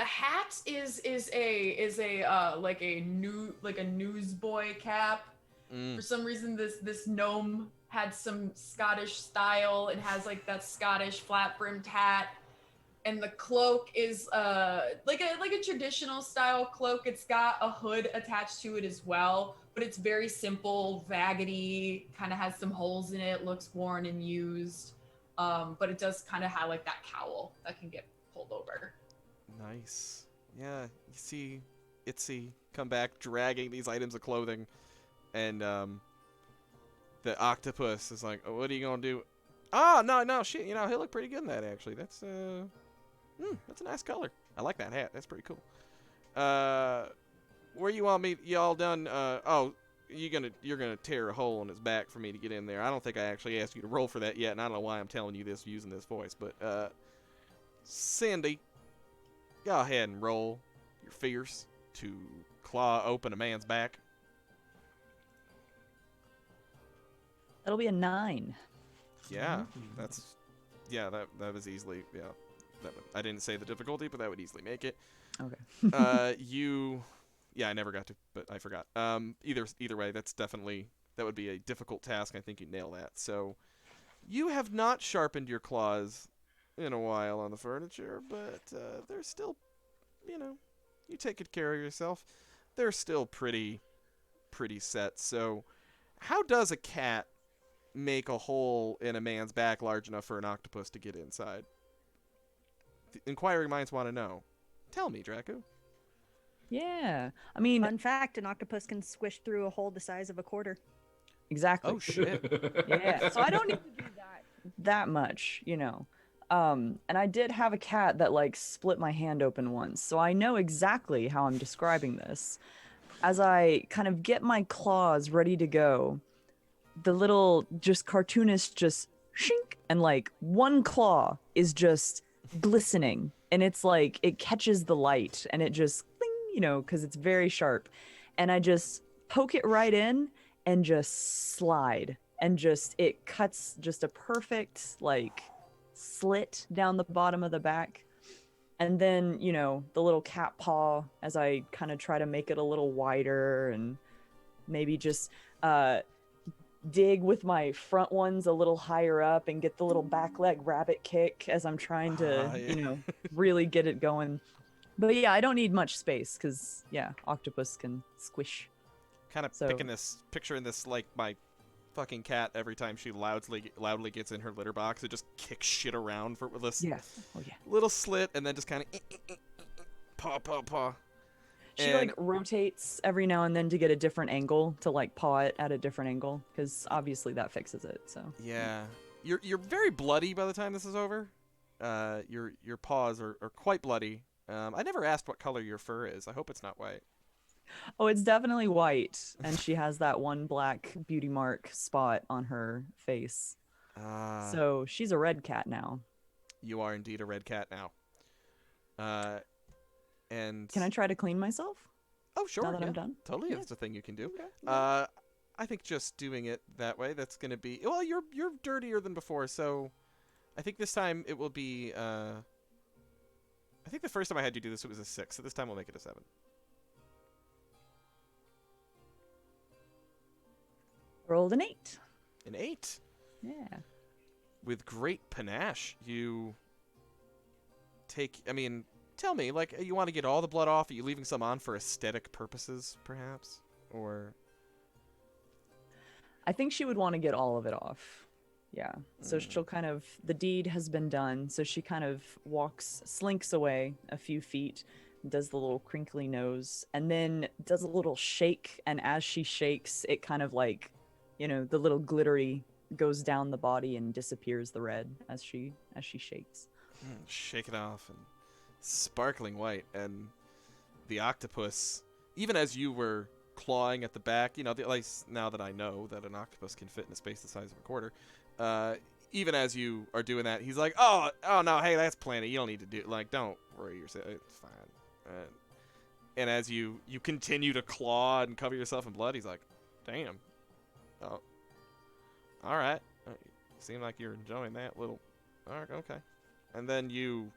hat is a like a newsboy cap. For some reason this gnome had some Scottish style. It has like that Scottish flat brimmed hat. And the cloak is like a traditional style cloak. It's got a hood attached to it as well, but it's very simple, raggedy, kind of has some holes in it, looks worn and used. But it does kind of have like that cowl that can get pulled over. Nice. Yeah, you see Itsy come back dragging these items of clothing, and the octopus is like, oh, what are you gonna do? Oh, no, shit, you know, he'll look pretty good in that, actually. That's a nice color. I like that hat. That's pretty cool. Where you want me? Y'all done? Oh, you're gonna tear a hole in his back for me to get in there. I don't think I actually asked you to roll for that yet, and I don't know why I'm telling you this using this voice, but Cindy, go ahead and roll your fingers to claw open a man's back. That'll be a 9. Yeah, that was easily, yeah. I didn't say the difficulty, but that would easily make it. Okay. Yeah, I never got to, but I forgot. Either way, that would be a difficult task. I think you nail that. So, you have not sharpened your claws in a while on the furniture, but they're still, you take good care of yourself. They're still pretty set. So, how does a cat make a hole in a man's back large enough for an octopus to get inside? The inquiring minds want to know. Tell me, Draco. Yeah. I mean, Fun fact, an octopus can squish through a hole the size of a quarter. exactly. Oh, shit. Yeah. So I don't need to do that much, And I did have a cat that like split my hand open once, so I know exactly how I'm describing this. As I kind of get my claws ready to go, the little just cartoonist just shink, and like one claw is just glistening, and it's like it catches the light and it just cling, because it's very sharp, and I just poke it right in and just slide, and just it cuts just a perfect like slit down the bottom of the back. And then the little cat paw, as I kind of try to make it a little wider and maybe just dig with my front ones a little higher up and get the little back leg rabbit kick as I'm trying to really get it going. But yeah, I don't need much space because octopus can squish. Kind of picturing this like my fucking cat every time she loudly gets in her litter box. It just kicks shit around for this little slit, and then just kind of paw. She like rotates every now and then to get a different angle to like paw it at a different angle, because obviously that fixes it. So yeah, you're very bloody by the time this is over. Your paws are quite bloody. I never asked what color your fur is. I hope it's not white. Oh, it's definitely white, and she has that one black beauty mark spot on her face. So she's a red cat now. You are indeed a red cat now. And can I try to clean myself? Oh, sure. Now that I'm done? Totally, that's a thing you can do. Okay. I think just doing it that way, that's going to be... Well, you're dirtier than before, so I think this time it will be... I think the first time I had you do this, it was a 6, so this time we'll make it a 7. Rolled an 8. An 8. Yeah. With great panache, you take. I mean, tell me, like, you want to get all the blood off? Are you leaving some on for aesthetic purposes, perhaps, or? I think she would want to get all of it off. Yeah. So she'll kind of, the deed has been done. So she kind of slinks away a few feet, does the little crinkly nose, and then does a little shake. And as she shakes, it kind of like, the little glittery goes down the body and disappears the red as she shakes. Shake it off, and sparkling white, and the octopus, even as you were clawing at the back, at least now that I know that an octopus can fit in a space the size of a quarter, even as you are doing that, he's like, oh no, hey, that's plenty. You don't need to do, like, don't worry yourself. It's fine. And as you continue to claw and cover yourself in blood, he's like, damn. Oh, all right. Seem like you're enjoying that little. All right, okay. And then you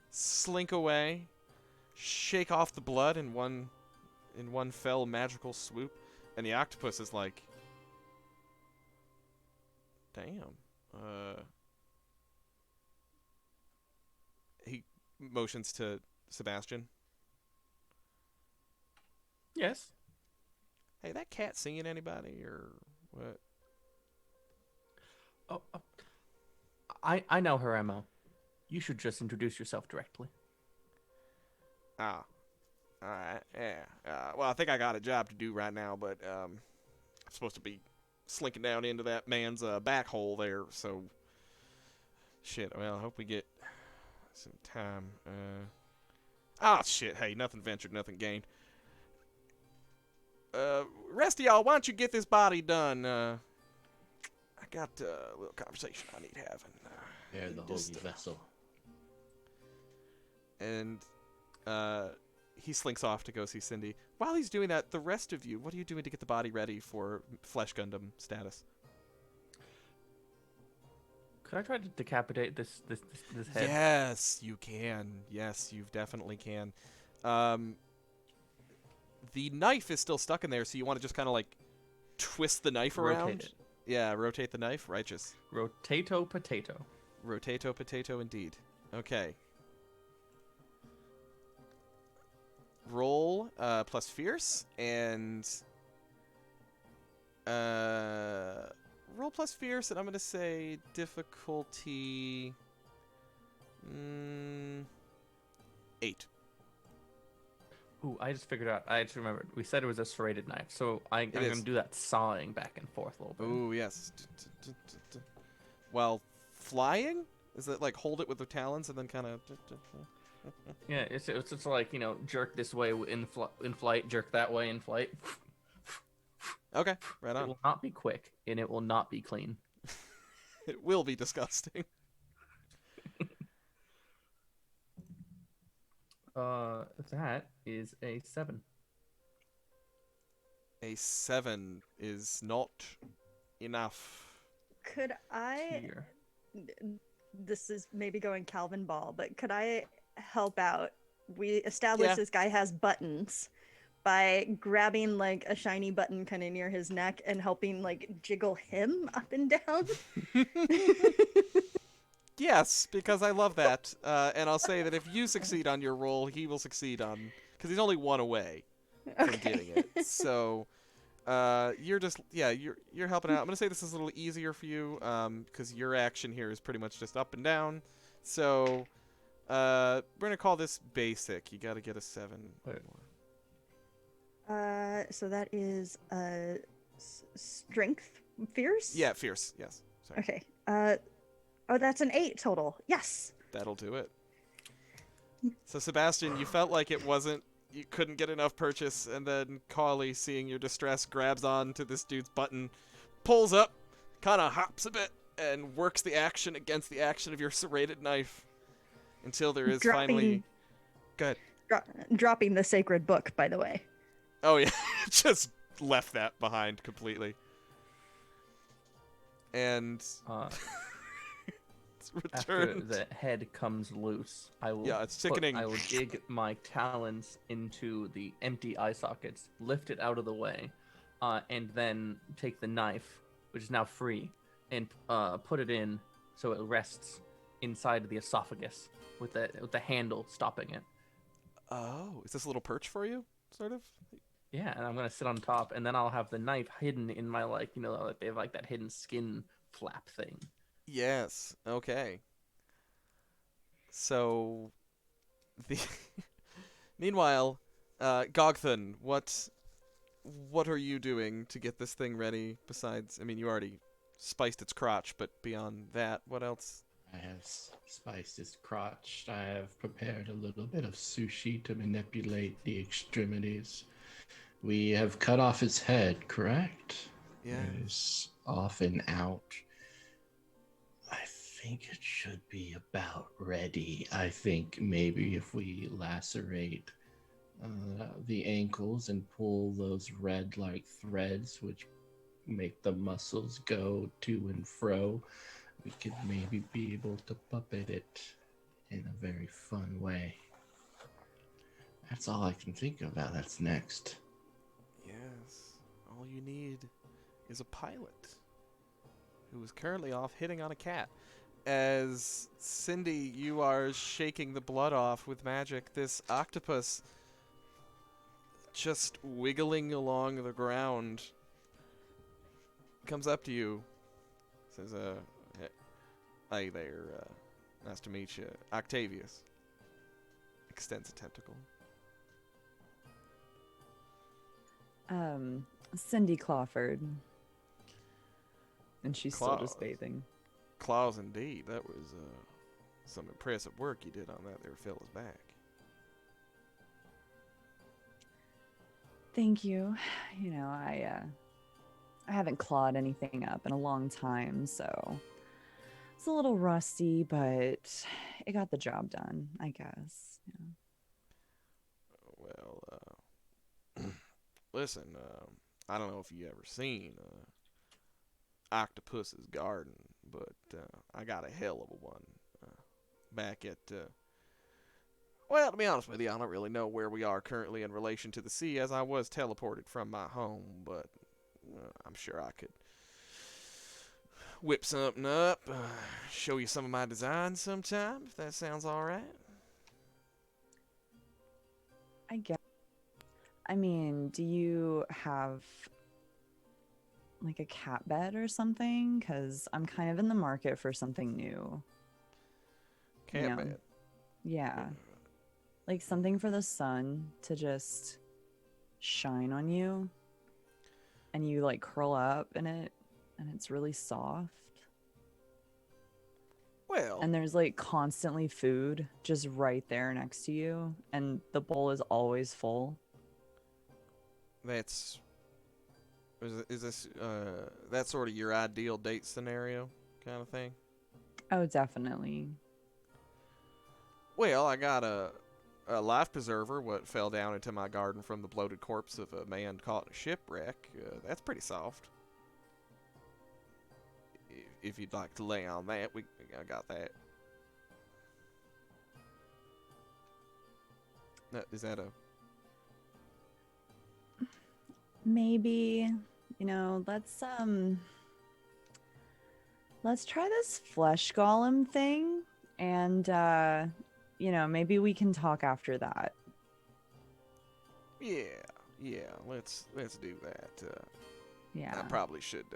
slink away, shake off the blood in one fell magical swoop, and the octopus is like, damn. He motions to Sebastien. Yes. Hey, that cat seeing anybody or what? Oh, I know her, Emma. You should just introduce yourself directly. Ah. All right, yeah. Well, I think I got a job to do right now, but I'm supposed to be slinking down into that man's back hole there, so shit. Well, I hope we get some time. Shit. Hey, nothing ventured, nothing gained. Rest of y'all, why don't you get this body done? I got a little conversation I need having. Bear the holy vessel. And he slinks off to go see Cindy. While he's doing that, the rest of you, what are you doing to get the body ready for flesh-Gundam status? Could I try to decapitate this head? Yes, you can. Yes, you definitely can. The knife is still stuck in there, so you want to just kind of like twist the knife around. Rotate it. Yeah, rotate the knife. Righteous. Rotato potato. Rotato potato, indeed. Okay. Roll plus fierce and roll plus fierce, and I'm gonna say difficulty 8. Ooh, I just figured out. I just remembered. We said it was a serrated knife, so I'm going to do that sawing back and forth a little bit. Ooh, yes. While flying? Is it like hold it with the talons and then kind of... Yeah, it's just like, jerk this way in flight, jerk that way in flight. Okay, right on. It will not be quick, and it will not be clean. It will be disgusting. That is a 7. A 7 is not enough. Could I... Here. This is maybe going Calvin Ball, but could I help out? We established this guy has buttons by grabbing like a shiny button kind of near his neck and helping like jiggle him up and down. Yes, because I love that. And I'll say that if you succeed on your roll, he will succeed on... Because he's only one away from getting it. So you're just... Yeah, you're helping out. I'm going to say this is a little easier for you because your action here is pretty much just up and down. So we're going to call this basic. You got to get a 7. So that is strength, fierce? Yeah, fierce. Yes. Sorry. Okay. Oh, that's an 8 total. Yes. That'll do it. So, Sebastien, you felt like you couldn't get enough purchase, and then Cawlie, seeing your distress, grabs on to this dude's button, pulls up, kind of hops a bit, and works the action against the action of your serrated knife until there is finally... Go ahead. Dropping the sacred book, by the way. Oh, yeah. Just left that behind completely. And... After the head comes loose, I will. Yeah, it's sickening. I will dig my talons into the empty eye sockets, lift it out of the way, and then take the knife, which is now free, and put it in so it rests inside the esophagus with the handle stopping it. Oh, is this a little perch for you, sort of? Yeah, and I'm gonna sit on top, and then I'll have the knife hidden in my like they have like that hidden skin flap thing. Yes. Okay. So, the meanwhile, Gog'thun, what are you doing to get this thing ready? Besides, I mean, you already spiced its crotch, but beyond that, what else? I have spiced his crotch. I have prepared a little bit of sushi to manipulate the extremities. We have cut off his head, correct? Yeah. It is off and out. I think it should be about ready. I think maybe if we lacerate the ankles and pull those red-like threads, which make the muscles go to and fro, we could maybe be able to puppet it in a very fun way. That's all I can think of how that's next. Yes. All you need is a pilot who is currently off hitting on a cat. As Cindy, you are shaking the blood off with magic, this octopus just wiggling along the ground comes up to you, says, hey there, nice to meet you. Octavius. Extends a tentacle. Cindy Clawford. And she's still just Claws. bathing. Claws indeed. That was some impressive work you did on that there fella's back. Thank you. You know, I haven't clawed anything up in a long time, so it's a little rusty, but it got the job done, I guess. Yeah. Well, listen, I don't know if you ever seen Octopus's Garden, but I got a hell of a one back at... well, to be honest with you, I don't really know where we are currently in relation to the sea, as I was teleported from my home, but I'm sure I could whip something up, show you some of my designs sometime, if that sounds alright. I guess. I mean, do you have like a cat bed or something? Because I'm kind of in the market for something new. Cat know. bed. Yeah. Like something for the sun to just shine on you. And you like curl up in it and it's really soft. Well, And there's like constantly food just right there next to you. And the bowl is always full. that's... Is this that sort of your ideal date scenario kind of thing? Oh, definitely. Well, I got a life preserver what fell down into my garden from the bloated corpse of a man caught in a shipwreck. That's pretty soft. If you'd like to lay on that, I got that. Is that a... Maybe, let's try this flesh golem thing and maybe we can talk after that. Yeah, let's do that. Yeah. I probably should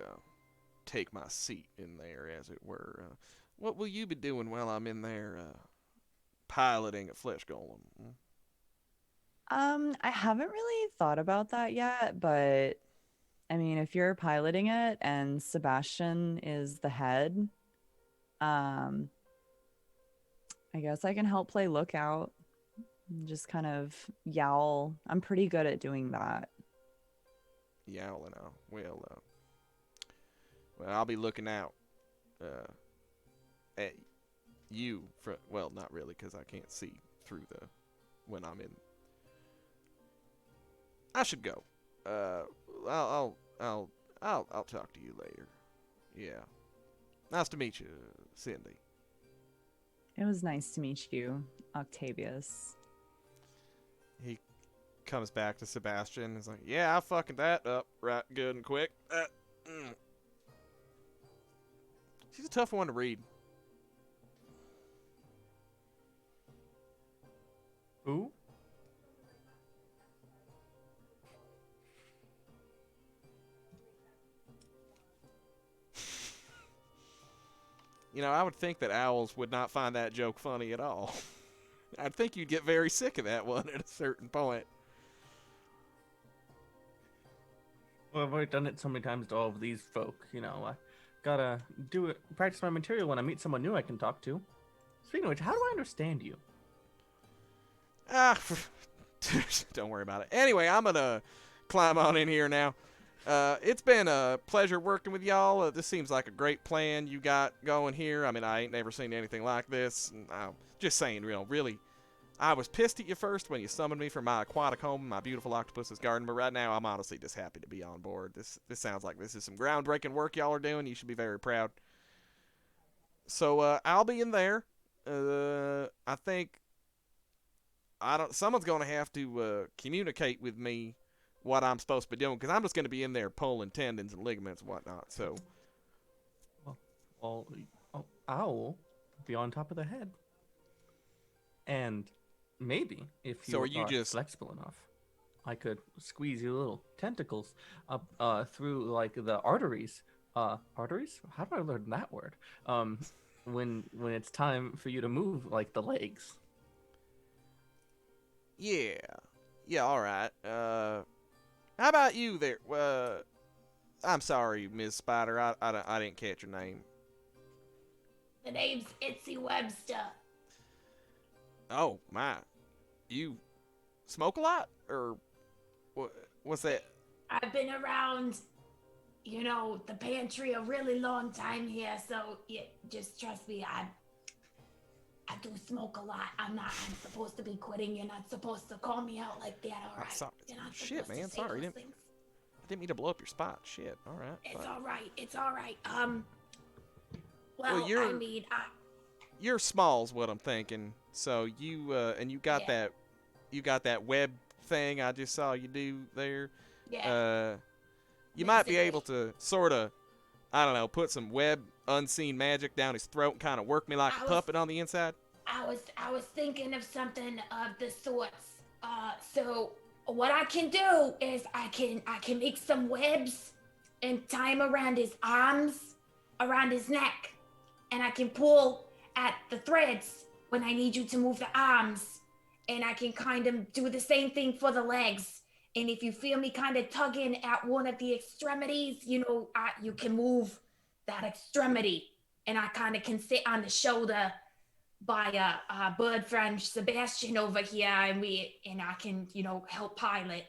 take my seat in there, as it were. What will you be doing while I'm in there piloting a flesh golem? I haven't really thought about that yet, but I mean, if you're piloting it and Sebastien is the head, I guess I can help play lookout and just kind of yowl. I'm pretty good at doing that. Yowling out. Well, I'll be looking out at you. Well, not really, because I can't see through when I'm in. I should go. I'll talk to you later. Yeah. Nice to meet you, Cindy. It was nice to meet you, Octavius. He comes back to Sebastien. He's like, yeah, I fucking that up right good and quick. She's a tough one to read. Who? You know, I would think that owls would not find that joke funny at all. I'd think you'd get very sick of that one at a certain point. Well, I've already done it so many times to all of these folk, you know. I gotta do it, practice my material when I meet someone new I can talk to. Speaking of which, how do I understand you? Ah, don't worry about it. Anyway, I'm gonna climb on in here now. It's been a pleasure working with y'all. This seems like a great plan you got going here. I mean, I ain't never seen anything like this. Just saying, really, I was pissed at you first when you summoned me from my aquatic home, my beautiful octopus's garden, but right now I'm honestly just happy to be on board. This sounds like this is some groundbreaking work y'all are doing. You should be very proud. So I'll be in there. I think someone's gonna have to communicate with me what I'm supposed to be doing, because I'm just going to be in there pulling tendons and ligaments and whatnot, so. Well, owl be on top of the head. And maybe, if you So are you are just flexible enough, I could squeeze your little tentacles up through, like, the arteries. Arteries? How do I learn that word? When it's time for you to move, like, the legs. Yeah, all right. How about you there? I'm sorry, Ms. Spider. I didn't catch your name. The name's Itsy Webster. Oh, my. You smoke a lot? Or what's that? I've been around, you know, the pantry a really long time here, so just trust me, I do smoke a lot. I'm supposed to be quitting. You're not supposed to call me out like that, all right? Sorry. You're not Shit, supposed man. to say Sorry. those I things. didn't mean to blow up your spot. Shit. All right. It's fine. all right. It's all right. Well, I mean, you're small's what I'm thinking. So you and you got that web thing I just saw you do there. yeah. You might be Basically. able to sort of, I don't know, put some web unseen magic down his throat and kind of work me like a puppet on the inside. I was thinking of something of the sorts. So what I can do is I can make some webs and tie them around his arms, around his neck, and I can pull at the threads when I need you to move the arms, and I can kind of do the same thing for the legs. And if you feel me kind of tugging at one of the extremities, you know, you can move that extremity, and I kind of can sit on the shoulder by bird friend Sebastien over here, and I can, you know, help pilot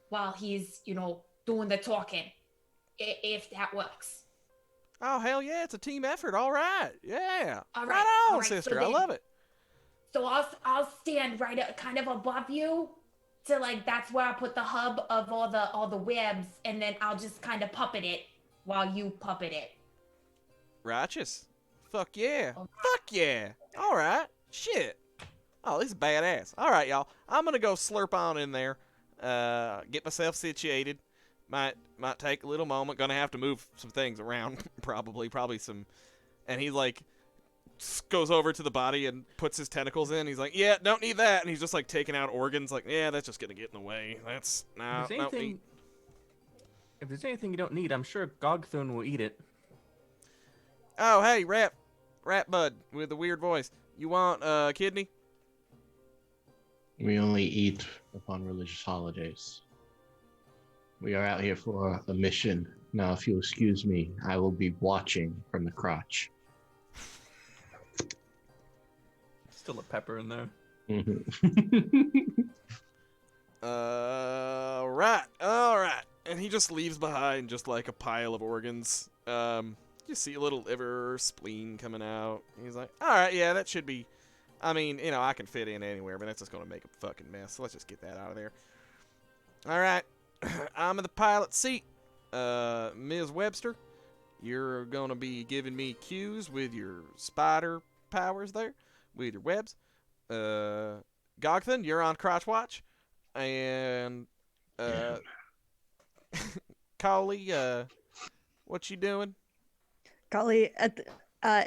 while he's, you know, doing the talking, if that works. Oh, hell yeah, it's a team effort. All right. Yeah. All Right right, on, all right, so sister. I then- love it. So I'll stand right up, kind of above you, to like that's where I put the hub of all the webs, and then I'll just kind of puppet it while you puppet it. Righteous. Fuck yeah. Okay. Fuck yeah. All right. Shit. Oh, this is badass. All right, y'all. I'm going to go slurp on in there, get myself situated. Might take a little moment. Gonna have to move some things around, probably some. And he like goes over to the body and puts his tentacles in. He's like, yeah, don't need that. And he's just like taking out organs. Like, yeah, that's just gonna get in the way. That's no. If there's anything you don't need, I'm sure Gog'thun will eat it. Oh, hey, Rat Bud with the weird voice. You want a kidney? We only eat upon religious holidays. We are out here for a mission. Now, if you'll excuse me, I will be watching from the crotch. Still a pepper in there. All right. And he just leaves behind just like a pile of organs. You see a little liver, spleen coming out. He's like, all right, yeah, that should be. I mean, you know, I can fit in anywhere, but that's just gonna make a fucking mess. So let's just get that out of there. All right, I'm in the pilot seat. Ms. Webster, you're gonna be giving me cues with your spider powers there, with your webs. Gog'thun, you're on crotch watch. And Cawlie, what you doing? Cawlie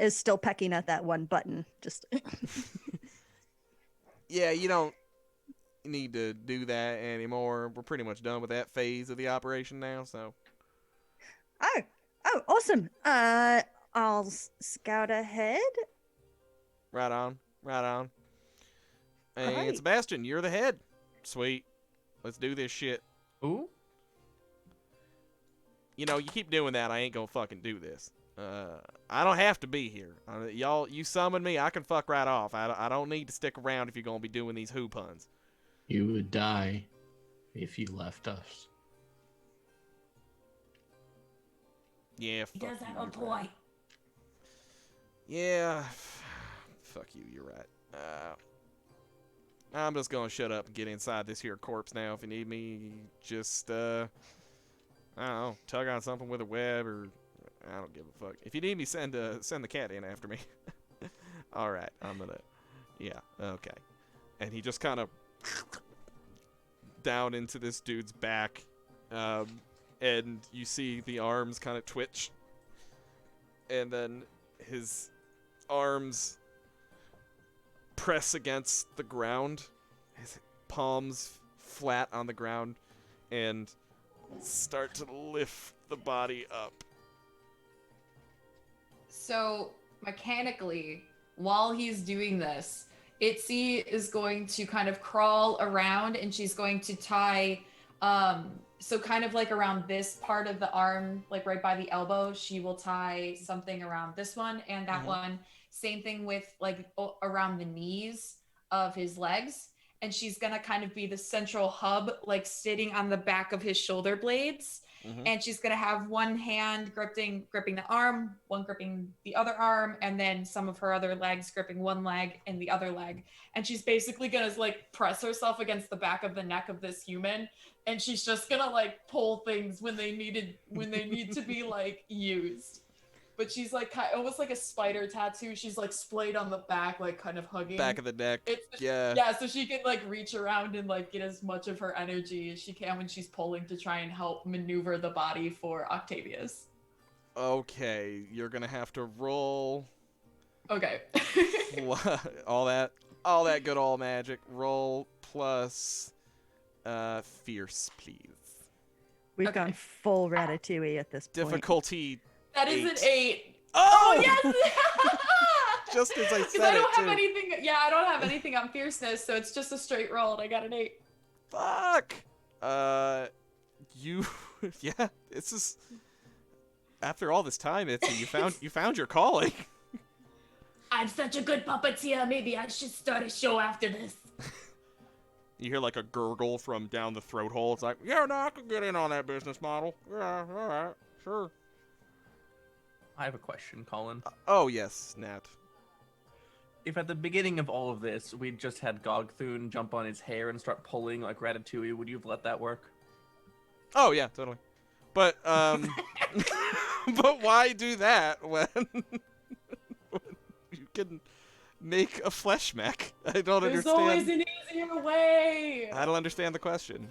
is still pecking at that one button. Just Yeah, you don't need to do that anymore. We're pretty much done with that phase of the operation now, so. oh, awesome. I'll scout ahead. Right on, right on. And Right. Sebastien, you're the head. Sweet. Let's do this shit. Ooh. You know, you keep doing that, I ain't gonna fucking do this. I don't have to be here. Y'all, you summon me, I can fuck right off. I don't need to stick around if you're gonna be doing these who puns. You would die if you left us. Yeah, He fuck does you, have a you're point. right. Yeah, fuck you, you're right. I'm just gonna shut up and get inside this here corpse now. If you need me, just, I don't know, tug on something with a web or... I don't give a fuck. If you need me, send the cat in after me. All right, I'm gonna... Yeah, okay. And he just kind of... down into this dude's back. And you see the arms kind of twitch. And then his arms press against the ground. His palms flat on the ground. And start to lift the body up. So mechanically, while he's doing this, Itsy is going to kind of crawl around and she's going to tie, so kind of like around this part of the arm, like right by the elbow, she will tie something around this one and that one. Same thing with like around the knees of his legs. And she's going to kind of be the central hub, like sitting on the back of his shoulder blades. And she's going to have one hand gripping the arm, one gripping the other arm, and then some of her other legs gripping one leg and the other leg. And she's basically going to like press herself against the back of the neck of this human. And she's just going to like pull things when they need to be like used. But she's like almost like a spider tattoo. She's like splayed on the back, like kind of hugging. Back of the neck. Yeah. Yeah, so she can like reach around and like get as much of her energy as she can when she's pulling to try and help maneuver the body for Octavius. Okay, you're gonna have to roll Okay. all that good old magic. Roll plus fierce, please. We've gone full Ratatouille at this point. Difficulty. That is an 8. Oh yes! Just as I Because said I don't it, have too. anything. Yeah, I don't have anything on fierceness, so it's just a straight roll, and I got an 8. Fuck. You. Yeah. This is. After all this time, you found your calling. I'm such a good puppeteer. Maybe I should start a show after this. You hear like a gurgle from down the throat hole. It's like, yeah, no, I can get in on that business model. Yeah, all right, sure. I have a question, Colin. Oh yes, Nat. If at the beginning of all of this we just had Gog'thun jump on his hair and start pulling like Ratatouille, would you have let that work? Oh yeah, totally. But but why do that when you can make a flesh mech? I don't There's understand. always an easier way. I don't understand the question.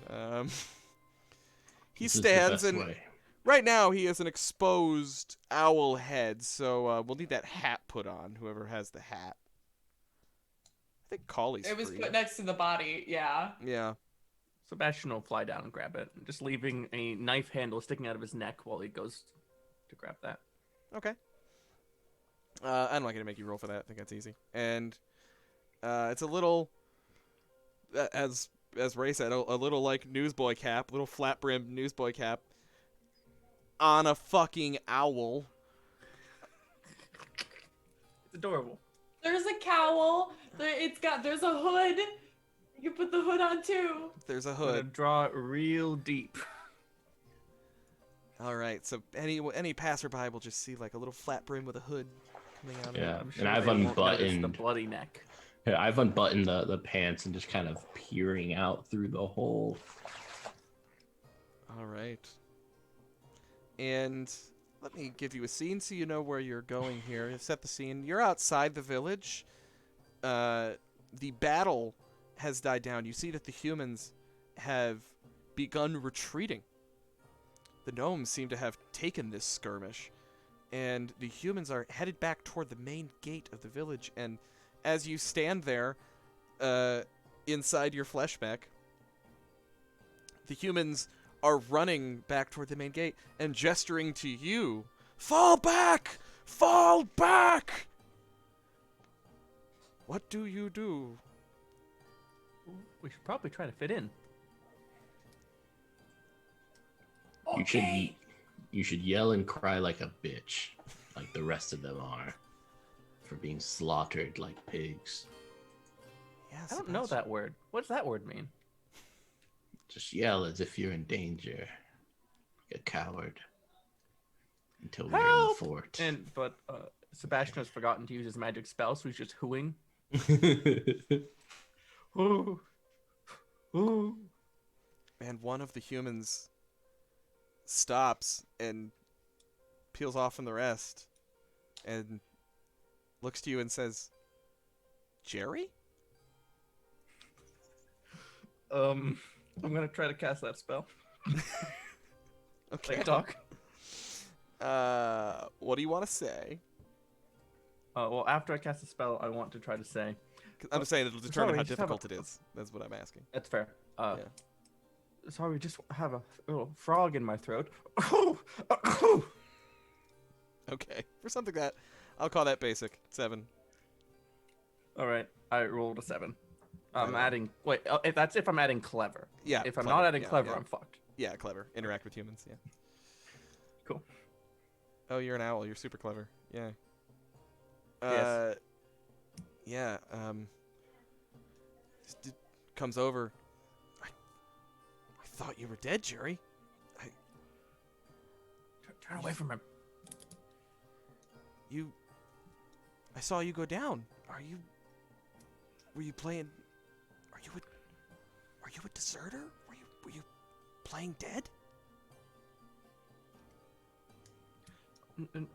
He This is the stands best and way. right now he has an exposed owl head, so we'll need that hat put on. Whoever has the hat. I think Cawlie's It was free. put next to the body. Yeah. Yeah. Sebastian will fly down and grab it, just leaving a knife handle sticking out of his neck while he goes to grab that. Okay. I'm not gonna make you roll for that. I think that's easy. And it's a little, as Ray said, a little like newsboy cap, little flat brimmed newsboy cap on a fucking owl. It's adorable. There's a cowl. There's a hood. You can put the hood on too. There's a I'm gonna hood. draw it real deep. All right. So any passerby will just see like a little flat brim with a hood coming out of Yeah, it. I'm and I've they won't notice unbuttoned. the bloody neck. Yeah, I've unbuttoned the pants and just kind of peering out through the hole. All right. And let me give you a scene so you know where you're going here. Set the scene. You're outside the village. The battle has died down. You see that the humans have begun retreating. The gnomes seem to have taken this skirmish, and the humans are headed back toward the main gate of the village. And as you stand there, inside your flesh mech, the humans are running back toward the main gate and gesturing to you. Fall back! Fall back! What do you do? We should probably try to fit in. You should yell and cry like a bitch, like the rest of them are, for being slaughtered like pigs. Yes, I don't know that word. What does that word mean? Just yell as if you're in danger, like a coward, until we're in the Help! fort. But Sebastian has forgotten to use his magic spell, so he's just hooing. Ooh. Ooh. And one of the humans stops and peels off from the rest and looks to you and says, Jerry? I'm gonna try to cast that spell. Okay. Like talk. What do you want to say? Well, after I cast the spell, I want to try to say. 'Cause I'm saying it'll determine sorry, how just have difficult it is. That's what I'm asking. That's fair. Yeah. Sorry, just have a little frog in my throat. Okay. For something that, I'll call that basic. 7. All right, I rolled a 7. I'm Right on. adding. Wait, if I'm adding clever. Yeah. If I'm clever. not adding Yeah, clever, yeah. I'm fucked. Yeah, clever. Interact with humans, yeah. Cool. Oh, you're an owl. You're super clever. Yeah. Yes. Yeah, this dude comes over. I thought you were dead, Jerry. Turn away from him. I saw you go down. Were you playing, are you a deserter? Were you playing dead?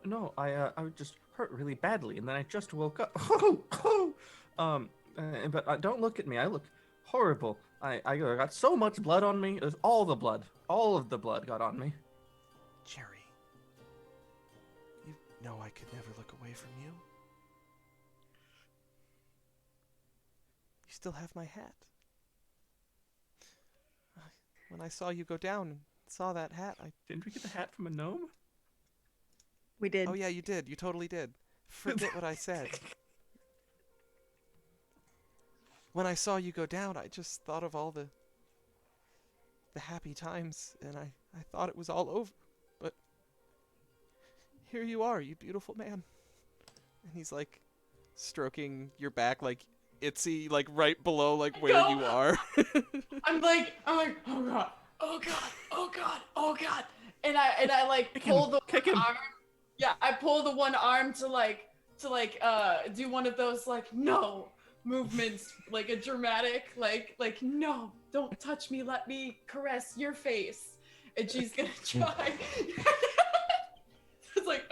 No, I was just hurt really badly, and then I just woke up. But don't look at me. I look horrible. I got so much blood on me. It was all the blood. All of the blood got on me. Jerry, you know I could never look away from you. You still have my hat. When I saw you go down and saw that hat, Didn't we get the hat from a gnome? We did. Oh yeah, you did. You totally did. Forget what I said. When I saw you go down, I just thought of all the happy times, and I thought it was all over. But here you are, you beautiful man. And he's like stroking your back like Itsy, like right below like where No. you are. I'm like, oh god, oh god, oh god, oh god, and I like pull the Kick one him. arm. Yeah, I pull the one arm to do one of those like no movements, like a dramatic like no, don't touch me, let me caress your face, and she's gonna try. It's like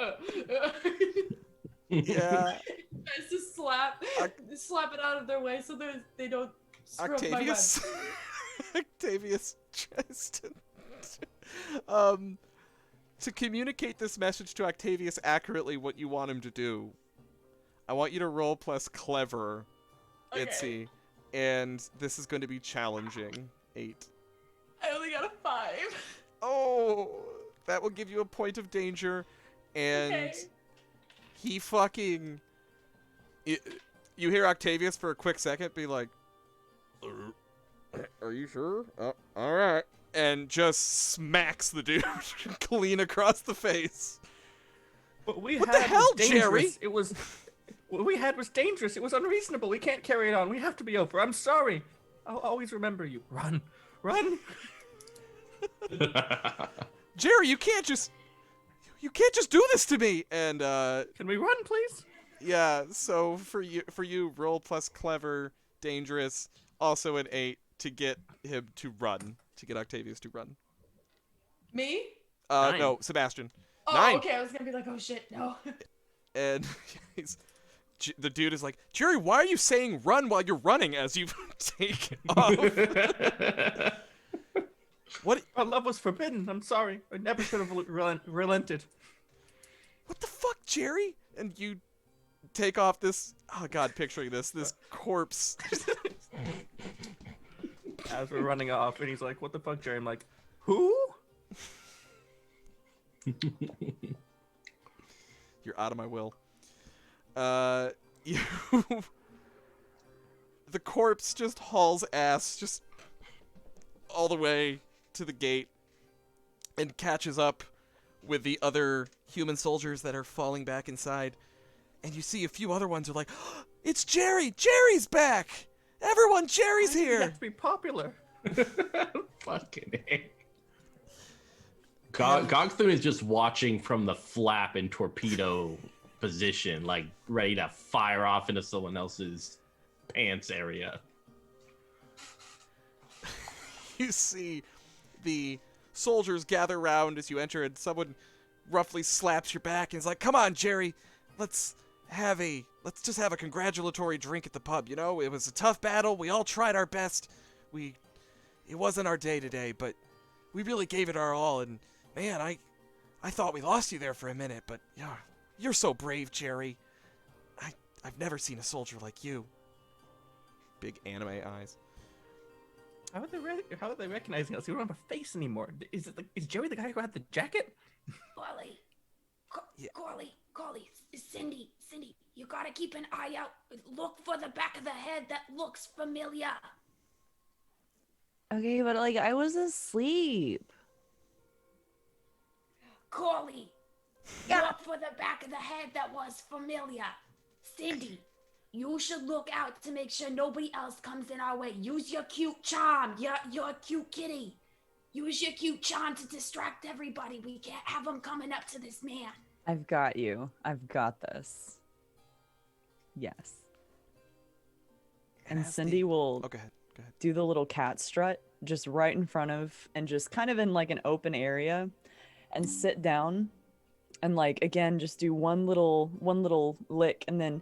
Yeah. Tries to slap it out of their way so they don't screw up my web. Octavius. Octavius tries to communicate this message to Octavius accurately what you want him to do. I want you to roll plus clever, Okay. Itsy, and this is going to be challenging. 8. I only got a 5. Oh, that will give you a point of danger, and Okay. he fucking... You hear Octavius for a quick second be like, are you sure? Oh, all right. And just smacks the dude clean across the face. What we What had the hell, was dangerous. Jerry? It was what we had was dangerous. It was unreasonable. We can't carry it on. We have to be over. I'm sorry. I'll always remember you. Run. Jerry, you can't just do this to me. And Can we run, please? yeah, so for you, roll plus clever, dangerous, also an 8 to get him to run, to get Octavius to run. Me? 9. No, Sebastian. Oh, 9. okay. I was gonna be like, oh shit, no. And the dude is like, Jerry, why are you saying run while you're running as you take off? What? Our love was forbidden. I'm sorry. I never should have relented. What the fuck, Jerry? And you take off this. Oh God, picturing this corpse. As we're running off, and he's like, "What the fuck, Jerry?" I'm like, "Who?" You're out of my will. You. The corpse just hauls ass just all the way to the gate and catches up with the other human soldiers that are falling back inside. And you see a few other ones are like, oh, "It's Jerry! Jerry's back! Everyone, Jerry's here!" You have to be popular. Fucking A. Gog'thun is just watching from the flap in torpedo position, like ready to fire off into someone else's pants area. You see the soldiers gather round as you enter, and someone roughly slaps your back and is like, "Come on, Jerry, let's just have a congratulatory drink at the pub. You know, it was a tough battle. We all tried our best. It wasn't our day today, but we really gave it our all. And man, I thought we lost you there for a minute, but yeah, you're so brave, Jerry. I've never seen a soldier like you." Big anime eyes. How are they recognizing us? We don't have a face anymore. Is Jerry the guy who had the jacket? Cawlie. Yeah. Cawlie. Cindy, you gotta keep an eye out. Look for the back of the head that looks familiar. Okay, but like I was asleep. Cawlie. Look for the back of the head that was familiar. Cindy, you should look out to make sure nobody else comes in our way. Use your cute charm. You're a cute kitty. Use your cute charm to distract everybody. We can't have them coming up to this man. I've got you. I've got this. Yes. And Cindy will Oh, go ahead. do the little cat strut just right in front of, and just kind of in like an open area, and sit down and like again just do one little lick, and then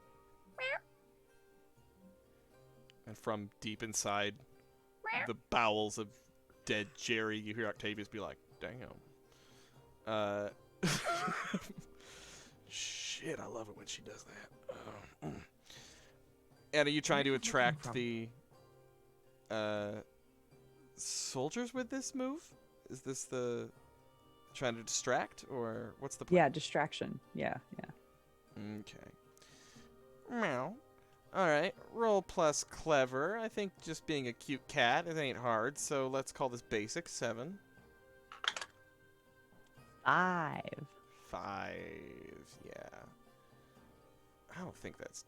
And from deep inside the bowels of dead Jerry, you hear Octavius be like, "Damn. Shit, I love it when she does that." And are you trying to attract the soldiers with this move? Is this the trying to distract, or what's the plan? yeah, distraction. Yeah. Okay. Meow. Alright, roll plus clever. I think just being a cute cat, it ain't hard, so let's call this basic. 7. 5. 5, yeah. I don't think that's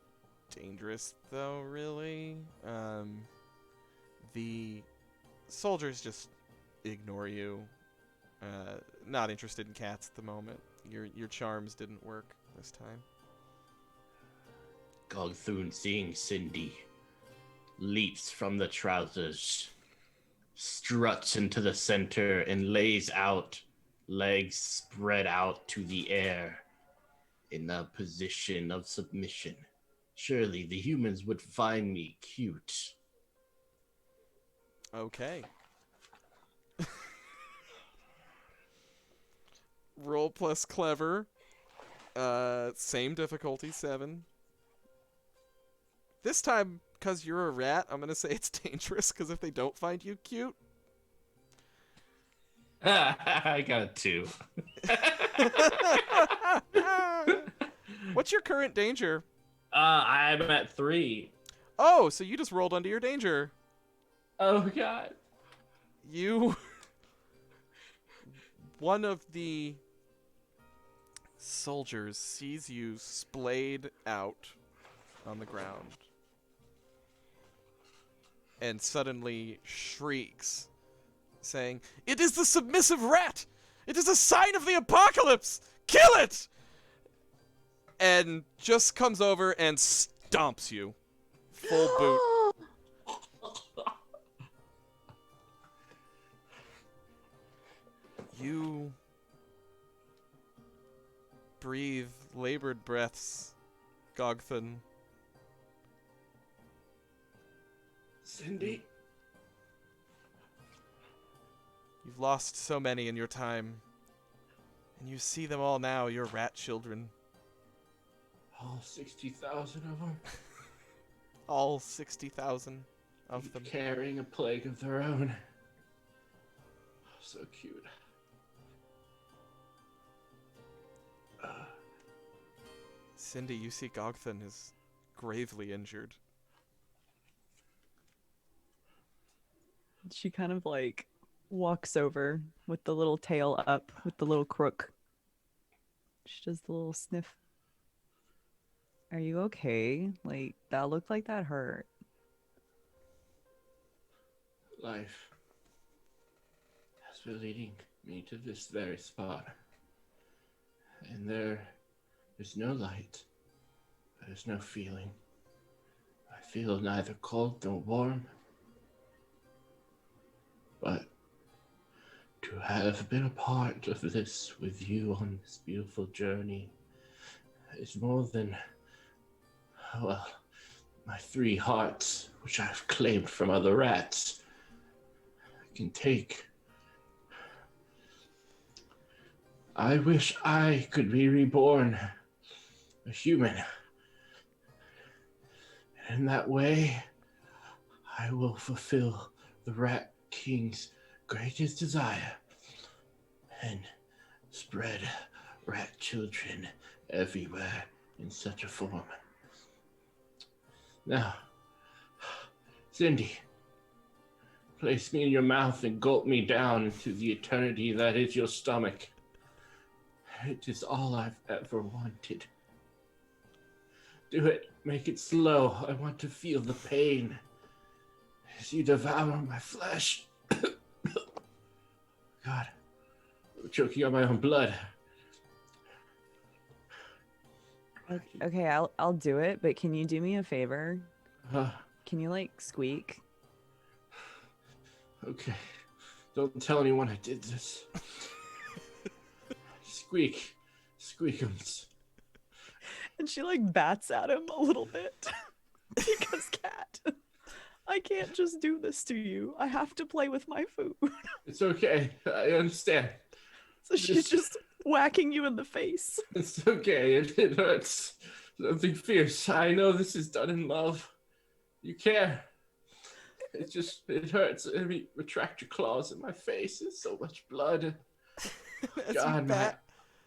dangerous, though, really. The soldiers just ignore you. Not interested in cats at the moment. Your charms didn't work this time. Gog'thun, seeing Cindy, leaps from the trousers, struts into the center, and lays out, legs spread out to the air in a position of submission. Surely the humans would find me cute. Okay. Roll plus clever. Same difficulty, 7. This time, because you're a rat, I'm going to say it's dangerous, because if they don't find you cute... I got a 2. What's your current danger? I'm at 3. Oh, so you just rolled under your danger. Oh, God. One of the soldiers sees you splayed out on the ground and suddenly shrieks, saying, "It is the submissive rat! It is a sign of the apocalypse! Kill it!" And just comes over and stomps you. Full boot. You breathe labored breaths, Gog'thun. Cindy? You've lost so many in your time. And you see them all now, your rat children. All 60,000 of them. All 60,000 of them. Carrying a plague of their own. So cute. Cindy, you see Gog'thun is gravely injured. She kind of like walks over with the little tail up, with the little crook. She does the little sniff. Are you okay? Like, that looked like that hurt. Life has been leading me to this very spot. And there's no light. There's no feeling. I feel neither cold nor warm. But to have been a part of this with you on this beautiful journey is more than, well, my 3 hearts, which I've claimed from other rats, can take. I wish I could be reborn a human. And in that way, I will fulfill the Rat King's greatest desire and spread rat children everywhere in such a form. Now, Cindy, place me in your mouth and gulp me down into the eternity that is your stomach. It is all I've ever wanted. Do it. Make it slow. I want to feel the pain as you devour my flesh. God, I'm choking on my own blood. Okay, I'll do it, but can you do me a favor? Can you like squeak? Okay. Don't tell anyone I did this. Squeak. Squeakums. And she like bats at him a little bit. Because cat, I can't just do this to you. I have to play with my food. It's okay. I understand. So she's just whacking you in the face. It's okay. It hurts. Something fierce. I know this is done in love. You care. It hurts. Let me retract your claws in my face. There's so much blood. God, my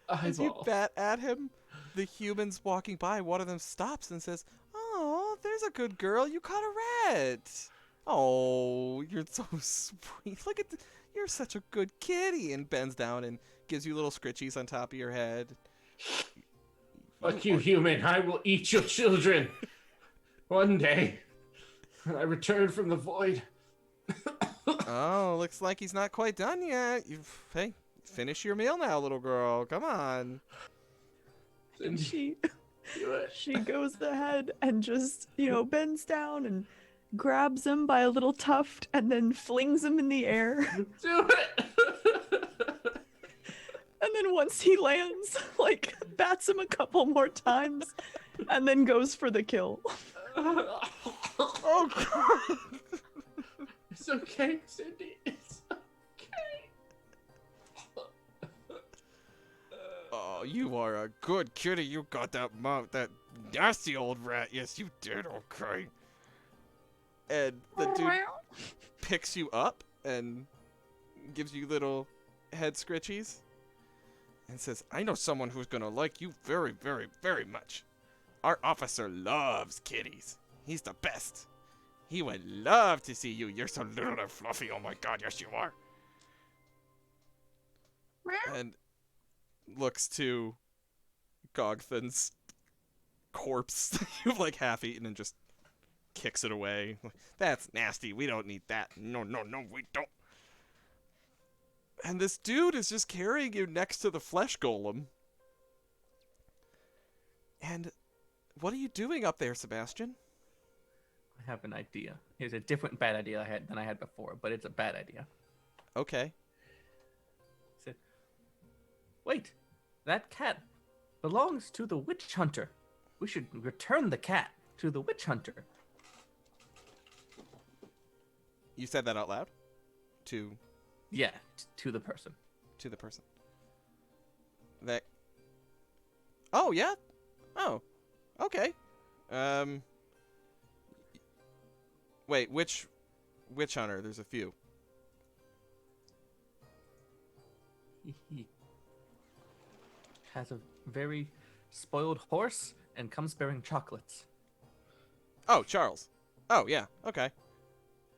as you eyeball. bat at him, the humans walking by, one of them stops and says, "Oh, there's a good girl. You caught a rat. Oh, you're so sweet. Look at you're such a good kitty." And bends down and gives you little scritchies on top of your head. Fuck you, human. I will eat your children. One day, when I return from the void. Oh, looks like he's not quite done yet. Hey, finish your meal now, little girl. Come on. And she Do it. she goes ahead and just, bends down and grabs him by a little tuft and then flings him in the air. Do it. And then once he lands, like, bats him a couple more times and then goes for the kill. Oh, God. It's okay, Cindy. It's okay. Oh, you are a good kitty. You got that that nasty old rat. Yes, you did. Okay. And the dude picks you up and gives you little head scritchies and says, "I know someone who's gonna like you very, very, very much. Our officer loves kitties. He's the best. He would love to see you. You're so little and fluffy. Oh my God, yes you are." And looks to Gog'thun's corpse you've like half eaten and just kicks it away. "That's nasty. We don't need that. No, we don't." And this dude is just carrying you next to the flesh golem. And what are you doing up there, Sebastien? I have an idea. Here's a different bad idea than I had before, but it's a bad idea. Okay. Wait, that cat belongs to the witch hunter. We should return the cat to the witch hunter. You said that out loud? To... Yeah, to the person. To the person. That. Oh yeah. Oh. Okay. Wait, which witch hunter? There's a few. He has a very spoiled horse and comes bearing chocolates. Oh, Charles. Oh yeah. Okay.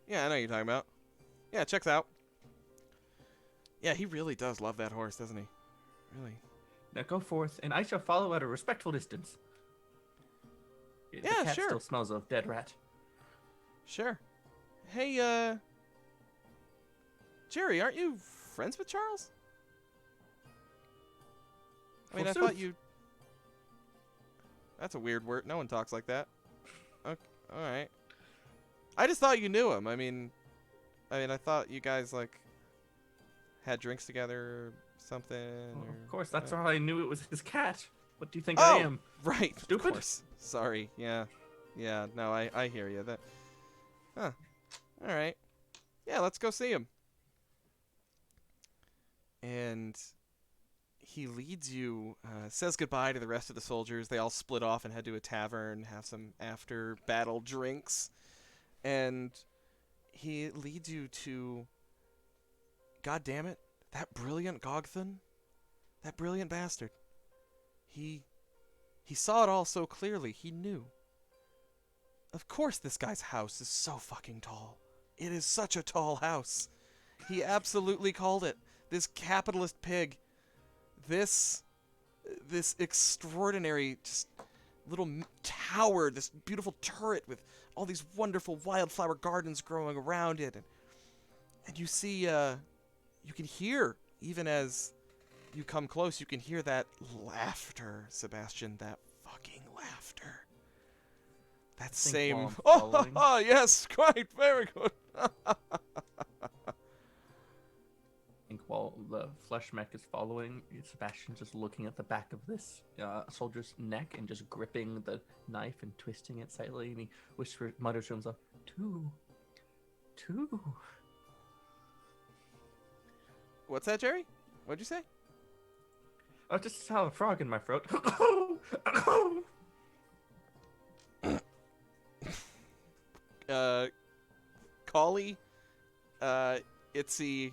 Yeah, I know what you're talking about. Yeah, checks out. Yeah, he really does love that horse, doesn't he? Really. Now go forth, and I shall follow at a respectful distance. The Yeah, cat sure. still smells of dead rat. Sure. Hey, Jerry, aren't you friends with Charles? I mean, I thought Forsooth. you... That's a weird word. No one talks like that. Okay, alright. I just thought you knew him. I mean, I thought you guys, like, had drinks together or something. Well, or... of course, that's how I knew it was his cat. What do you think Oh, I am? right. Stupid? Of course. Sorry. Yeah. Yeah, no, I hear you. That... Huh. Alright. Yeah, let's go see him. And he leads you, says goodbye to the rest of the soldiers. They all split off and head to a tavern, have some after-battle drinks. And he leads you to... God damn it. That brilliant Gog'thun. That brilliant bastard. He saw it all so clearly. He knew. Of course this guy's house is so fucking tall. It is such a tall house. He absolutely called it. This capitalist pig. This extraordinary just little tower, this beautiful turret with all these wonderful wildflower gardens growing around it. And you see, you can hear, even as you come close, you can hear that laughter, Sebastien, that fucking laughter. That same... Oh, yes, quite, very good. I think while the flesh mech is following, Sebastian's just looking at the back of this soldier's neck and just gripping the knife and twisting it slightly, and he mutters to himself, two. What's that, Jerry? What'd you say? I just have a frog in my throat. Cawlie, Itsy,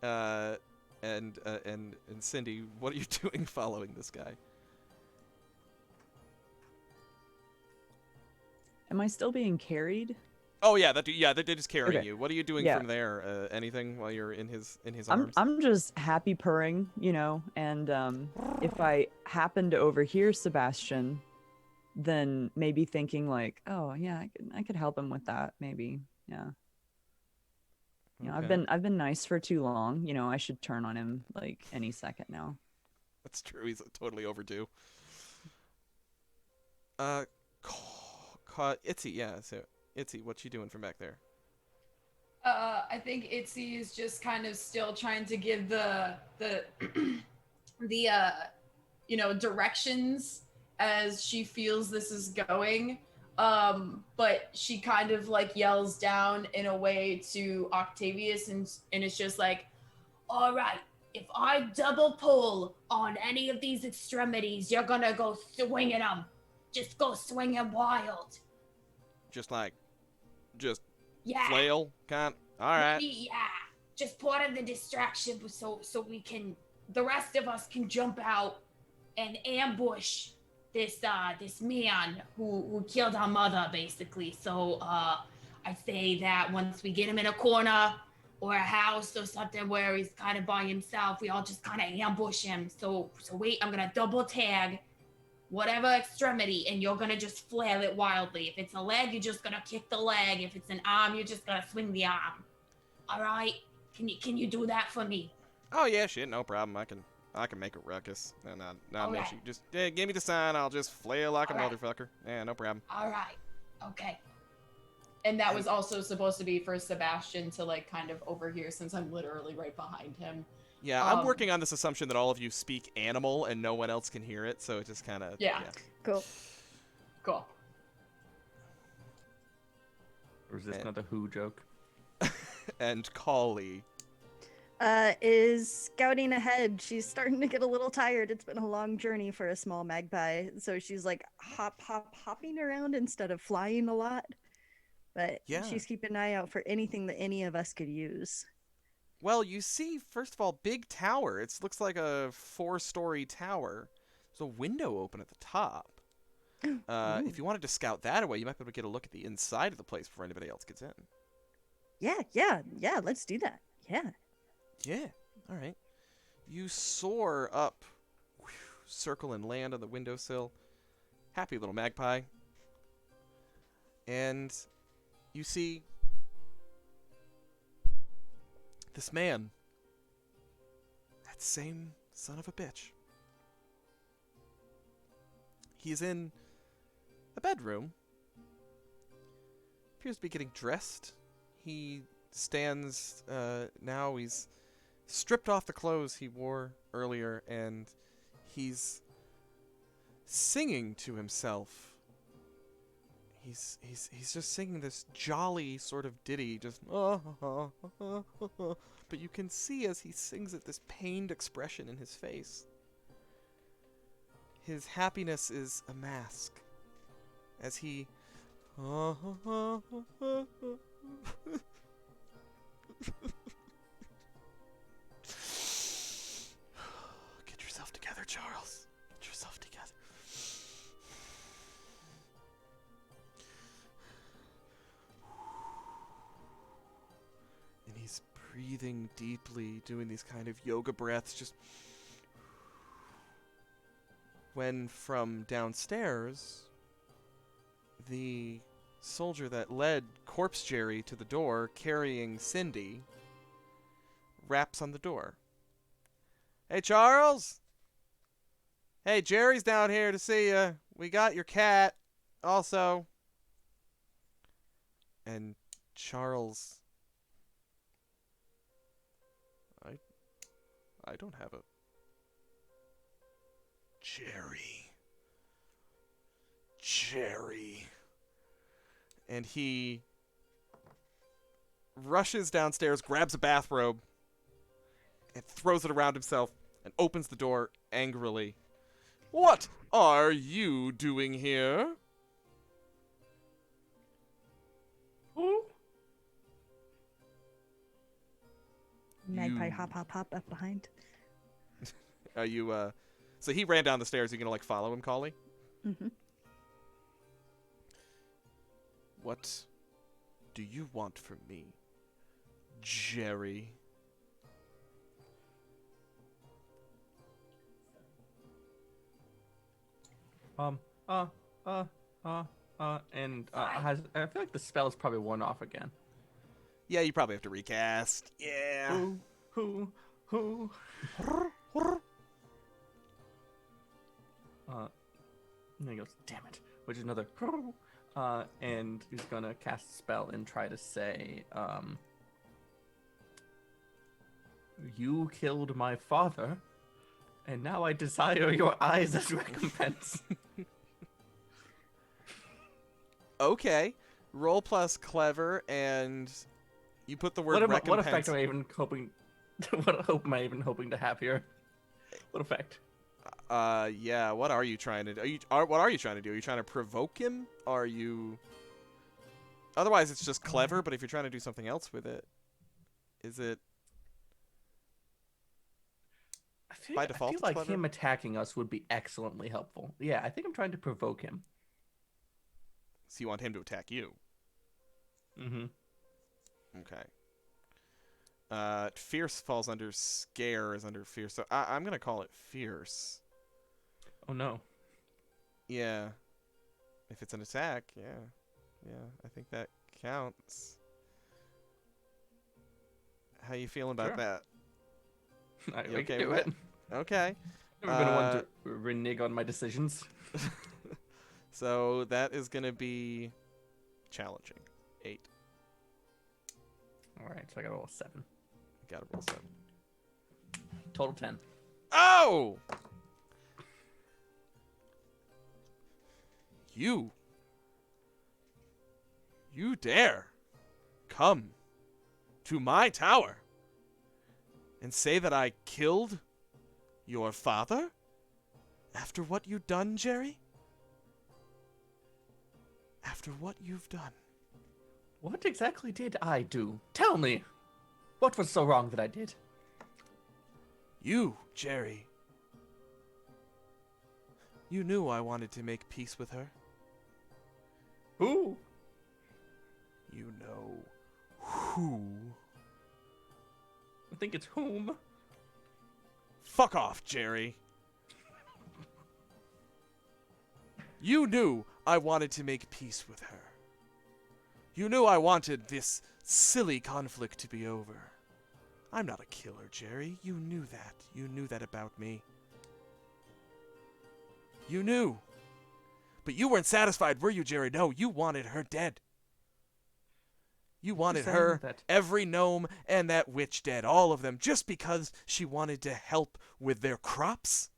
and Cindy, what are you doing following this guy? Am I still being carried? Oh yeah, they're just carrying Okay. you. What are you doing Yeah. from there? Anything while you're in his I'm arms? I'm just happy purring, you know, and if I happen to overhear Sebastian, then maybe thinking like, oh yeah, I could help him with that, maybe. Yeah. You know, Okay. I've been nice for too long. You know, I should turn on him like any second now. That's true. He's totally overdue. Itsy, yeah. So Itsy, what you doing from back there? I think Itsy is just kind of still trying to give the directions as she feels this is going. But she kind of like yells down in a way to Octavius and it's just like, All right, if I double pull on any of these extremities, you're gonna go swinging them. Just go swinging wild. Just Yeah. flail, all right. Yeah. Just part of the distraction so we can, the rest of us can jump out and ambush this man who killed our mother, basically. So I say that once we get him in a corner or a house or something where he's kind of by himself, we all just kind of ambush him. So wait, I'm gonna double tag whatever extremity, and you're gonna just flail it wildly. If it's a leg, you're just gonna kick the leg. If it's an arm, you're just gonna swing the arm. All right? Can you do that for me? Oh yeah, shit, no problem. I can make a ruckus. No Okay. issue. Just give me the sign. I'll just flail like a All right. motherfucker. Yeah, no problem. All right. Okay. and that was also supposed to be for Sebastian to like kind of overhear since I'm literally right behind him. Yeah, I'm Um, working on this assumption that all of you speak animal and no one else can hear it, so it just kind of Yeah. Cool. Cool. Or is this another Who joke? And Cawlie, is scouting ahead. She's starting to get a little tired. It's been a long journey for a small magpie. So she's like hopping around instead of flying a lot. But Yeah. she's keeping an eye out for anything that any of us could use. Well, you see, first of all, big tower. It looks like a 4-story tower. There's a window open at the top. If you wanted to scout that away, you might be able to get a look at the inside of the place before anybody else gets in. Yeah. Let's do that. Yeah. Yeah. All right. You soar up, circle and land on the windowsill. Happy little magpie. And you see this man. That same son of a bitch. He's in a bedroom. Appears to be getting dressed. He stands now. He's stripped off the clothes he wore earlier, and he's singing to himself. He's just singing this jolly sort of ditty, just but you can see as he sings it this pained expression in his face. His happiness is a mask as he Get yourself together, Charles. Get yourself together. And he's breathing deeply, doing these kind of yoga breaths, just when from downstairs, the soldier that led Corpse Jerry to the door, carrying Cindy, raps on the door. Hey, Charles! Hey, Jerry's down here to see you. We got your cat, also. And Charles... I don't have a... Jerry. And he rushes downstairs, grabs a bathrobe, and throws it around himself, and opens the door angrily. What are you doing here? Who? Magpie hop up behind. Are you, So he ran down the stairs. You gonna, like, follow him, Cawlie? Mm-hmm. What do you want from me, Jerry? I feel like the spell is probably worn off again. Yeah, you probably have to recast. Yeah. Who? And he goes, damn it, which is another, and he's gonna cast a spell and try to say, you killed my father, and now I desire your eyes as recompense. Okay. Roll plus clever, and you put the word recompense. What effect am I even hoping? What hope am I even hoping to have here? What effect? Yeah. What are you trying to do? What are you trying to do? Are you trying to provoke him? Are you? Otherwise, it's just clever. But if you're trying to do something else with it, is it? By default, I feel it's like clever? him attacking us would be excellently helpful. Yeah, I think I'm trying to provoke him. So you want him to attack you? Mm-hmm. Okay. Fierce falls under scare, is under fierce. So I'm gonna call it fierce. Oh no. Yeah. If it's an attack, yeah, I think that counts. How you feeling about Sure. that? I You can okay do with it. Okay. Never been one to renege on my decisions. So that is gonna be challenging. 8. All right, so I got to roll a 7. Gotta roll 7. Total 10. Oh! You dare come to my tower and say that I killed your father? After what you've done, Jerry? After what you've done. What exactly did I do? Tell me. What was so wrong that I did? You, Jerry. You knew I wanted to make peace with her. Who? You know who. I think it's whom. Fuck off, Jerry. You knew I wanted to make peace with her. You knew I wanted this silly conflict to be over. I'm not a killer, Jerry. You knew that. You knew that about me. You knew. But you weren't satisfied, were you, Jerry? No, you wanted her dead. You wanted her, every gnome, and that witch dead. All of them, just because she wanted to help with their crops?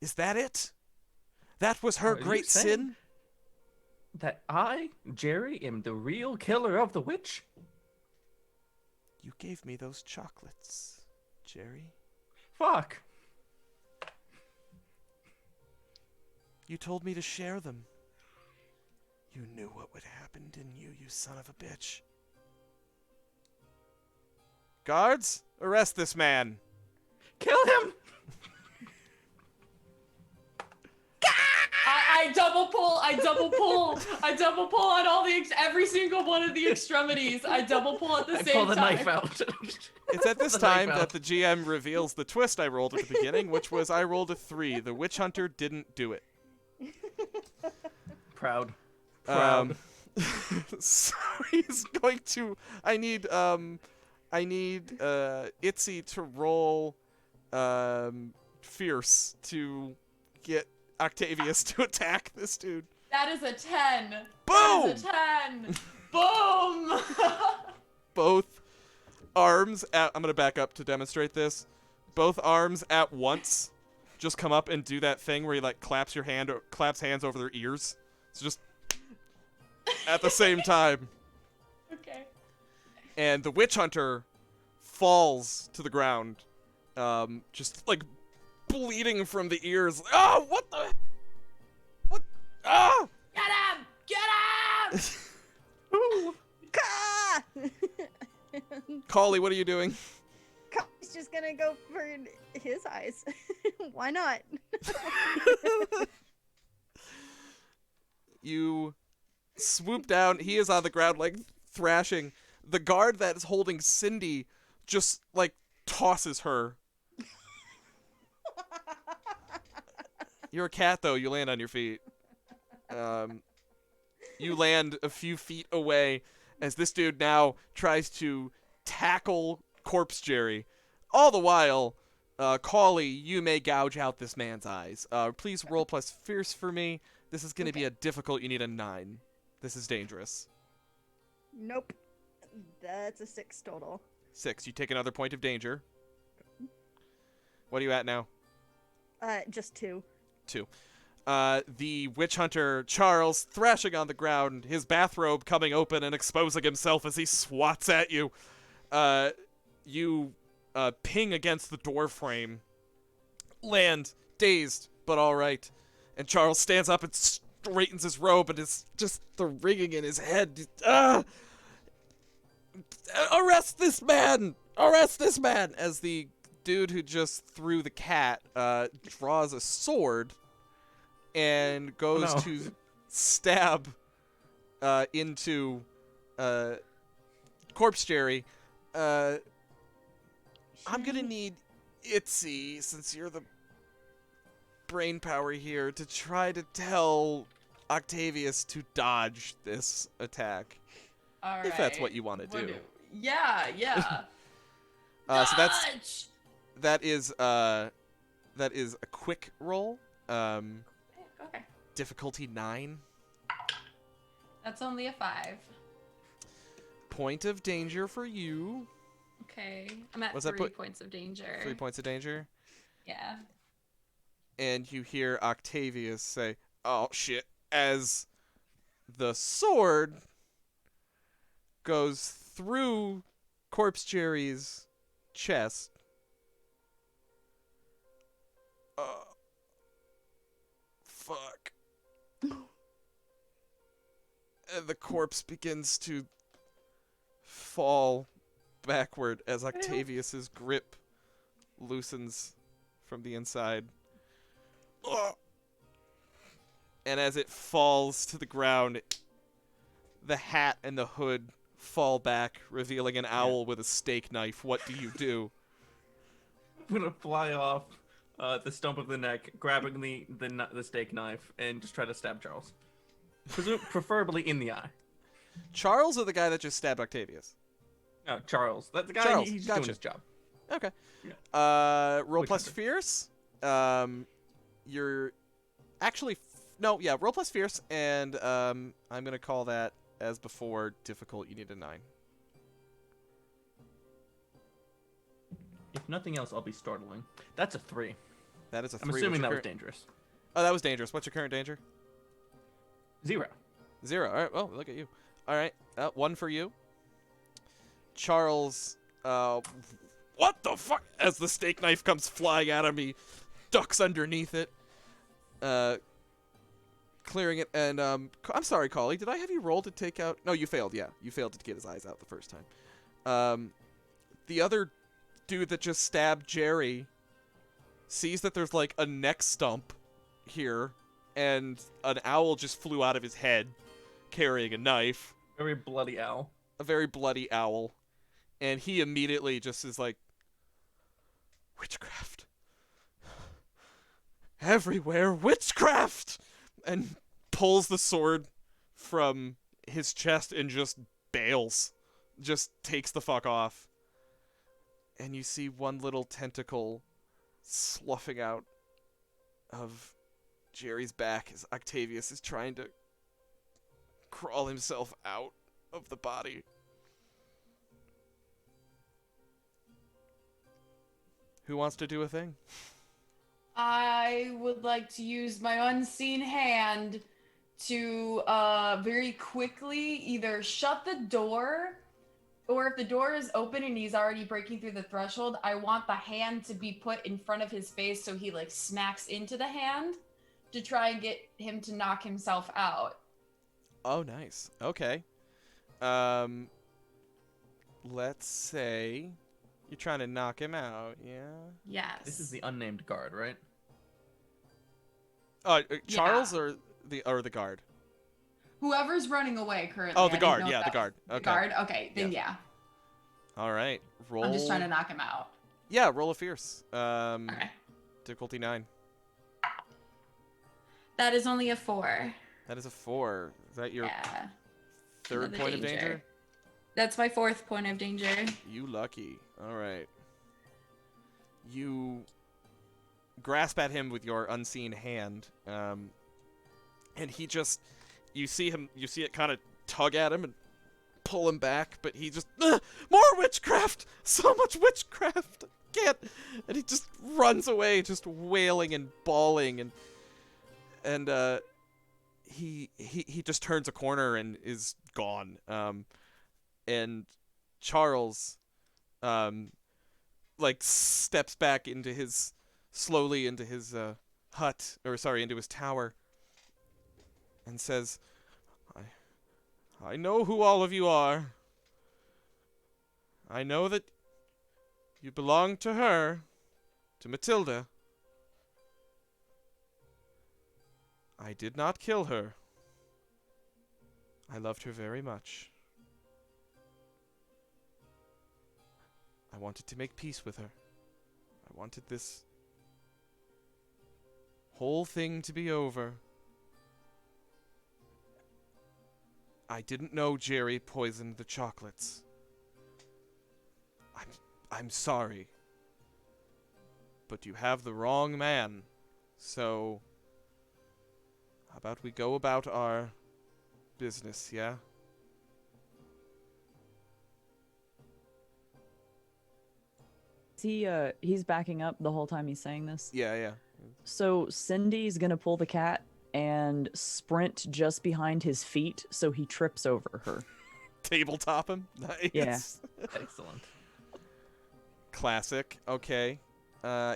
Is that it? That was her great sin? That I, Jerry, am the real killer of the witch? You gave me those chocolates, Jerry. Fuck. You told me to share them. You knew what would happen, didn't you, you son of a bitch? Guards, arrest this man. Kill him! I double pull on all every single one of the extremities. I double pull at the same time. Pull the knife out. It's at this time that the GM reveals the twist I rolled at the beginning, which was I rolled a 3. The witch hunter didn't do it. Proud. So he's going to. I need Itsy to roll fierce to get Octavius to attack this dude. That is a 10. Boom! That is a 10. Boom! Both arms I'm gonna back up to demonstrate this. Both arms at once just come up and do that thing where he like claps hands over their ears. So just at the same time. Okay. And the witch hunter falls to the ground, just like bleeding from the ears. Oh, what the? What? Ah! Get him! Get him! Ka! Cawlie, what are you doing? He's just gonna go for his eyes. Why not? You swoop down. He is on the ground, like, thrashing. The guard that is holding Cindy just, like, tosses her. You're a cat, though. You land on your feet. You land a few feet away as this dude now tries to tackle Corpse Jerry. All the while, Cawlie, you may gouge out this man's eyes. Please roll plus fierce for me. This is going to be a difficult. You need a 9. This is dangerous. Nope. That's a 6 total. 6. You take another point of danger. What are you at now? Just 2. 2. The witch hunter, Charles, thrashing on the ground, his bathrobe coming open and exposing himself as he swats at you. You ping against the door frame. Land, dazed, but all right. And Charles stands up and straightens his robe, and it's just the ringing in his head. Arrest this man! Arrest this man! As the dude who just threw the cat draws a sword and goes to stab into Corpse Jerry. I'm gonna need Itsy, since you're the brain power here, to try to tell Octavius to dodge this attack. All right. If that's what you want to do. Yeah. So that is a quick roll. Okay. Difficulty 9. That's only a 5. Point of danger for you. Okay. I'm at What's that 3 points of danger. 3 points of danger. Yeah. And you hear Octavius say, "Oh shit," as the sword goes through Corpse Jerry's chest. Fuck. And the corpse begins to fall backward as Octavius's grip loosens from the inside. Ugh. And as it falls to the ground, the hat and the hood fall back, revealing an owl with a steak knife. What do you do? I'm gonna fly off the stump of the neck, grabbing the steak knife, and just try to stab Charles. Preferably in the eye. Charles or the guy that just stabbed Octavius? No, Charles. That's the guy. Charles, He's gotcha. doing his job. Okay. Yeah. Roll Which plus one? fierce. You're actually roll plus fierce, and I'm gonna call that as before difficult. You need a 9. If nothing else, I'll be startling. That's a 3. That is a 3. I'm assuming that was dangerous. Oh, that was dangerous. What's your current danger? 0. 0. All right. Well, look at you. All right. 1 for you. Charles. What the fuck? As the steak knife comes flying at him, he ducks underneath it, clearing it. And I'm sorry, Cawlie. Did I have you roll to take out? No, you failed. Yeah, you failed to get his eyes out the first time. The other dude that just stabbed Jerry sees that there's like a neck stump here, and an owl just flew out of his head carrying a knife. Very bloody owl. A very bloody owl. And he immediately just is like, witchcraft. Everywhere, witchcraft! And pulls the sword from his chest and just bails. Just takes the fuck off. And you see one little tentacle sloughing out of Jerry's back as Octavius is trying to crawl himself out of the body. Who wants to do a thing? I would like to use my unseen hand to very quickly either shut the door, or if the door is open and he's already breaking through the threshold, I want the hand to be put in front of his face so he like smacks into the hand to try and get him to knock himself out. Oh, nice. Okay. Let's say you're trying to knock him out, yeah? Yes. This is the unnamed guard, right? Charles or the guard? Whoever's running away currently. Oh, I the didn't guard. know if Yeah, the that guard. was Okay. The guard? Okay, then Yeah. yeah. All right. Roll. I'm just trying to knock him out. Yeah, roll a fierce. Okay. Difficulty 9. That is only a 4. That is a 4. Is that your Yeah. third Another point of danger? That's my 4th point of danger. You lucky. All right. You grasp at him with your unseen hand, and he just, you see it kind of tug at him and pull him back, but he just, more witchcraft! So much witchcraft! Can't! And he just runs away, just wailing and bawling, and he just turns a corner and is gone. And Charles, like steps back into his hut, or sorry, into his tower, and says, I know who all of you are. I know that you belong to her, to Matilda. I did not kill her. I loved her very much. I wanted to make peace with her. I wanted this whole thing to be over. I didn't know Jerry poisoned the chocolates. I'm sorry. But you have the wrong man. So, how about we go about our business, yeah? He's backing up the whole time he's saying this. Yeah. So Cindy's gonna pull the cat and sprint just behind his feet so he trips over her. Tabletop him? Nice. Yeah. Excellent. Classic. Okay.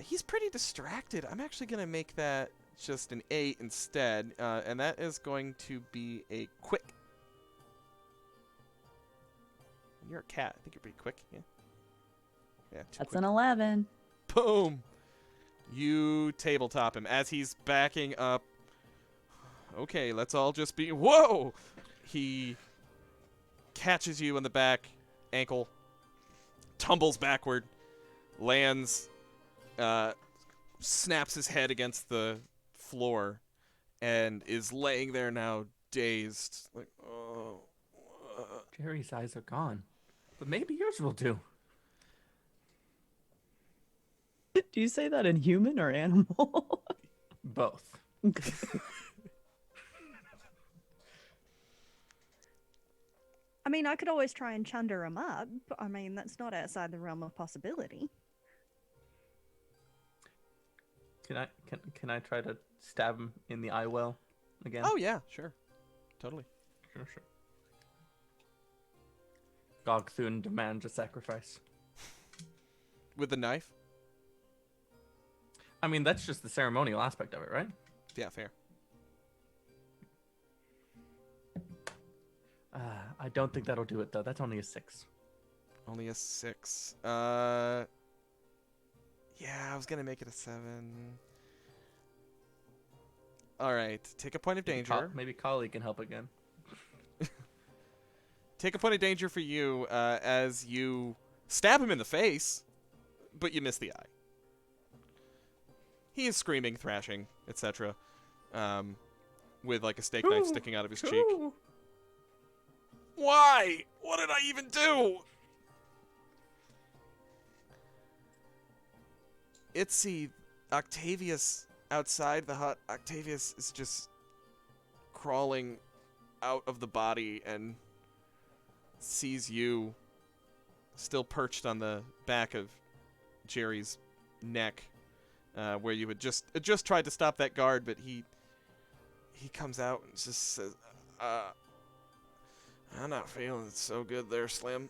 He's pretty distracted. I'm actually going to make that just an 8 instead, and that is going to be a quick. You're a cat. I think you're pretty quick. Yeah. Yeah. That's an 11. Boom. You tabletop him as he's backing up. Okay, let's all just be. Whoa! He catches you in the back ankle, tumbles backward, lands, snaps his head against the floor, and is laying there now, dazed. Like, oh. Jerry's eyes are gone, but maybe yours will do. Do you say that in human or animal? Both. I mean, I could always try and chunder him up. I mean, that's not outside the realm of possibility. Can I try to stab him in the eye well again? Oh yeah, sure, totally. Sure. Gog'thun demands a sacrifice. With the knife? I mean, that's just the ceremonial aspect of it, right? Yeah, fair. I don't think that'll do it, though. That's only a 6. Only a 6. Yeah, I was gonna make it a 7. All right, take a point of danger. Maybe Cawlie can help again. Take a point of danger for you as you stab him in the face, but you miss the eye. He is screaming, thrashing, etc., with like a steak knife sticking out of his cheek. Why? What did I even do? Itsy, Octavius outside the hut. Octavius is just crawling out of the body and sees you still perched on the back of Jerry's neck, where you had just tried to stop that guard, but he comes out and just says, I'm not feeling so good there, Slim.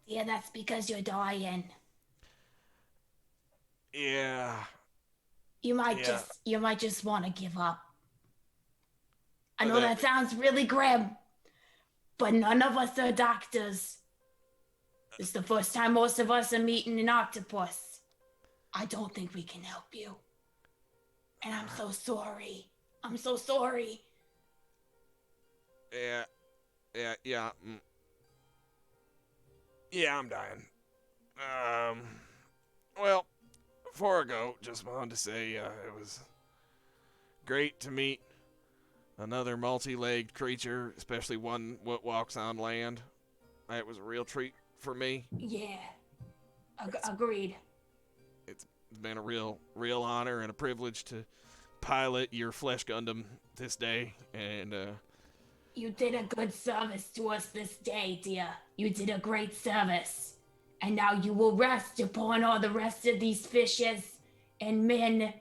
Yeah, that's because you're dying. Yeah. You might just want to give up. I know But that sounds really grim, but none of us are doctors. It's the first time most of us are meeting an octopus. I don't think we can help you. And I'm so sorry. I'm so sorry. Yeah. Yeah, I'm dying. Well, before I go, just wanted to say it was great to meet another multi-legged creature, especially one that walks on land. It was a real treat for me. Yeah. Agreed. It's been a real honor and a privilege to pilot your flesh-Gundam this day, and You did a good service to us this day, dear. You did a great service. And now you will rest upon all the rest of these fishes and men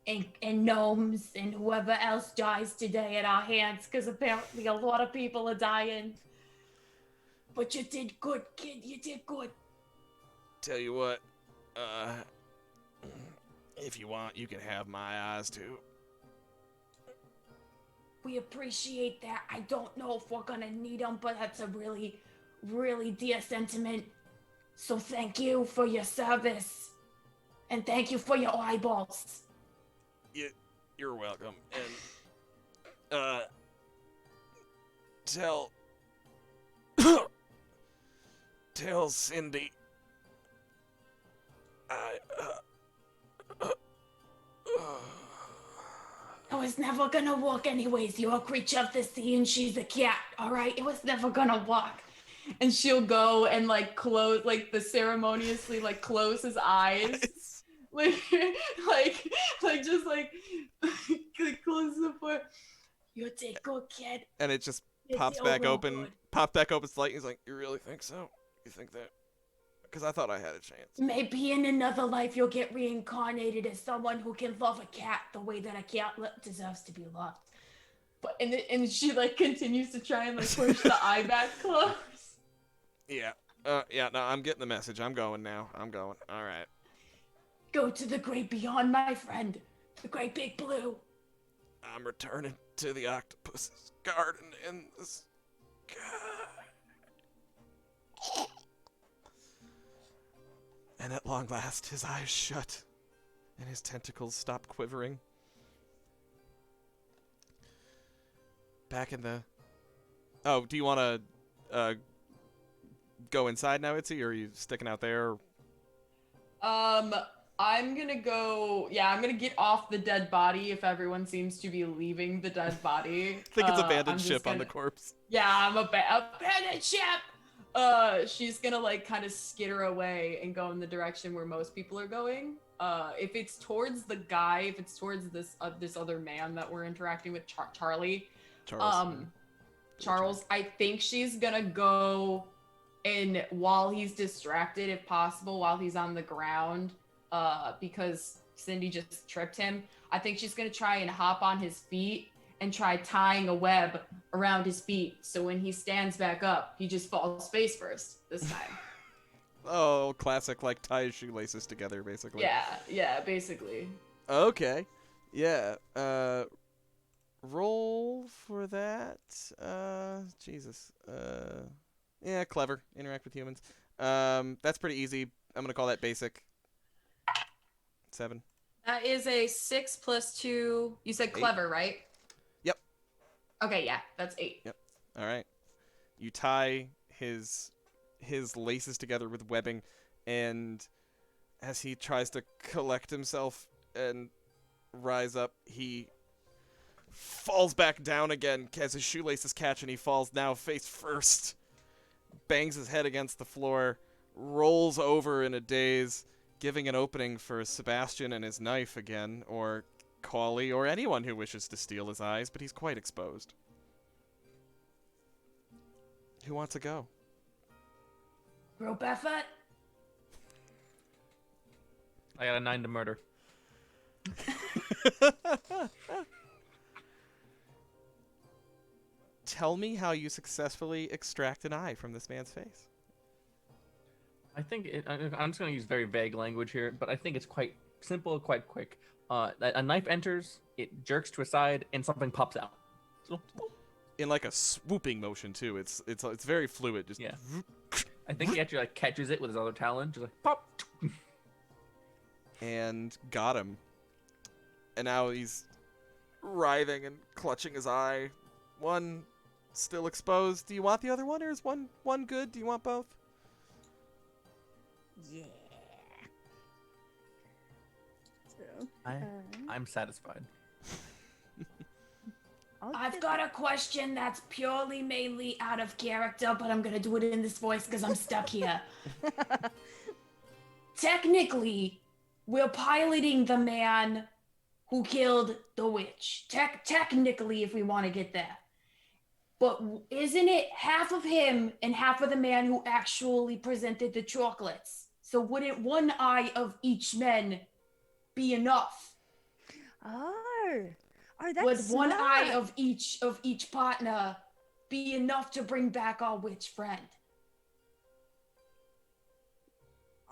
and gnomes and whoever else dies today at our hands, because apparently a lot of people are dying. But you did good, kid. You did good. tell you what, if you want, you can have my eyes too. We appreciate that. I don't know if we're gonna need them, but that's a really, really dear sentiment. So thank you for your service. And thank you for your eyeballs. You're welcome. And, tell Cindy It was never gonna work anyways. You're a creature of the sea and she's a cat, alright? It was never gonna work. And she'll go and close, ceremoniously close his eyes. Just close the door. You did good, kid. and it just You pops did back real open. good. Pops back open slightly. He's like, "You really think so? You think that?" Because I thought I had a chance. Maybe in another life you'll get reincarnated as someone who can love a cat the way that a cat deserves to be loved. But and she continues to try and push the eye back close. Yeah. Yeah, no, I'm getting the message. I'm going now. I'm going. All right. Go to the great beyond, my friend. The great big blue. I'm returning to the octopus's garden in the sky. And at long last, his eyes shut, and his tentacles stop quivering. Back in the... Oh, do you want to go inside now, Itsy, or are you sticking out there? I'm gonna go. Yeah, I'm gonna get off the dead body if everyone seems to be leaving the dead body. I think it's I'm abandoned just ship on the gonna- corpse. Yeah, I'm abandoned ship. She's gonna like kind of skitter away and go in the direction where most people are going. If it's towards the guy, if it's towards this other man that we're interacting with, Charlie. Charles, I think she's gonna go, and while he's distracted, if possible, while he's on the ground, because Cindy just tripped him, I think she's gonna try and hop on his feet and try tying a web around his feet, so when he stands back up, he just falls face first this time. Oh, classic, like, tie his shoelaces together, basically. Yeah, basically. Okay. Yeah, roll for that. Jesus. Yeah, clever. Interact with humans. That's pretty easy. I'm gonna call that basic. 7. That is a 6 + 2. You said 8. clever, right? Yep. Okay, yeah, that's 8. Yep. All right. You tie his laces together with webbing, and as he tries to collect himself and rise up, he falls back down again as his shoelaces catch, and he falls now face first. Bangs his head against the floor, rolls over in a daze, giving an opening for Sebastien and his knife again, or Cawlie, or anyone who wishes to steal his eyes, but he's quite exposed. Who wants to go? Group effort. I got a 9 to murder. Tell me how you successfully extract an eye from this man's face. I think I'm just going to use very vague language here, but I think it's quite simple, quite quick. A knife enters, it jerks to a side, and something pops out. So, In like a swooping motion too. It's very fluid. Just yeah. I think he actually like catches it with his other talon, just like pop. And got him. And now he's writhing and clutching his eye. One still exposed. Do you want the other one, or is one good? Do you want both? Yeah. So, I'm satisfied. I've got a question that's purely mainly out of character, but I'm gonna do it in this voice because I'm stuck here. Technically, we're piloting the man who killed the witch. Technically, if we want to get there. But isn't it half of him and half of the man who actually presented the chocolates? So wouldn't one eye of each man be enough? Oh, that's Would one smart. eye of each partner be enough to bring back our witch friend?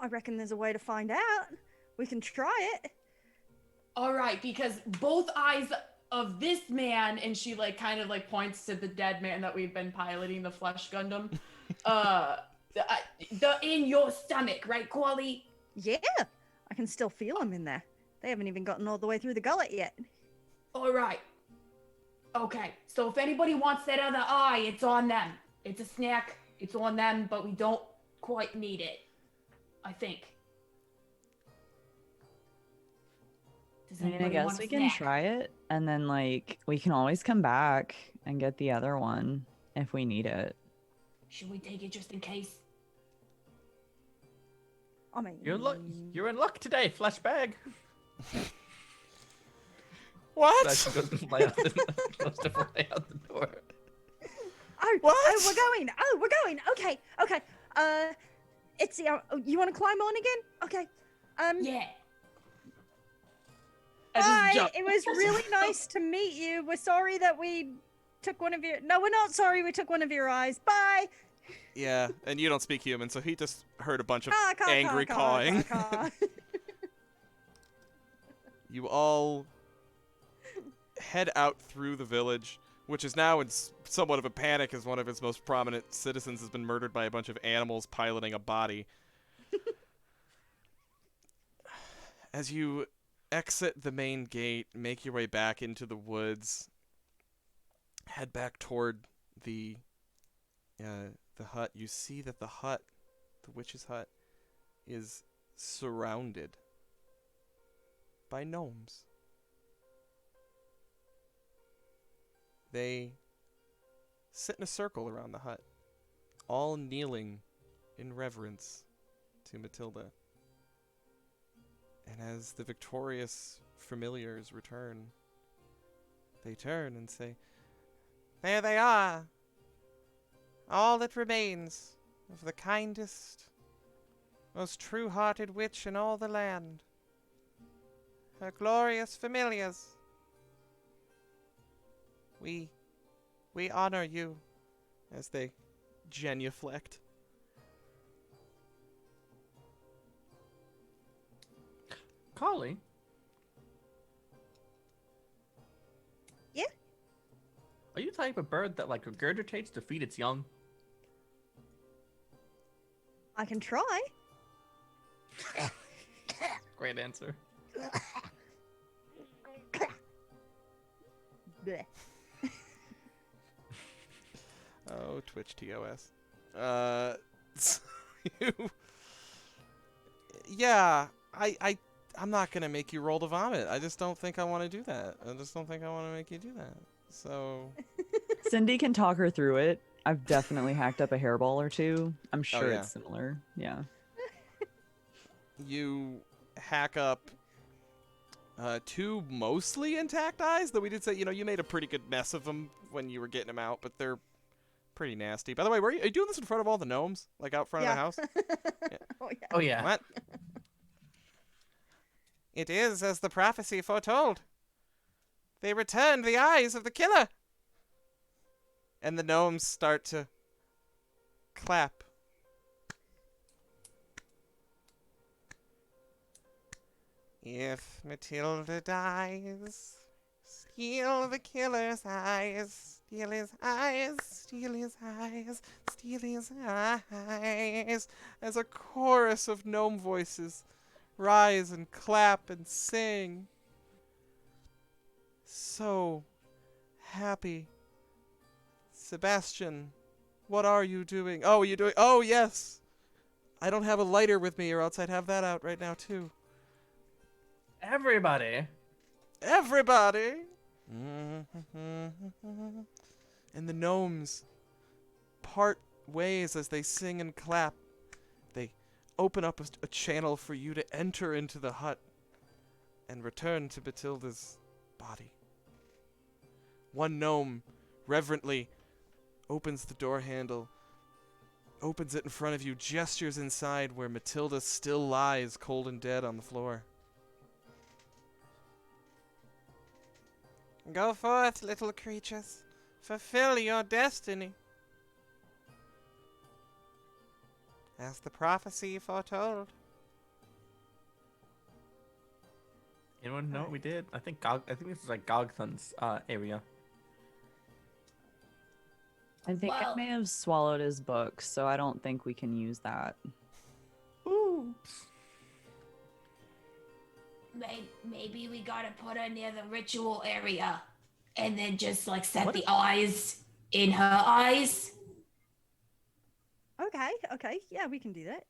I reckon there's a way to find out. We can try it. All right, because both eyes of this man, and she like kind of like points to the dead man that we've been piloting, the flesh-Gundam. The in your stomach, right, Cawlie? Yeah, I can still feel them in there. They haven't even gotten all the way through the gullet yet. All right. Okay, so if anybody wants that other eye, it's on them. It's a snack. It's on them, but we don't quite need it. I think. Does I mean, I anybody guess want a we can snack? try it, and then like we can always come back and get the other one if we need it. Should we take it just in case? I mean, You're in luck today, flesh bag. What? That goes to fly out the door. Oh, What? oh, we're going. Okay. Itsy, you want to climb on again? Okay. Yeah. Hi. It was really nice to meet you. We're sorry that we took one of your. No, we're not sorry. We took one of your eyes. Bye. Yeah, and you don't speak human, so he just heard a bunch of Caw, caw, angry caw, cawing. caw, caw. You all head out through the village, which is now in somewhat of a panic as one of its most prominent citizens has been murdered by a bunch of animals piloting a body. As you exit the main gate, make your way back into the woods, head back toward the hut, you see that the hut, the witch's hut, is surrounded by gnomes. They sit in a circle around the hut, all kneeling in reverence to Matilda. And as the victorious familiars return, they turn and say, "There they are, all that remains of the kindest, most true-hearted witch in all the land. Her glorious familiars. We honor you," as they genuflect. Cawlie? Yeah? Are you the type of bird that, like, regurgitates to feed its young? I can try. Great answer. Bleh. Oh, Twitch TOS. So yeah, I'm not gonna make you roll to vomit. I just don't think I want to do that. I just don't think I want to make you do that. So Cindy can talk her through it. I've definitely hacked up a hairball or two. I'm sure yeah. it's similar. Yeah. you hack up two mostly intact eyes, though we did say, you made a pretty good mess of them when you were getting them out, but they're pretty nasty. By the way, are you doing this in front of all the gnomes? Like out front of the house? Yeah. Oh, yeah. Oh, yeah. What? It is as the prophecy foretold. They returned the eyes of the killer. And the gnomes start to clap. If Matilda dies, steal the killer's eyes. Steal his eyes, steal his eyes, steal his eyes. As a chorus of gnome voices rise and clap and sing. So happy. Sebastien, what are you doing? Oh, oh, yes. I don't have a lighter with me, or else I'd have that out right now, too. Everybody. Everybody! And the gnomes part ways as they sing and clap. They open up a channel for you to enter into the hut and return to Matilda's body. One gnome reverently opens the door handle, opens it in front of you, gestures inside where Matilda still lies cold and dead on the floor. Go forth, little creatures. Fulfill your destiny. As the prophecy foretold. Anyone know what we did? I think this is like Gog'thun's area. I think I Well- may have swallowed his book, so I don't think we can use that. Oops. Maybe we gotta put her near the ritual area and then just like set What the if- eyes in her eyes. Okay. Yeah, we can do that.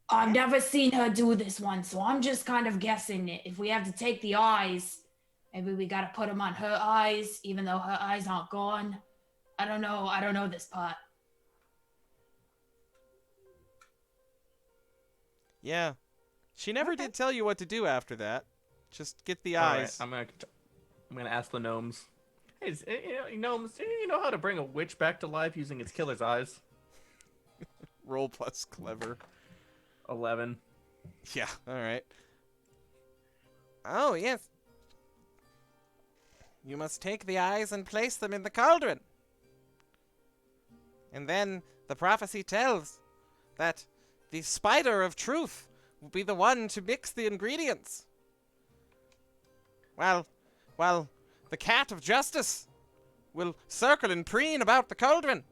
I've never seen her do this one, so I'm just kind of guessing it. If we have to take the eyes, maybe we gotta put them on her eyes, even though her eyes aren't gone. I don't know this part. Yeah. She never Okay. did tell you what to do after that. Just get the All right, eyes. I'm gonna ask the gnomes. Hey, gnomes, do you know how to bring a witch back to life using its killer's eyes? Roll plus clever. 11. Yeah, alright. Oh, yes. You must take the eyes and place them in the cauldron. And then the prophecy tells that the spider of truth will be the one to mix the ingredients. While the cat of justice will circle and preen about the cauldron,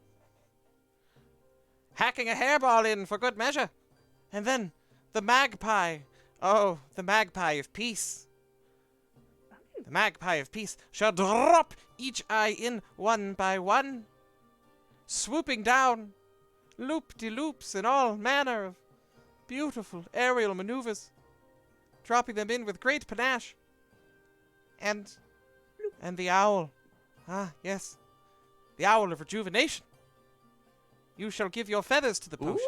hacking a hairball in for good measure. And then the magpie, oh, the magpie of peace. The magpie of peace shall drop each eye in one by one, swooping down, loop-de-loops and all manner of beautiful aerial maneuvers, dropping them in with great panache. And the owl, yes, the owl of rejuvenation. You shall give your feathers to the potion.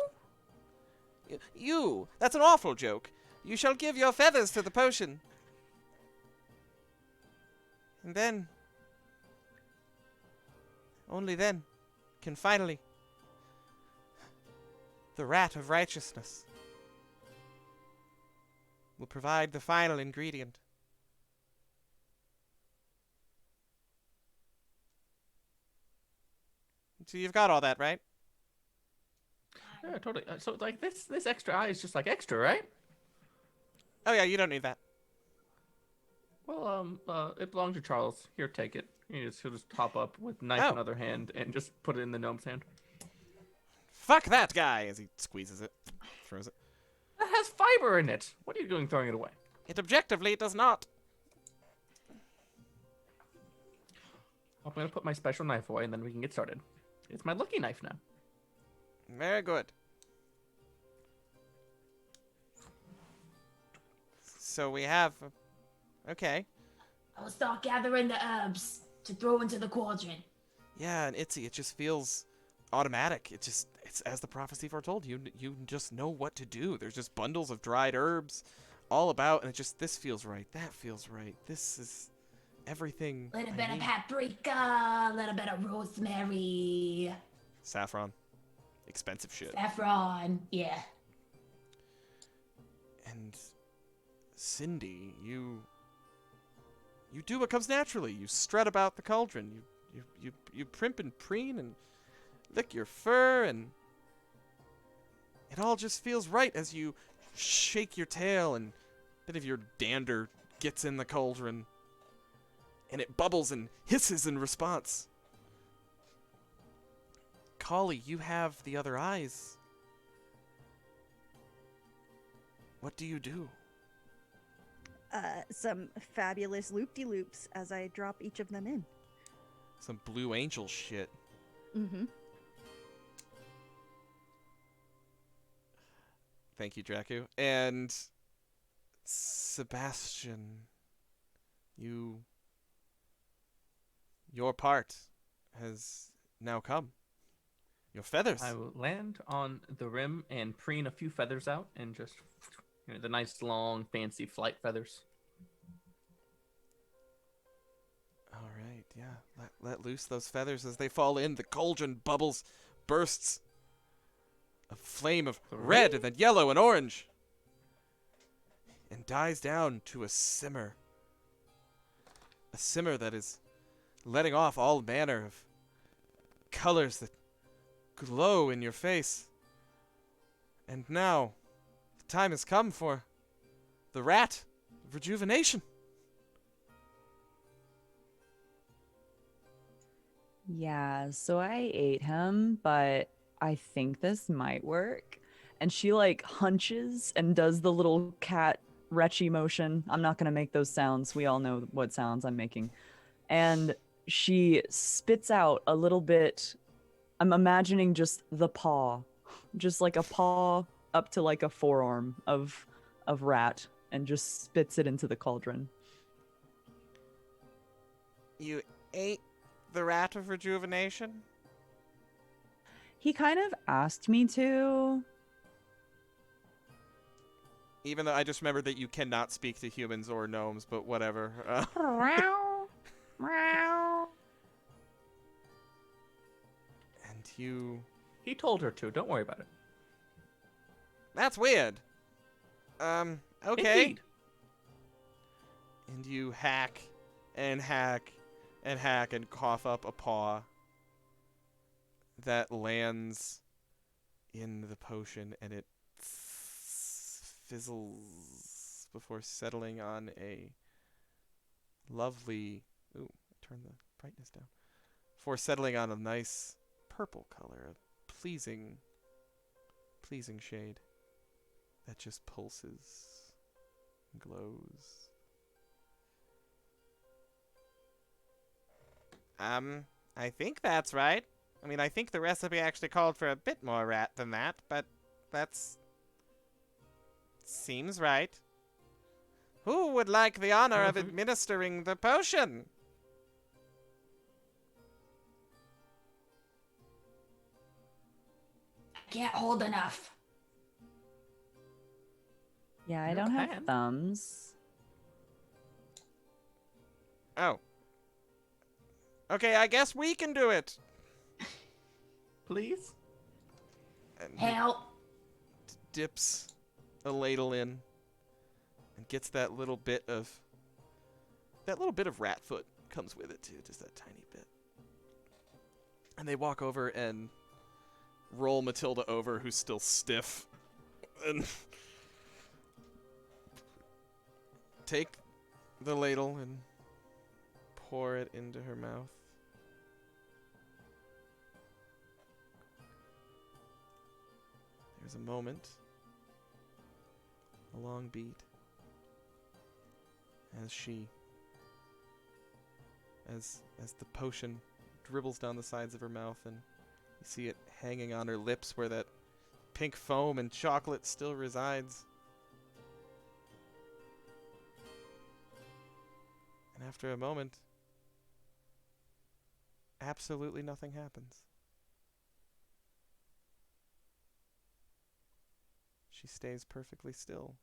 You, that's an awful joke. You shall give your feathers to the potion. And then, only then, can finally, the rat of righteousness will provide the final ingredient. So you've got all that, right? Yeah, totally. So like this extra eye is just like extra, right? Oh yeah, you don't need that. Well, it belongs to Charles. Here, take it. He'll just top up with knife in other hand and just put it in the gnome's hand. Fuck that guy! As he squeezes it, throws it. That has fiber in it. What are you doing throwing it away? It objectively does not. I'm gonna put my special knife away and then we can get started. It's my lucky knife now. Very good. So we have... Okay. I'll start gathering the herbs to throw into the cauldron. Yeah, and Itsy, it just feels automatic. It's as the prophecy foretold. You just know what to do. There's just bundles of dried herbs all about, and this feels right. That feels right. This is everything. A little bit of paprika, a little bit of rosemary. Saffron. Expensive shit. Saffron, yeah. And Cindy, you do what comes naturally. You strut about the cauldron. You primp and preen and lick your fur, and it all just feels right as you shake your tail and a bit of your dander gets in the cauldron, and it bubbles and hisses in response. Cawlie, you have the other eyes. What do you do? Some fabulous loop-de-loops as I drop each of them in. Some Blue Angel shit. Mm-hmm. Thank you, Dracu. And Sebastien, your part has now come. Your feathers. I will land on the rim and preen a few feathers out and just, the nice long fancy flight feathers. All right, yeah. Let loose those feathers as they fall in. The cauldron bubbles, bursts. A flame of red and then yellow and orange. And dies down to a simmer. A simmer that is letting off all manner of colors that glow in your face. And now, the time has come for the rat of rejuvenation. Yeah, so I ate him, but I think this might work. And she like hunches and does the little cat retchy motion. I'm not gonna make those sounds. We all know what sounds I'm making. And she spits out a little bit. I'm imagining just the paw, just like a paw up to like a forearm of rat, and just spits it into the cauldron. You ate the rat of rejuvenation? He kind of asked me to. Even though I just remembered that you cannot speak to humans or gnomes, but whatever. And He told her to. Don't worry about it. That's weird. Okay. Indeed. And you hack and hack and hack and cough up a paw that lands in the potion, and it fizzles before settling on a lovely... Ooh, turn the brightness down. Before settling on a nice purple color, a pleasing shade that just pulses and glows. I think that's right. I mean, I think the recipe actually called for a bit more rat than that, but that's... seems right. Who would like the honor of administering the potion? I can't hold enough. Yeah, I You don't have can. thumbs. Oh. Okay, I guess we can do it. Please? And he Help. dips a ladle in and gets that little bit of rat foot comes with it too, just that tiny bit. And they walk over and roll Matilda over, who's still stiff, and take the ladle and pour it into her mouth. There's a moment, a long beat, as the potion dribbles down the sides of her mouth, and you see it hanging on her lips where that pink foam and chocolate still resides. And after a moment, absolutely nothing happens. She stays perfectly still.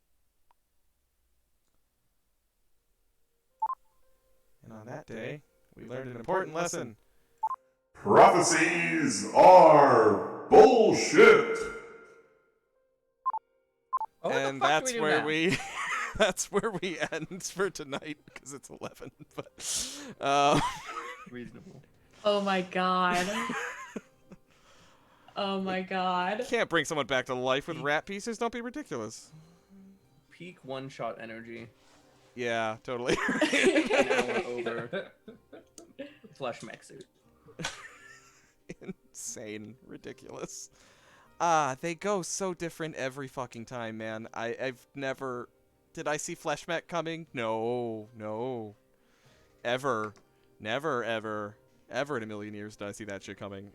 And on that day, we learned an important lesson. Prophecies are bullshit. Oh, what the And fuck that's do we do where now? we that's where we end for tonight, because it's 11. But Reasonable. Oh my god. Oh my god. can't bring someone back to life with rat pieces. Don't be ridiculous. Peak one-shot energy. Yeah, totally. Now we're over. Flesh mech suit. Insane, ridiculous. They go so different every fucking time, man. I've never... Did I see Flesh Mech coming? No. Ever. Never, ever in a million years did I see that shit coming.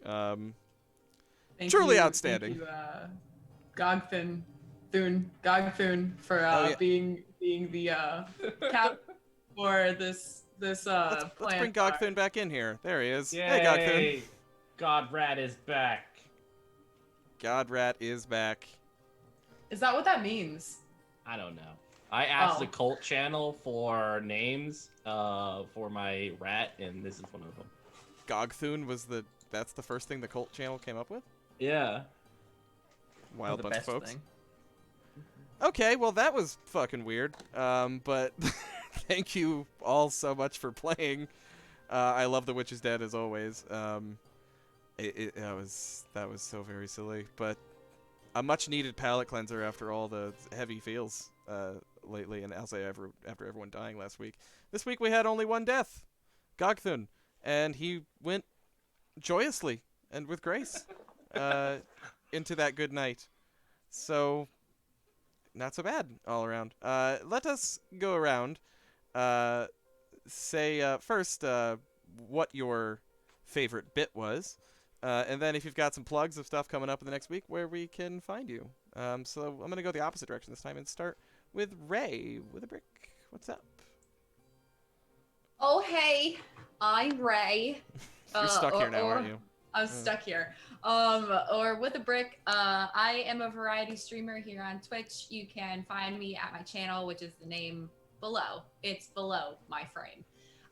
Thank Truly you- outstanding. Thank you, Gog'thun for yeah. being the cap for this Let's plan. bring Gog'thun back in here. There he is. Yay! Hey, Gog'thun. God Rat is back. God Rat is back. Is that what that means? I don't know. I asked Oh. the cult channel for names for my rat, and this is one of them. Gog'thun was that's the first thing the cult channel came up with? Yeah. Wild The bunch of best folks. thing. Okay, well that was fucking weird. But thank you all so much for playing. I love The Witch is Dead as always. That was so very silly, but a much needed palate cleanser after all the heavy feels lately, and I'll say after everyone dying last week. This week we had only one death, Gog'thun, and he went joyously and with grace into that good night. So not so bad all around. Let us go around. Say first what your favorite bit was, and then if you've got some plugs of stuff coming up in the next week, where we can find you. So I'm going to go the opposite direction this time and start with Ray with a brick. What's up? Oh hey, I'm Ray. You're stuck here now, aren't you? I'm stuck here. Or with a brick. I am a variety streamer here on Twitch. You can find me at my channel, which is the name below. It's below my frame.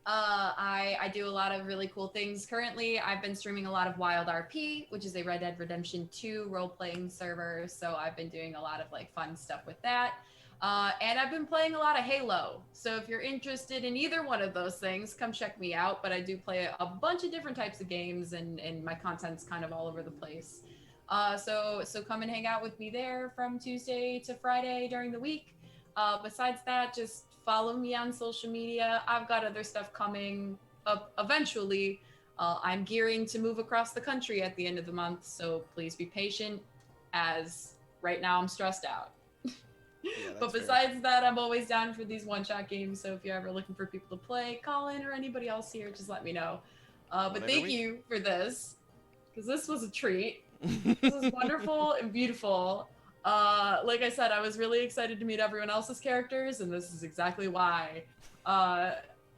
I do a lot of really cool things. Currently, I've been streaming a lot of Wild RP, which is a Red Dead Redemption 2 role-playing server. So I've been doing a lot of like fun stuff with that. And I've been playing a lot of Halo. So if you're interested in either one of those things, come check me out. But I do play a bunch of different types of games, and my content's kind of all over the place. So come and hang out with me there from Tuesday to Friday during the week. Besides that, just follow me on social media. I've got other stuff coming up eventually. I'm gearing to move across the country at the end of the month, so please be patient, as right now I'm stressed out. But besides that, I'm always down for these one-shot games, so if you're ever looking for people to play, call in, or anybody else here, just let me know. But thank you for this, because this was a treat. This was wonderful and beautiful. Like I said, I was really excited to meet everyone else's characters, and this is exactly why.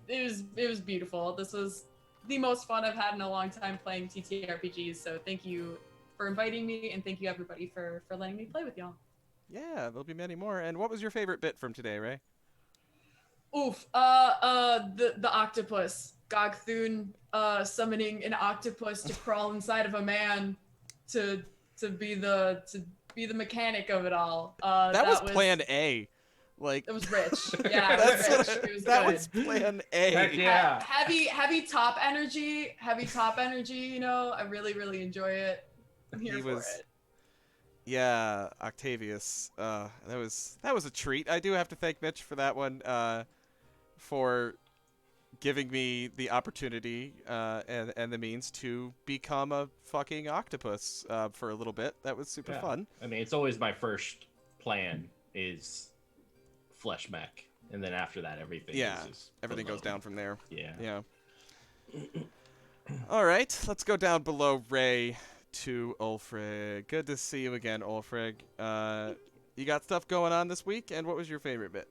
It was beautiful. This was the most fun I've had in a long time playing TTRPGs, so thank you for inviting me, and thank you everybody for letting me play with y'all. Yeah, there'll be many more. And what was your favorite bit from today, Ray? Oof. The octopus. Gog'thun summoning an octopus to crawl inside of a man to be the mechanic of it all. That was plan A. Like, it was rich. Yeah, it was rich. It was that good. was plan A. Heck yeah. Heavy top energy. You know, I really enjoy it. I'm here for it. Yeah, Octavius. That was a treat. I do have to thank Mitch for that one. For giving me the opportunity and the means to become a fucking octopus for a little bit. That was super fun. I mean, it's always my first plan is flesh mech, and then after that, everything. Everything goes down from there. Yeah. All right, let's go down below Ray to Ulfrigg. Good to see you again, Ulfrigg. You got stuff going on this week, and what was your favorite bit?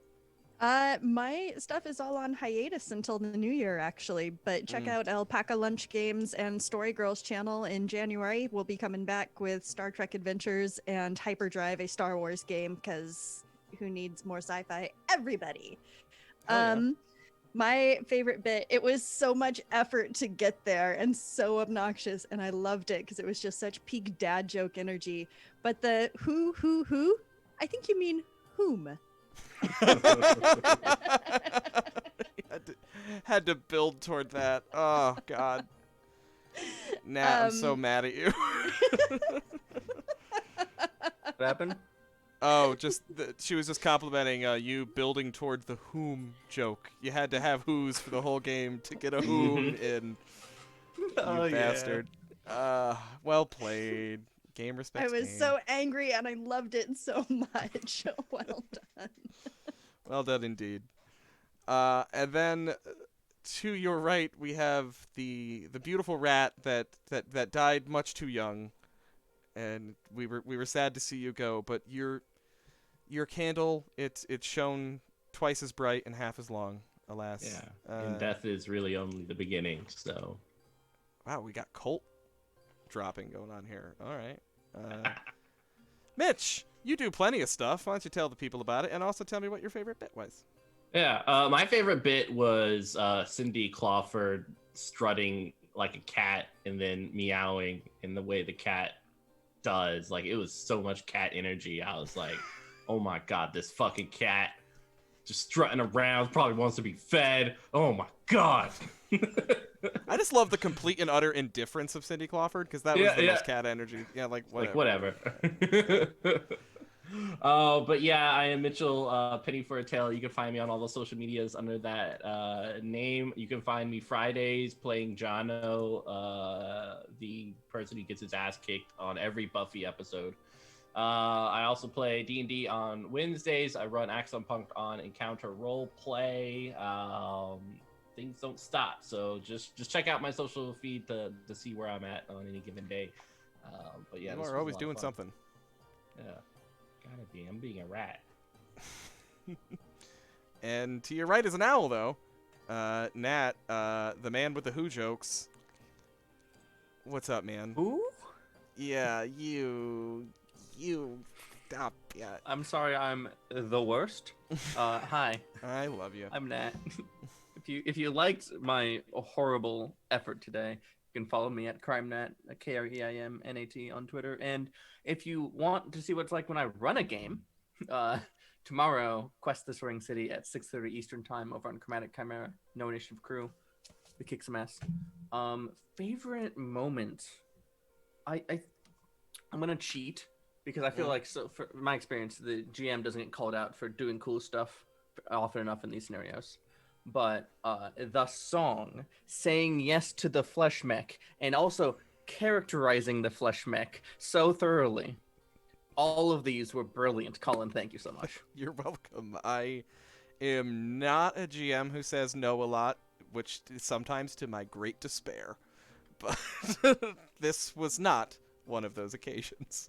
My stuff is all on hiatus until the new year, actually. But check out Alpaca Lunch Games and Story Girls channel in January. We'll be coming back with Star Trek Adventures and Hyperdrive, a Star Wars game, because who needs more sci-fi? Everybody. My favorite bit, it was so much effort to get there and so obnoxious, and I loved it because it was just such peak dad joke energy. But the who, I think you mean whom. had to build toward that. Oh God, Nat, I'm so mad at you. What happened? Oh, she was just complimenting you building toward the whom joke. You had to have who's for the whole game to get a whom in. You bastard. Well played. Game respects I was game. so angry and I loved it so much. Well done. Well done indeed. And then to your right we have the beautiful rat that died much too young, and we were sad to see you go. But your candle, it's shone twice as bright and half as long. Alas. Yeah. And death is really only the beginning. So. Wow, we got cult dropping going on here. All right. Mitch, you do plenty of stuff. Why don't you tell the people about it, and also tell me what your favorite bit was? Yeah, my favorite bit was Cindy Clawford strutting like a cat and then meowing in the way the cat does. Like, it was so much cat energy. I was like, oh my God, this fucking cat just strutting around, probably wants to be fed. Oh my God. I just love the complete and utter indifference of Cindy Clawford, because that was the most cat energy. Yeah, like whatever. But yeah, I am Mitchell, Penny for a Tale. You can find me on all the social medias under that name. You can find me Fridays playing Jono, the person who gets his ass kicked on every Buffy episode. I also play D&D on Wednesdays. I run Axon Punk on Encounter Roleplay. Things don't stop, so just check out my social feed to see where I'm at on any given day. But yeah, you are always doing something. Yeah, gotta be. I'm being a rat. And to your right is an owl, though. Nat, the man with the who jokes. What's up, man? Who? Yeah, you. Stop. Yeah. I'm sorry, I'm the worst. Hi. I love you. I'm Nat. If you liked my horrible effort today, you can follow me at CrimeNat, KREIMNAT on Twitter. And if you want to see what it's like when I run a game, tomorrow, Quest the Soaring City at 6:30 Eastern Time over on Chromatic Chimera, No Initiative Crew. We kick some ass. Favorite moment? I'm gonna cheat because I feel like, so for my experience, the GM doesn't get called out for doing cool stuff often enough in these scenarios. But the song, saying yes to the flesh mech, and also characterizing the flesh mech so thoroughly. All of these were brilliant. Colin, thank you so much. You're welcome. I am not a GM who says no a lot, which is sometimes to my great despair. But this was not one of those occasions.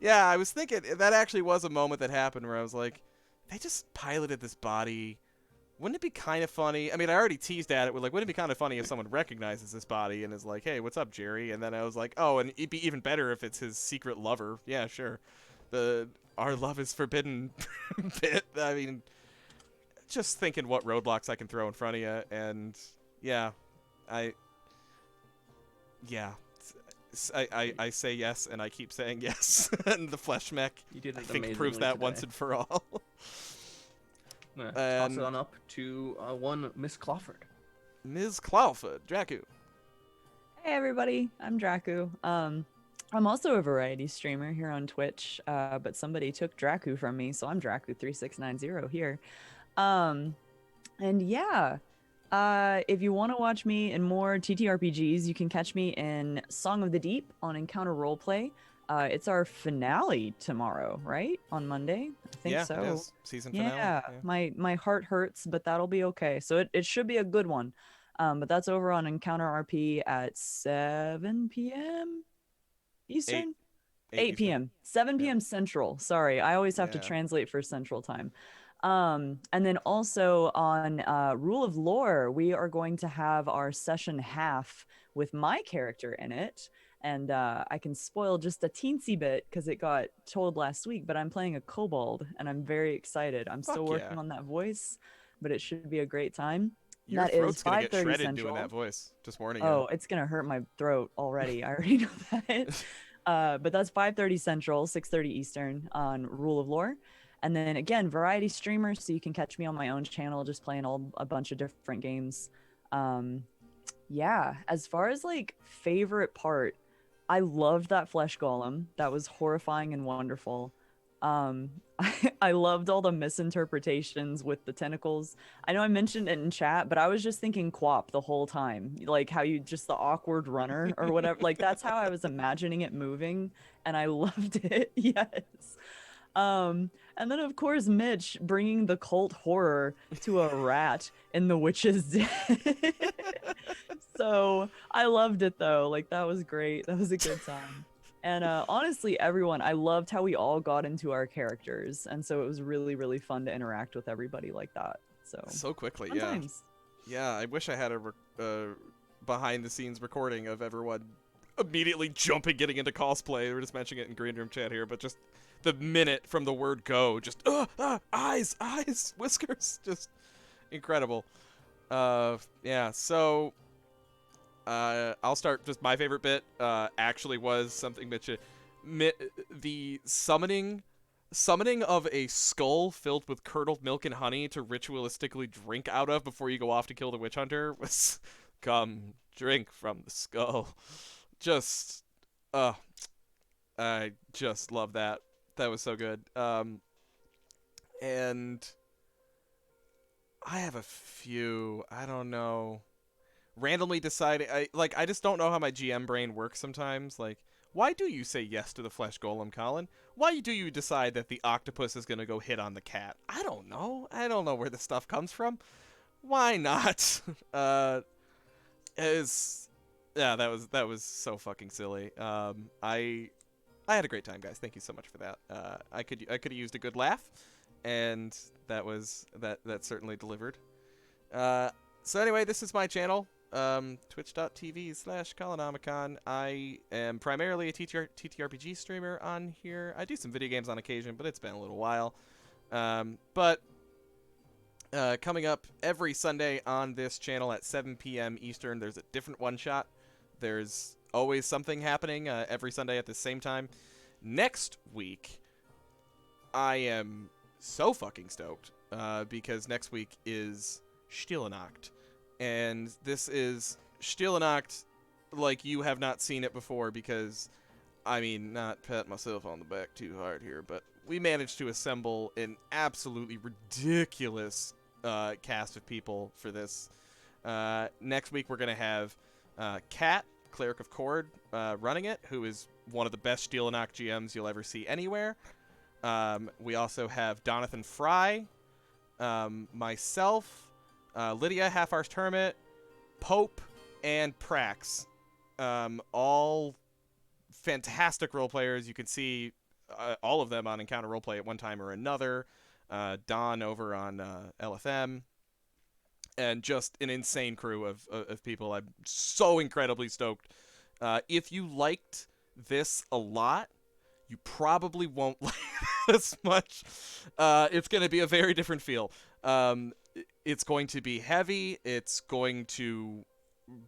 Yeah, I was thinking, that actually was a moment that happened where I was like, they just piloted this body. Wouldn't it be kind of funny? I mean, I already teased at it with, like, wouldn't it be kind of funny if someone recognizes this body and is like, hey, what's up, Jerry? And then I was like, oh, and it'd be even better if it's his secret lover. Yeah, sure. Our love is forbidden bit. I mean, just thinking what roadblocks I can throw in front of you. And, yeah, I say yes, and I keep saying yes. And the flesh mech, You did I it think, amazingly proves that today. once and for all. I'm gonna toss it on up to one Miss Clawford. Ms. Clawford, Dracu. Hey everybody, I'm Dracu. I'm also a variety streamer here on Twitch, but somebody took Dracu from me, so I'm Dracu3690 here. And yeah, if you want to watch me in more TTRPGs, you can catch me in Song of the Deep on Encounter Roleplay. It's our finale tomorrow, right? On Monday? I think Yeah, so. it is. Season finale. Yeah, my heart hurts, but that'll be okay. So it should be a good one. But that's over on Encounter RP at 7 p.m. Eastern? 8 p.m. 7 p.m. Central. Sorry, I always have to Yeah. translate for Central Time. And then also on Rule of Lore, we are going to have our session half with my character in it. And I can spoil just a teensy bit because it got told last week, but I'm playing a kobold and I'm very excited. I'm still Fuck working yeah. on that voice, but it should be a great time. Your That throat's is gonna get 5:30 shredded Central. doing that voice. Just warning Oh, it's gonna hurt my throat already. I already know that. But that's 5:30 Central, 6:30 Eastern on Rule of Lore. And then again, variety streamer, so you can catch me on my own channel, just playing a bunch of different games. Yeah, as far as like favorite part, I loved that flesh golem. That was horrifying and wonderful. I loved all the misinterpretations with the tentacles. I know I mentioned it in chat, but I was just thinking Quap the whole time. Like how you just the awkward runner or whatever. Like that's how I was imagining it moving, and I loved it. Yes. And then of course Mitch bringing the cult horror to a rat in The Witch's Den. So I loved it though. Like that was great. That was a good time. And honestly, everyone, I loved how we all got into our characters, and so it was really, really fun to interact with everybody like that. So quickly, fun yeah. times. Yeah, I wish I had a behind-the-scenes recording of everyone immediately jumping, getting into cosplay. We were just mentioning it in Green Room chat here, but just the minute from the word go, just eyes, whiskers, just incredible. Yeah, so I'll start. Just my favorite bit actually was something Mitch, the summoning of a skull filled with curdled milk and honey to ritualistically drink out of before you go off to kill the witch hunter was come drink from the skull. Just I just love that. That was so good. And I have a few, I don't know, randomly deciding, I just don't know how my GM brain works sometimes. Like, why do you say yes to the flesh golem, Colin? Why do you decide that the octopus is gonna go hit on the cat? I don't know. I don't know where this stuff comes from. Why not? Yeah, that was so fucking silly. I had a great time, guys. Thank you so much for that. I could have used a good laugh, and that certainly delivered. So anyway, this is my channel, twitch.tv/Colonomicon. I am primarily a TTRPG streamer on here. I do some video games on occasion, but it's been a little while. But coming up every Sunday on this channel at 7 p.m. Eastern, there's a different one-shot. There's always something happening every Sunday at the same time. Next week, I am so fucking stoked because next week is Stille Nacht. And this is Stille Nacht like you have not seen it before, because I mean, not pat myself on the back too hard here, but we managed to assemble an absolutely ridiculous cast of people for this. Next week, we're going to have Cat, Cleric of Cord, running it, who is one of the best Steelanock GMs you'll ever see anywhere. We also have Donathan Fry, myself, Lydia, Half-Arsed Hermit, Pope, and Prax. All fantastic role players. You can see all of them on Encounter Roleplay at one time or another. Don over on LFM. And just an insane crew of people. I'm so incredibly stoked. If you liked this a lot, you probably won't like it as much. It's going to be a very different feel. It's going to be heavy. It's going to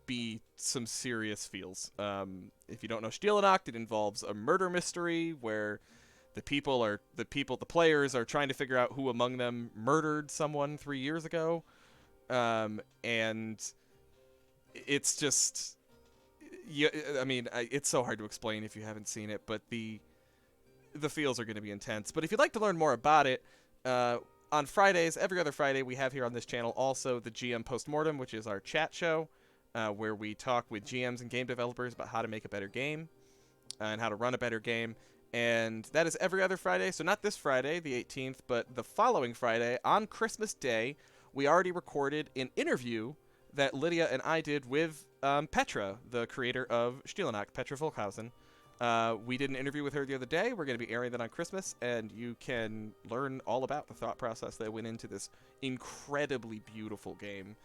be some serious feels. If you don't know Steelanock, it involves a murder mystery where the players are trying to figure out who among them murdered someone 3 years ago. And it's just, it's so hard to explain if you haven't seen it, but the feels are going to be intense. But if you'd like to learn more about it, on Fridays, every other Friday, we have here on this channel also the GM Postmortem, which is our chat show, where we talk with GMs and game developers about how to make a better game and how to run a better game. And that is every other Friday. So not this Friday, the 18th, but the following Friday on Christmas Day, we already recorded an interview that Lydia and I did with Petra, the creator of Steelanock, Petra Volkhausen. We did an interview with her the other day. We're going to be airing that on Christmas, and you can learn all about the thought process that went into this incredibly beautiful game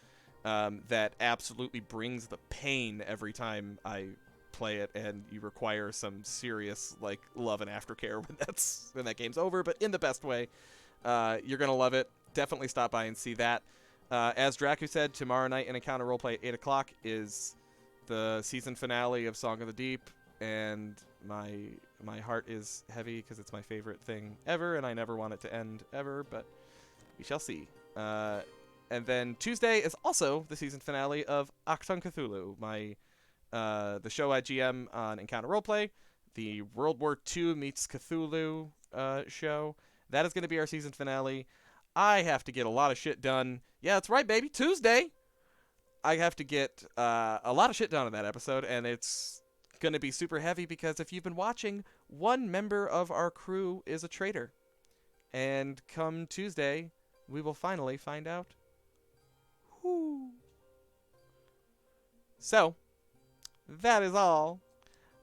that absolutely brings the pain every time I play it, and you require some serious love and aftercare when that game's over, but in the best way. You're going to love it. Definitely stop by and see that. As Dracu said, tomorrow night in Encounter Roleplay at 8 o'clock is the season finale of Song of the Deep, and my heart is heavy because it's my favorite thing ever, and I never want it to end ever, but we shall see. And then Tuesday is also the season finale of Achtung Cthulhu, the show I GM on Encounter Roleplay, the World War II meets Cthulhu show. That is going to be our season finale. I have to get a lot of shit done. Yeah, that's right, baby. Tuesday! I have to get a lot of shit done in that episode, and it's going to be super heavy because if you've been watching, one member of our crew is a traitor. And come Tuesday, we will finally find out who. So, that is all.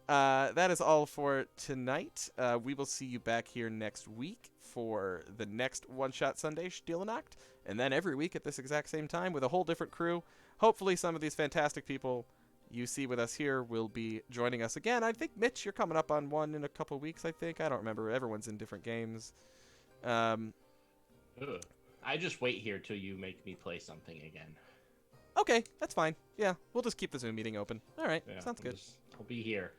That is all for tonight. We will see you back here next week for the next One Shot Sunday Steelanock, and then every week at this exact same time with a whole different crew. Hopefully some of these fantastic people you see with us here will be joining us again. I think, Mitch, you're coming up on one in a couple weeks, I think. I don't remember. Everyone's in different games. I just wait here till you make me play something again. Okay, that's fine. Yeah, we'll just keep the Zoom meeting open. All right, sounds good. I'll be here.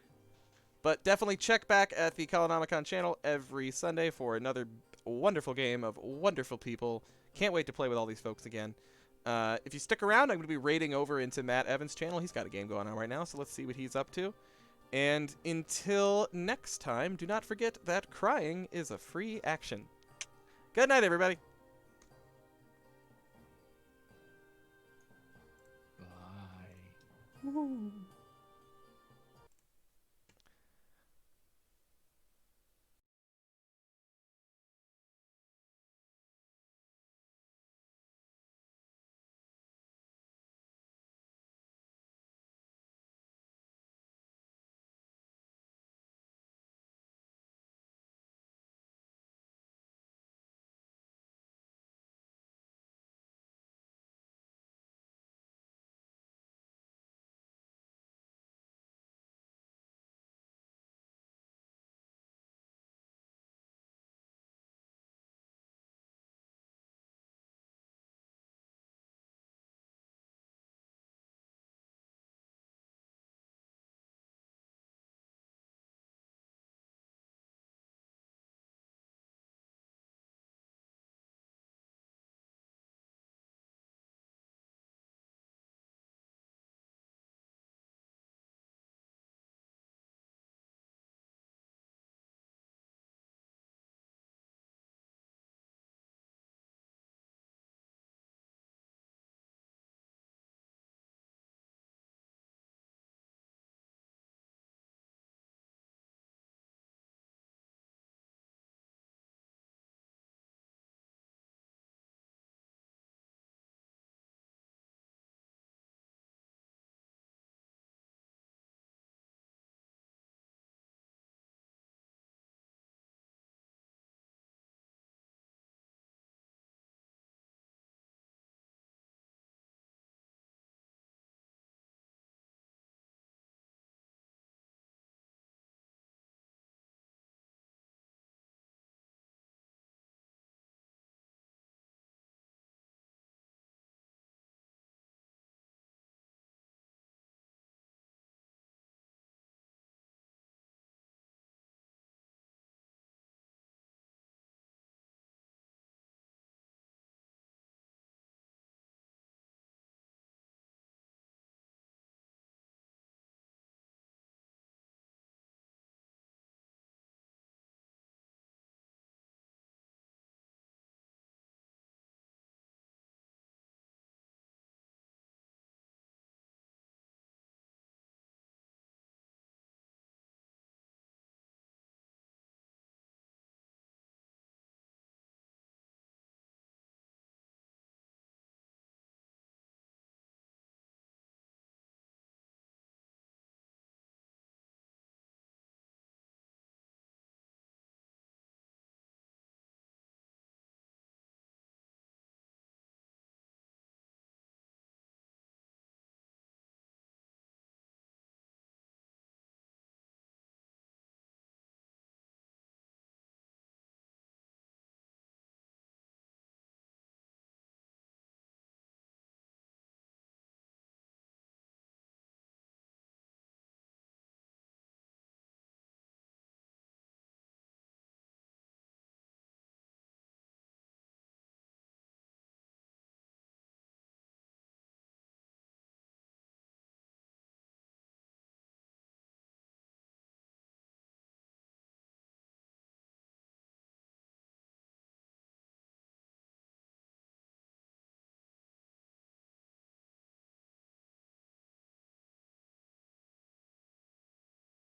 But definitely check back at the Colonomicon channel every Sunday for another wonderful game of wonderful people. Can't wait to play with all these folks again. If you stick around, I'm going to be raiding over into Matt Evans' channel. He's got a game going on right now, so let's see what he's up to. And until next time, do not forget that crying is a free action. Good night, everybody. Bye. Ooh.